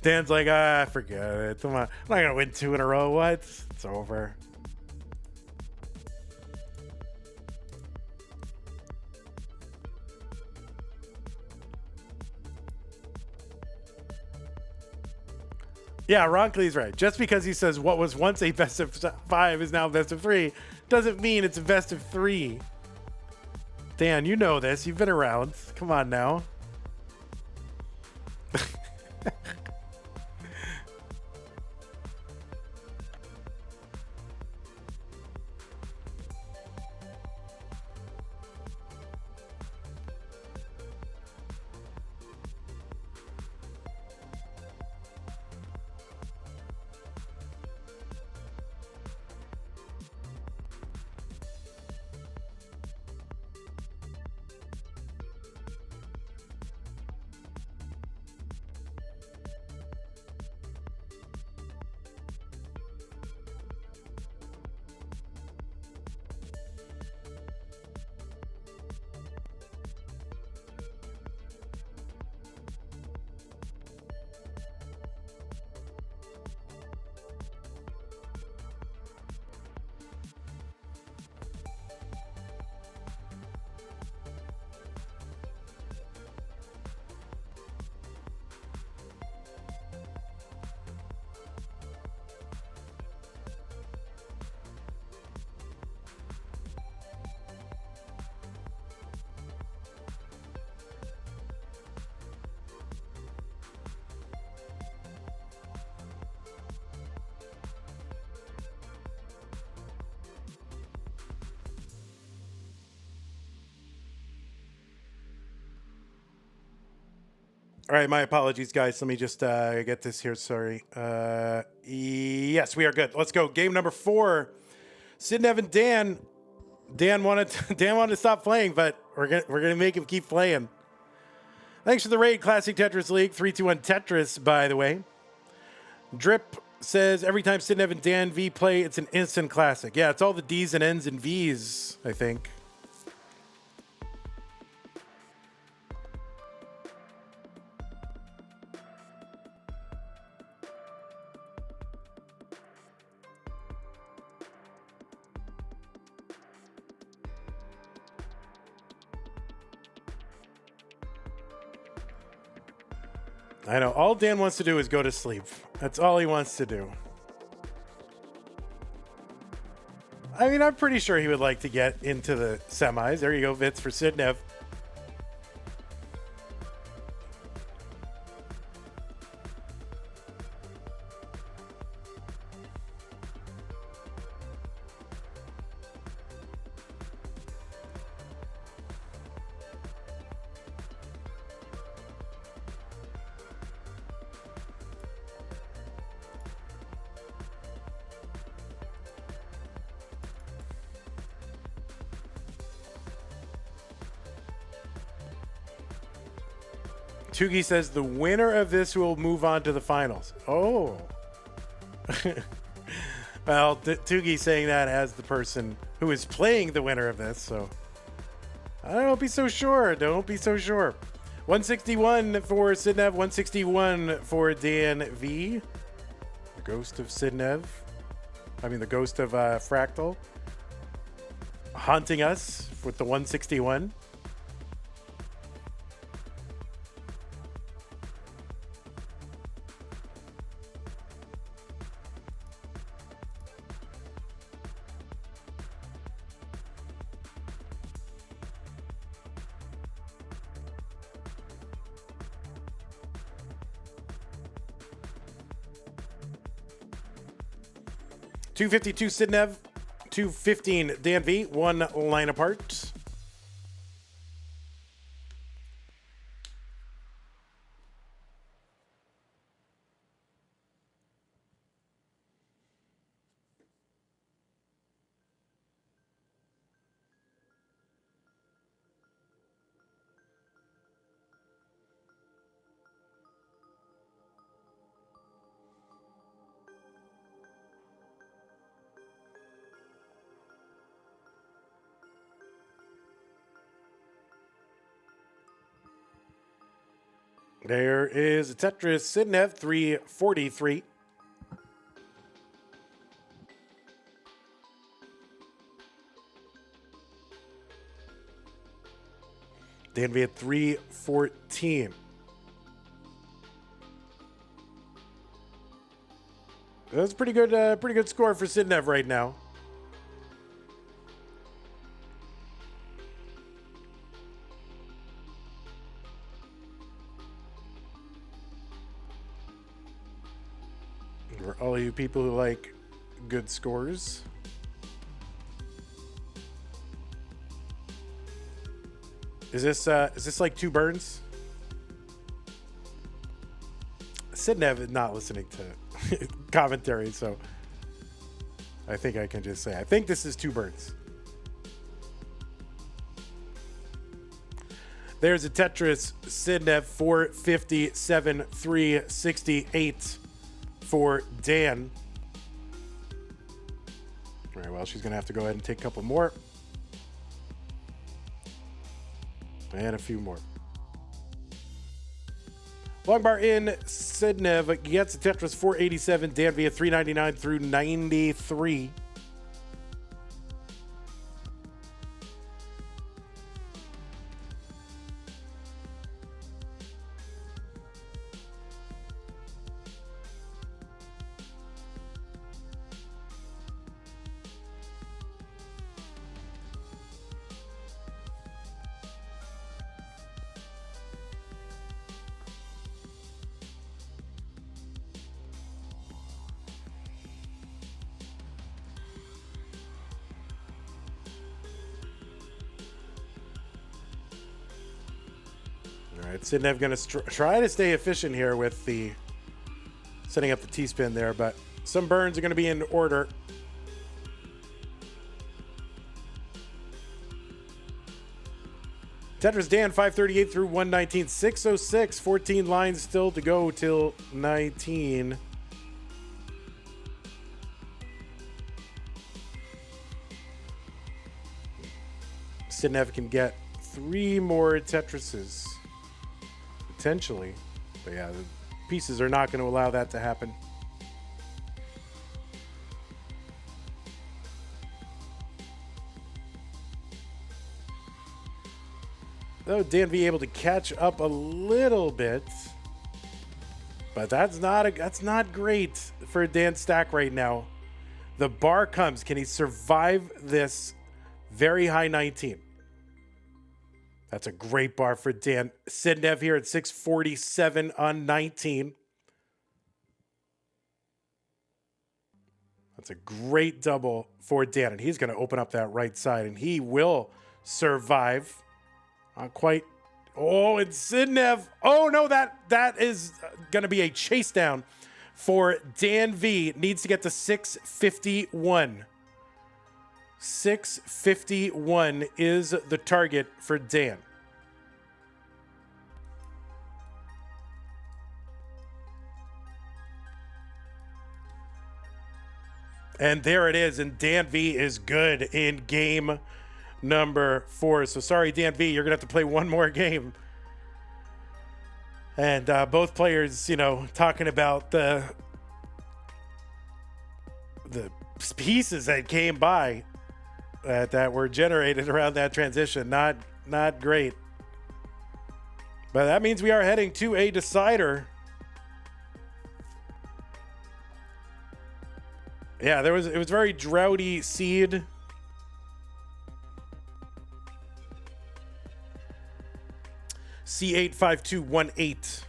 S1: Dan's like, forget it. Come on. I'm not gonna win 2 in a row. What? It's over. Yeah, Ronkley's right. Just because he says what was once a best of 5 is now best of 3 doesn't mean it's a best of 3. Dan, you know this. You've been around. Come on now. All right, my apologies, guys. Let me just get this here. Sorry. Yes, we are good. Let's go. Game number 4. Sidnev and Dan. Dan wanted to stop playing, but we're gonna make him keep playing. Thanks for the raid, Classic Tetris League 321 Tetris. By the way, Drip says every time Sidnev and Dan V play, it's an instant classic. Yeah, it's all the D's and N's and V's, I think. I know. All Dan wants to do is go to sleep. That's all he wants to do. I mean, I'm pretty sure he would like to get into the semis. There you go, Vitz for Sidnev. Tugi says the winner of this will move on to the finals. Oh. Well, Tugi saying that as the person who is playing the winner of this, so I don't be so sure. Don't be so sure. 161 for Sidnev, 161 for Dan V. The ghost of Sidnev. I mean, the ghost of Fractal. haunting us with the 161. $252 Sidnev, $215 Danv, one line apart. There is a Tetris Sidnev, 343. Danv at 314. That's a pretty good score for Sidnev right now. For all you people who like good scores. Is this like two burns? Sidnev is not listening to commentary, so I think I can just say I think this is two burns. There's a Tetris Sidnev 457 368 for Dan. All right, well, she's gonna have to go ahead and take a couple more. And a few more. Long bar in, Sidnev gets a Tetris 487, Danv 399 through 93. All right, Sidnev going to try to stay efficient here with the setting up the T-spin there, but some burns are going to be in order. Tetris Dan 538 through 119, 606, 14 lines still to go till 19. Sidnev can get 3 more Tetrises. Potentially. But yeah, the pieces are not going to allow that to happen. Though Danv able to catch up a little bit. But that's not great for Dan's stack right now. The bar comes. Can he survive this very high 19? That's a great bar for Dan. Sidnev here at 647 on 19. That's a great double for Dan. And he's going to open up that right side. And he will survive. Not quite. Oh, and Sidnev. Oh, no, that is going to be a chase down for Danv. Needs to get to 651. 651 is the target for Dan. And there it is. And Danv is good in game number 4. So sorry, Danv, you're going to have to play one more game. And both players, talking about the pieces that came by. that were generated around that transition. Not great. But that means we are heading to a decider. Yeah, it was very droughty seed. C85218.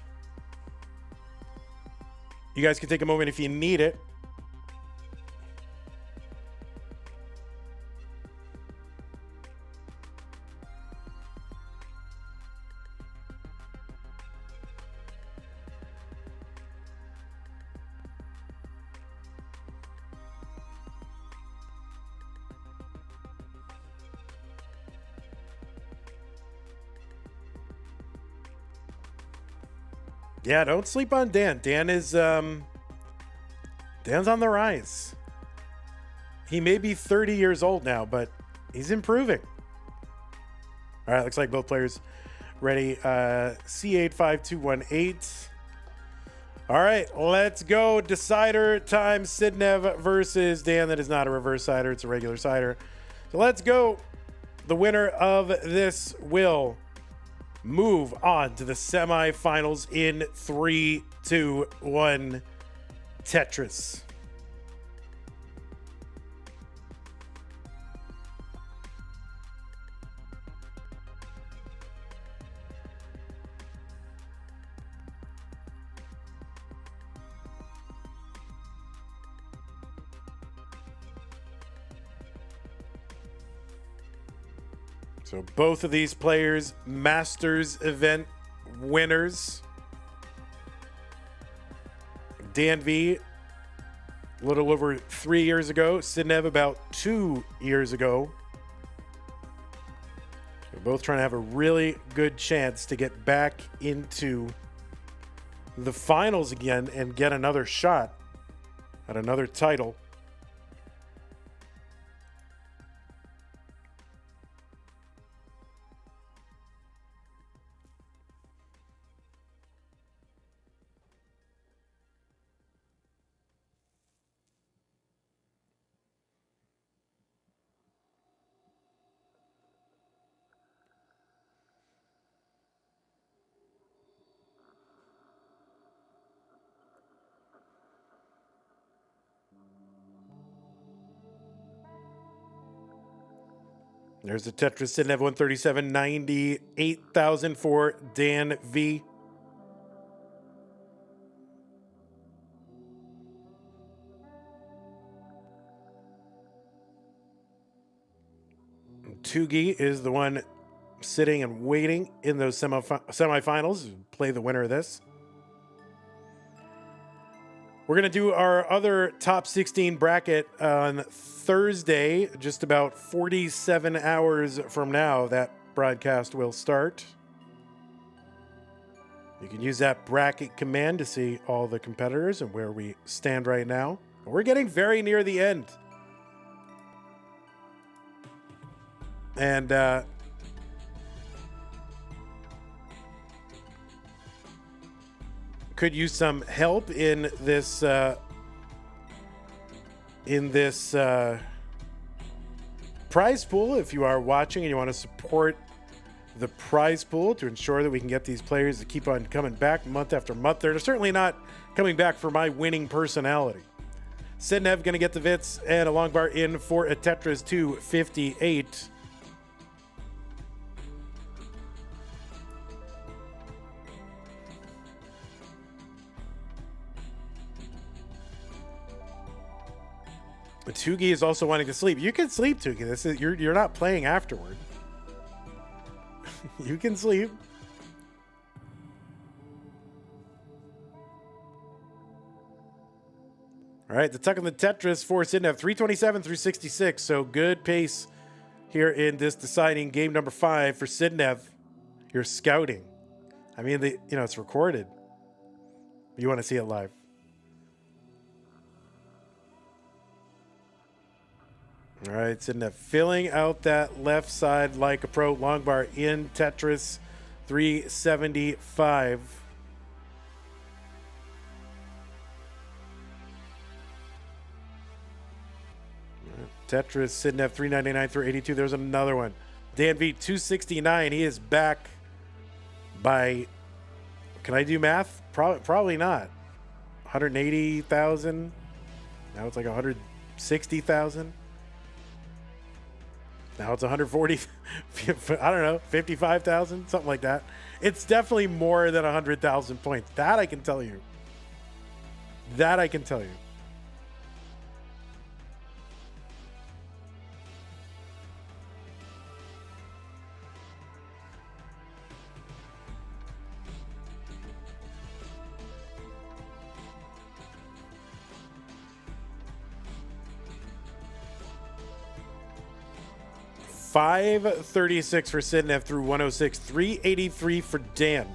S1: You guys can take a moment if you need it. Yeah, don't sleep on Dan. Dan is Dan's on the rise. He may be 30 years old now, but he's improving. All right, looks like both players ready. C85218. All right, let's go. Decider time. Sidnev versus Dan. That is not a reverse cider, it's a regular cider. So let's go. The winner of this will move on to the semifinals in 3, 2, 1. Tetris. So both of these players, Masters event winners. Danv, a little over 3 years ago. Sidnev, about 2 years ago. They're both trying to have a really good chance to get back into the finals again and get another shot at another title. There's the Tetris Sidnev 137.90, 8,000 for Danv. Tugi is the one sitting and waiting in those semifinals. Play the winner of this. We're going to do our other top 16 bracket on Thursday, just about 47 hours from now. That broadcast will start. You can use that bracket command to see all the competitors and where we stand right now. We're getting very near the end. And could use some help in this prize pool. If you are watching and you want to support the prize pool to ensure that we can get these players to keep on coming back month after month, they're certainly not coming back for my winning personality. Sidnev going to get the Vits and a long bar in for a Tetris 258. Tugi is also wanting to sleep. You can sleep, Tugi. This is you're not playing afterward. You can sleep. All right, the tuck on the Tetris for Sidnev, 327 through 66. So good pace here in this deciding game number 5 for Sidnev. You're scouting. I mean, it's recorded. You want to see it live. All right, Sidnev filling out that left side like a pro. Long bar in Tetris 375. Tetris, Sidnev 399 through 82. There's another one. Danv 269. He is back by, can I do math? Probably not. 180,000. Now it's like 160,000. Now it's 140. I don't know, 55,000, something like that. It's definitely more than 100,000 points. That I can tell you. That I can tell you. $536 for Sidnev through 106. $383 for Dan.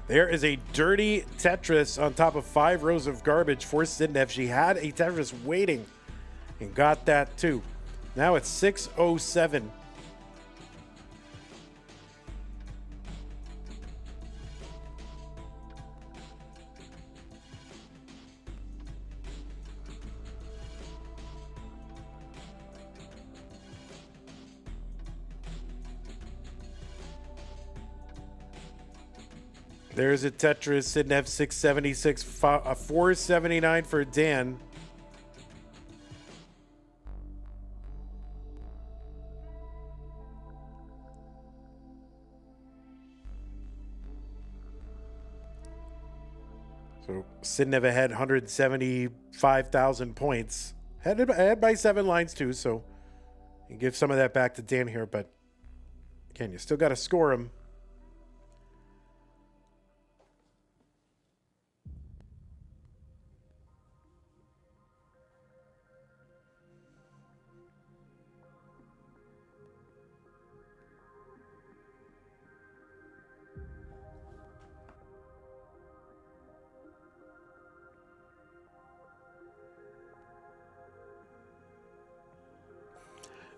S1: There is a dirty Tetris on top of 5 rows of garbage for Sidnev. She had a Tetris waiting and got that too. Now it's 607. There's a Tetris, Sidnev 676, 479 for Dan. So Sidnev ahead 175,000 points. Ahead by 7 lines too, so you give some of that back to Dan here, but again, you still got to score him.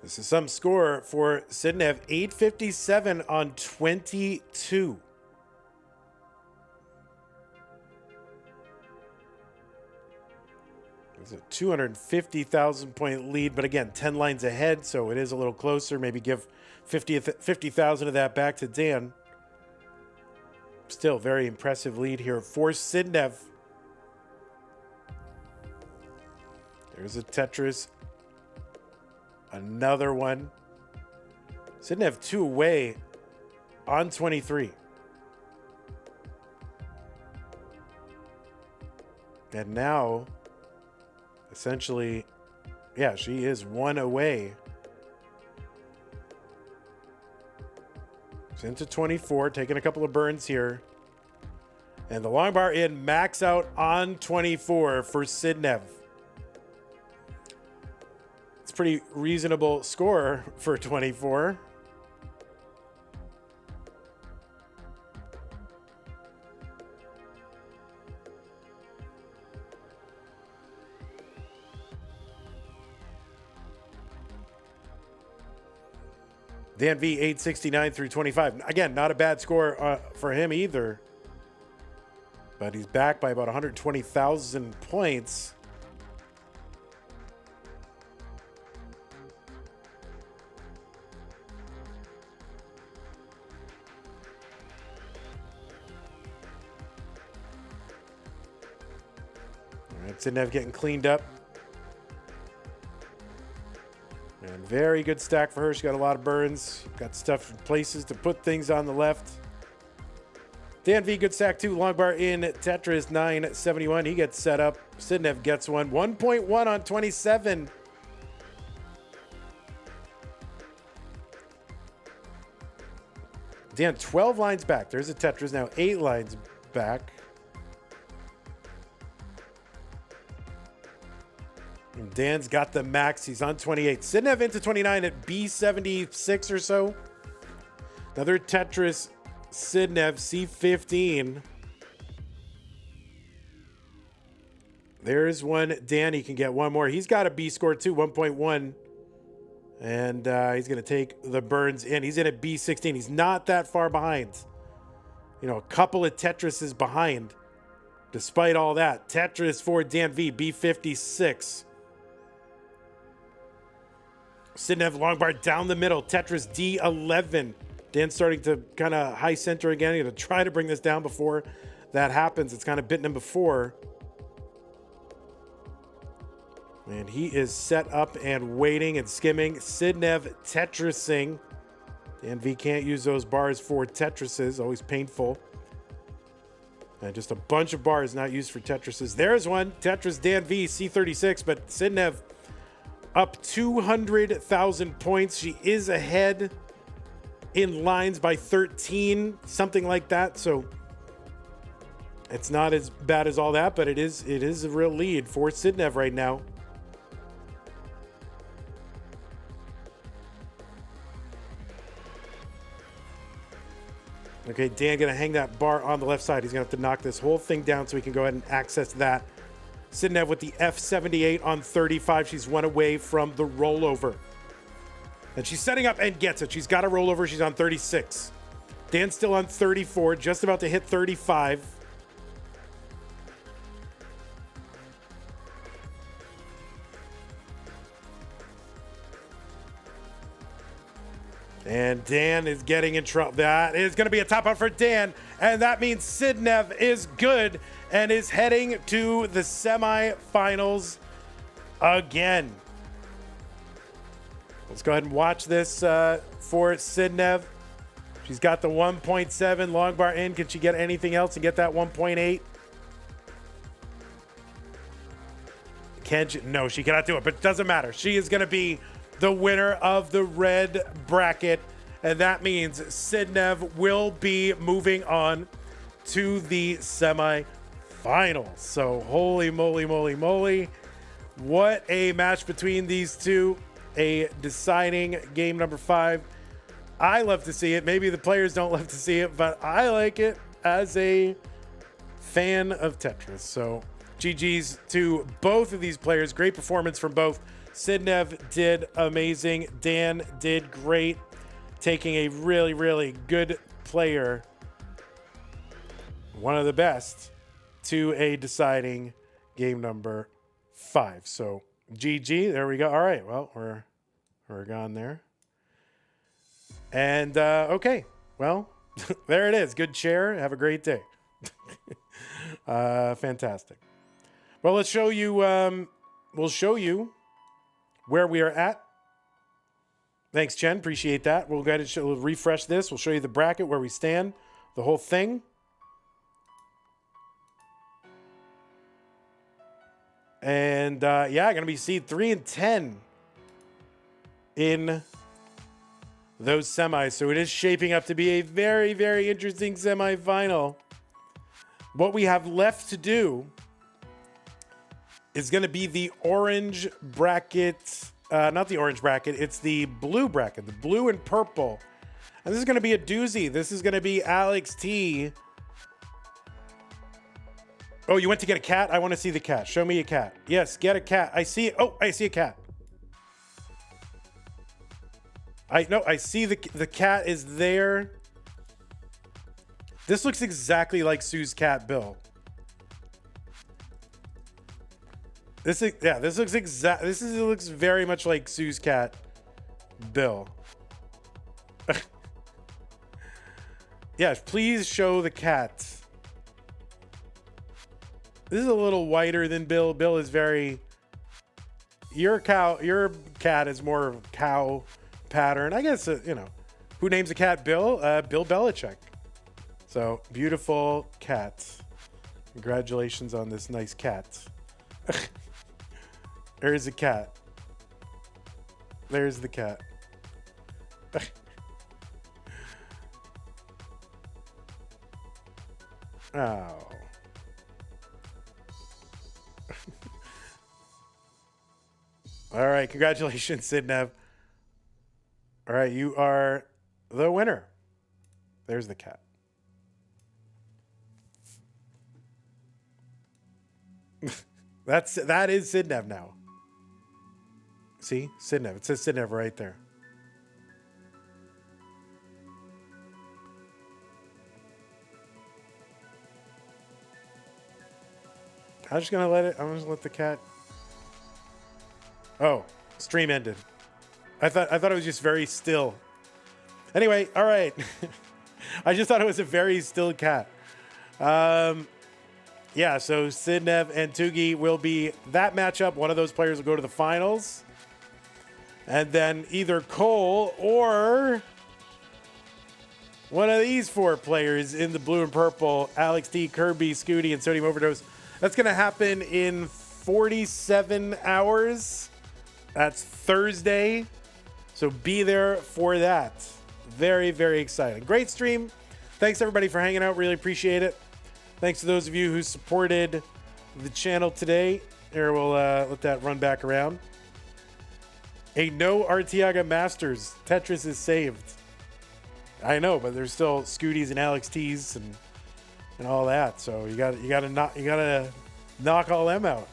S1: This is some score for Sidnev, 857 on 22. It's a 250,000 point lead, but again, 10 lines ahead, so it is a little closer. Maybe give 50,000 of that back to Dan. Still very impressive lead here for Sidnev. There's a Tetris. Another one. Sidnev 2 away on 23. And now, essentially, yeah, she is 1 away. She's into 24, taking a couple of burns here. And the long bar in, max out on 24 for Sidnev. Pretty reasonable score for 24. Danv 869 through 25. Again, not a bad score for him either. But he's back by about 120,000 points. Sidnev getting cleaned up. And very good stack for her. She got a lot of burns. Got stuff, places to put things on the left. Danv, good stack too. Long bar in Tetris, 971. He gets set up. Sidnev gets one. 1.1 on 27. Dan, 12 lines back. There's a Tetris now, 8 lines back. And Dan's got the max. He's on 28. Sidnev into 29 at B76 or so. Another Tetris, Sidnev, C15. There's one. Danny can get one more. He's got a B score too, 1.1. And he's going to take the Burns in. He's in at B16. He's not that far behind. You know, a couple of Tetrises behind. Despite all that, Tetris for Danv, B56. Sidnev long bar down the middle. Tetris D11. Dan's starting to kind of high center again. He's going to try to bring this down before that happens. It's kind of bitten him before. And he is set up and waiting and skimming. Sidnev Tetrising. Danv can't use those bars for Tetrises. Always painful. And just a bunch of bars not used for Tetrises. There's one. Tetris Danv C36. But Sidnev up 200,000 points. She is ahead in lines by 13. Something like that. So it's not as bad as all that. But it is a real lead for Sidnev right now. Okay, Dan going to hang that bar on the left side. He's going to have to knock this whole thing down so he can go ahead and access that. Sidnev with the F78 on 35. She's one away from the rollover. And she's setting up and gets it. She's got a rollover. She's on 36. Dan's still on 34, just about to hit 35. And Dan is getting in trouble. That is going to be a top out for Dan. And that means Sidnev is good and is heading to the semifinals again. Let's go ahead and watch this for Sidnev. She's got the 1.7 long bar in. Can she get anything else and get that 1.8? Can she? No, she cannot do it, but it doesn't matter. She is going to be the winner of the red bracket, and that means Sidnev will be moving on to the semifinals. So holy moly, moly, moly. What a match between these two. A deciding game number 5. I love to see it. Maybe the players don't love to see it, but I like it as a fan of Tetris. So GG's to both of these players. Great performance from both. Sidnev did amazing. Dan did great, taking a really, really good player, one of the best, to a deciding game number 5. So GG, there we go. All right, well, we're gone there. And okay, well, there it is. Good share. Have a great day. Fantastic. Well, let's show you. We'll show you where we are at. Thanks, Chen. Appreciate that. We'll go ahead and we'll refresh this. We'll show you the bracket, where we stand, the whole thing. And yeah, going to be seed 3 and 10 in those semis. So it is shaping up to be a very, very interesting semifinal. What we have left to do is going to be the orange bracket. Not the orange bracket. It's the blue bracket. The blue and purple. And this is going to be a doozy. This is going to be Alex T. Oh, you went to get a cat? I want to see the cat. Show me a cat. Yes, get a cat. I see it. Oh, I see a cat. I see the cat is there. This looks exactly like Sue's cat, Bill. This looks very much like Sue's cat, Bill. Yeah, please show the cat. This is a little whiter than Bill. Bill is very. Your cat is more of a cow pattern. I guess who names a cat Bill? Bill Belichick. So beautiful cat. Congratulations on this nice cat. There's a cat. There's the cat. Oh. All right. Congratulations, Sidnev. All right. You are the winner. There's the cat. That is Sidnev now. See? Sidnev. It says Sidnev right there. I'm just gonna let the cat. Oh, stream ended. I thought it was just very still. Anyway, all right. I just thought it was a very still cat. Yeah, so Sidnev and Tugi will be that matchup. One of those players will go to the finals. And then either Cole or one of these four players in the blue and purple, Alex T, Kirby, Scooty, and Sodium Overdose. That's going to happen in 47 hours. That's Thursday. So be there for that. Very, very exciting. Great stream. Thanks, everybody, for hanging out. Really appreciate it. Thanks to those of you who supported the channel today. Here, we'll let that run back around. A no Arteaga Masters. Tetris is saved. I know, but there's still Scooties and Alex T's and all that. So you gotta knock all them out.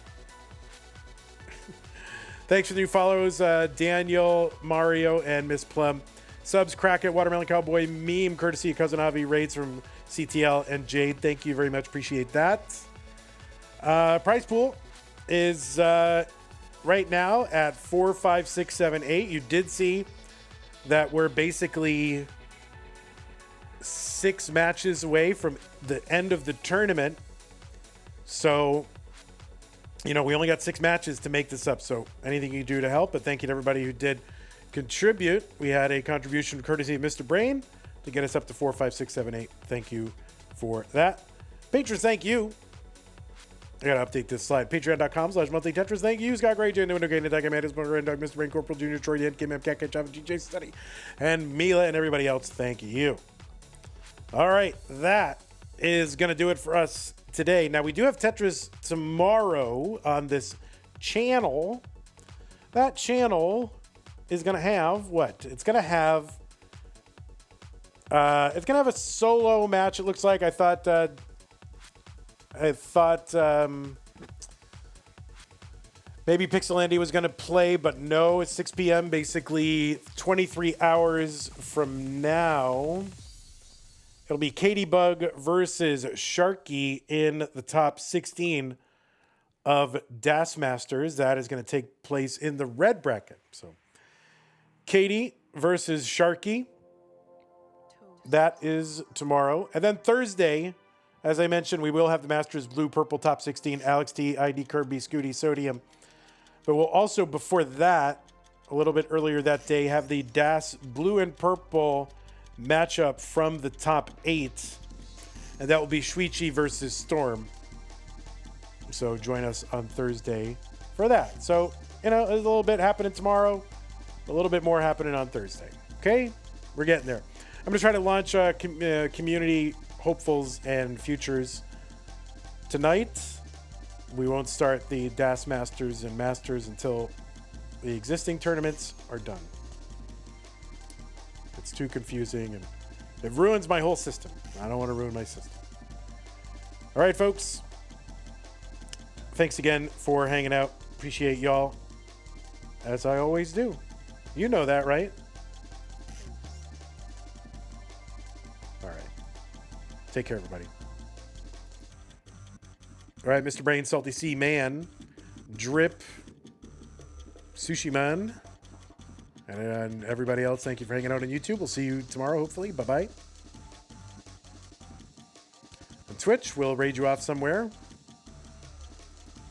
S1: Thanks for the new follows, Daniel, Mario, and Miss Plum. Subs, Crackit, Watermelon Cowboy, Meme, courtesy of Cousin Avi, raids from CTL and Jade. Thank you very much. Appreciate that. Prize pool is right now at 4, 5, 6, 7, 8. You did see that we're basically 6 matches away from the end of the tournament. So, we only got 6 matches to make this up. So anything you do to help, but thank you to everybody who did contribute. We had a contribution courtesy of Mr. Brain to get us up to 4, 5, 6, 7, 8. Thank you for that. Patrons, thank you. I gotta update this slide. Patreon.com/monthly Tetris. Thank you. Scott Gray, Jane, Window Game, Attack, Amanda, Red Dog, Mr. Brain, Corporal Junior, Troy, Ed, Kim, Cat, Java, GJ Study, and Mila, and everybody else. Thank you. All right, that is gonna do it for us today. Now we do have Tetris tomorrow on this channel. That channel is gonna have what? It's gonna have a solo match. It looks like. I thought maybe Pixel Andy was gonna play, but no. It's 6 p.m. basically 23 hours from now. It'll be Katie Bug versus Sharky in the top 16 of Das Masters. That is going to take place in the red bracket. So, Katie versus Sharky. That is tomorrow. And then Thursday, as I mentioned, we will have the Masters Blue Purple top 16. Alex T, ID, Kirby, Scooty, Sodium. But we'll also, before that, a little bit earlier that day, have the Das Blue and Purple matchup from the top 8, and that will be Shuichi versus Storm. So join us on Thursday for that. So, there's a little bit happening tomorrow, a little bit more happening on Thursday. Okay? We're getting there. I'm going to try to launch community hopefuls and futures tonight. We won't start the Das Masters and Masters until the existing tournaments are done. It's too confusing and it ruins my whole system. I don't want to ruin my system. All right, folks. Thanks again for hanging out. Appreciate y'all, as I always do. You know that, right? All right. Take care, everybody. All right, Mr. Brain, Salty Sea Man, Drip, Sushi Man, and everybody else, thank you for hanging out on YouTube. We'll see you tomorrow, hopefully. Bye-bye. On Twitch, we'll raid you off somewhere.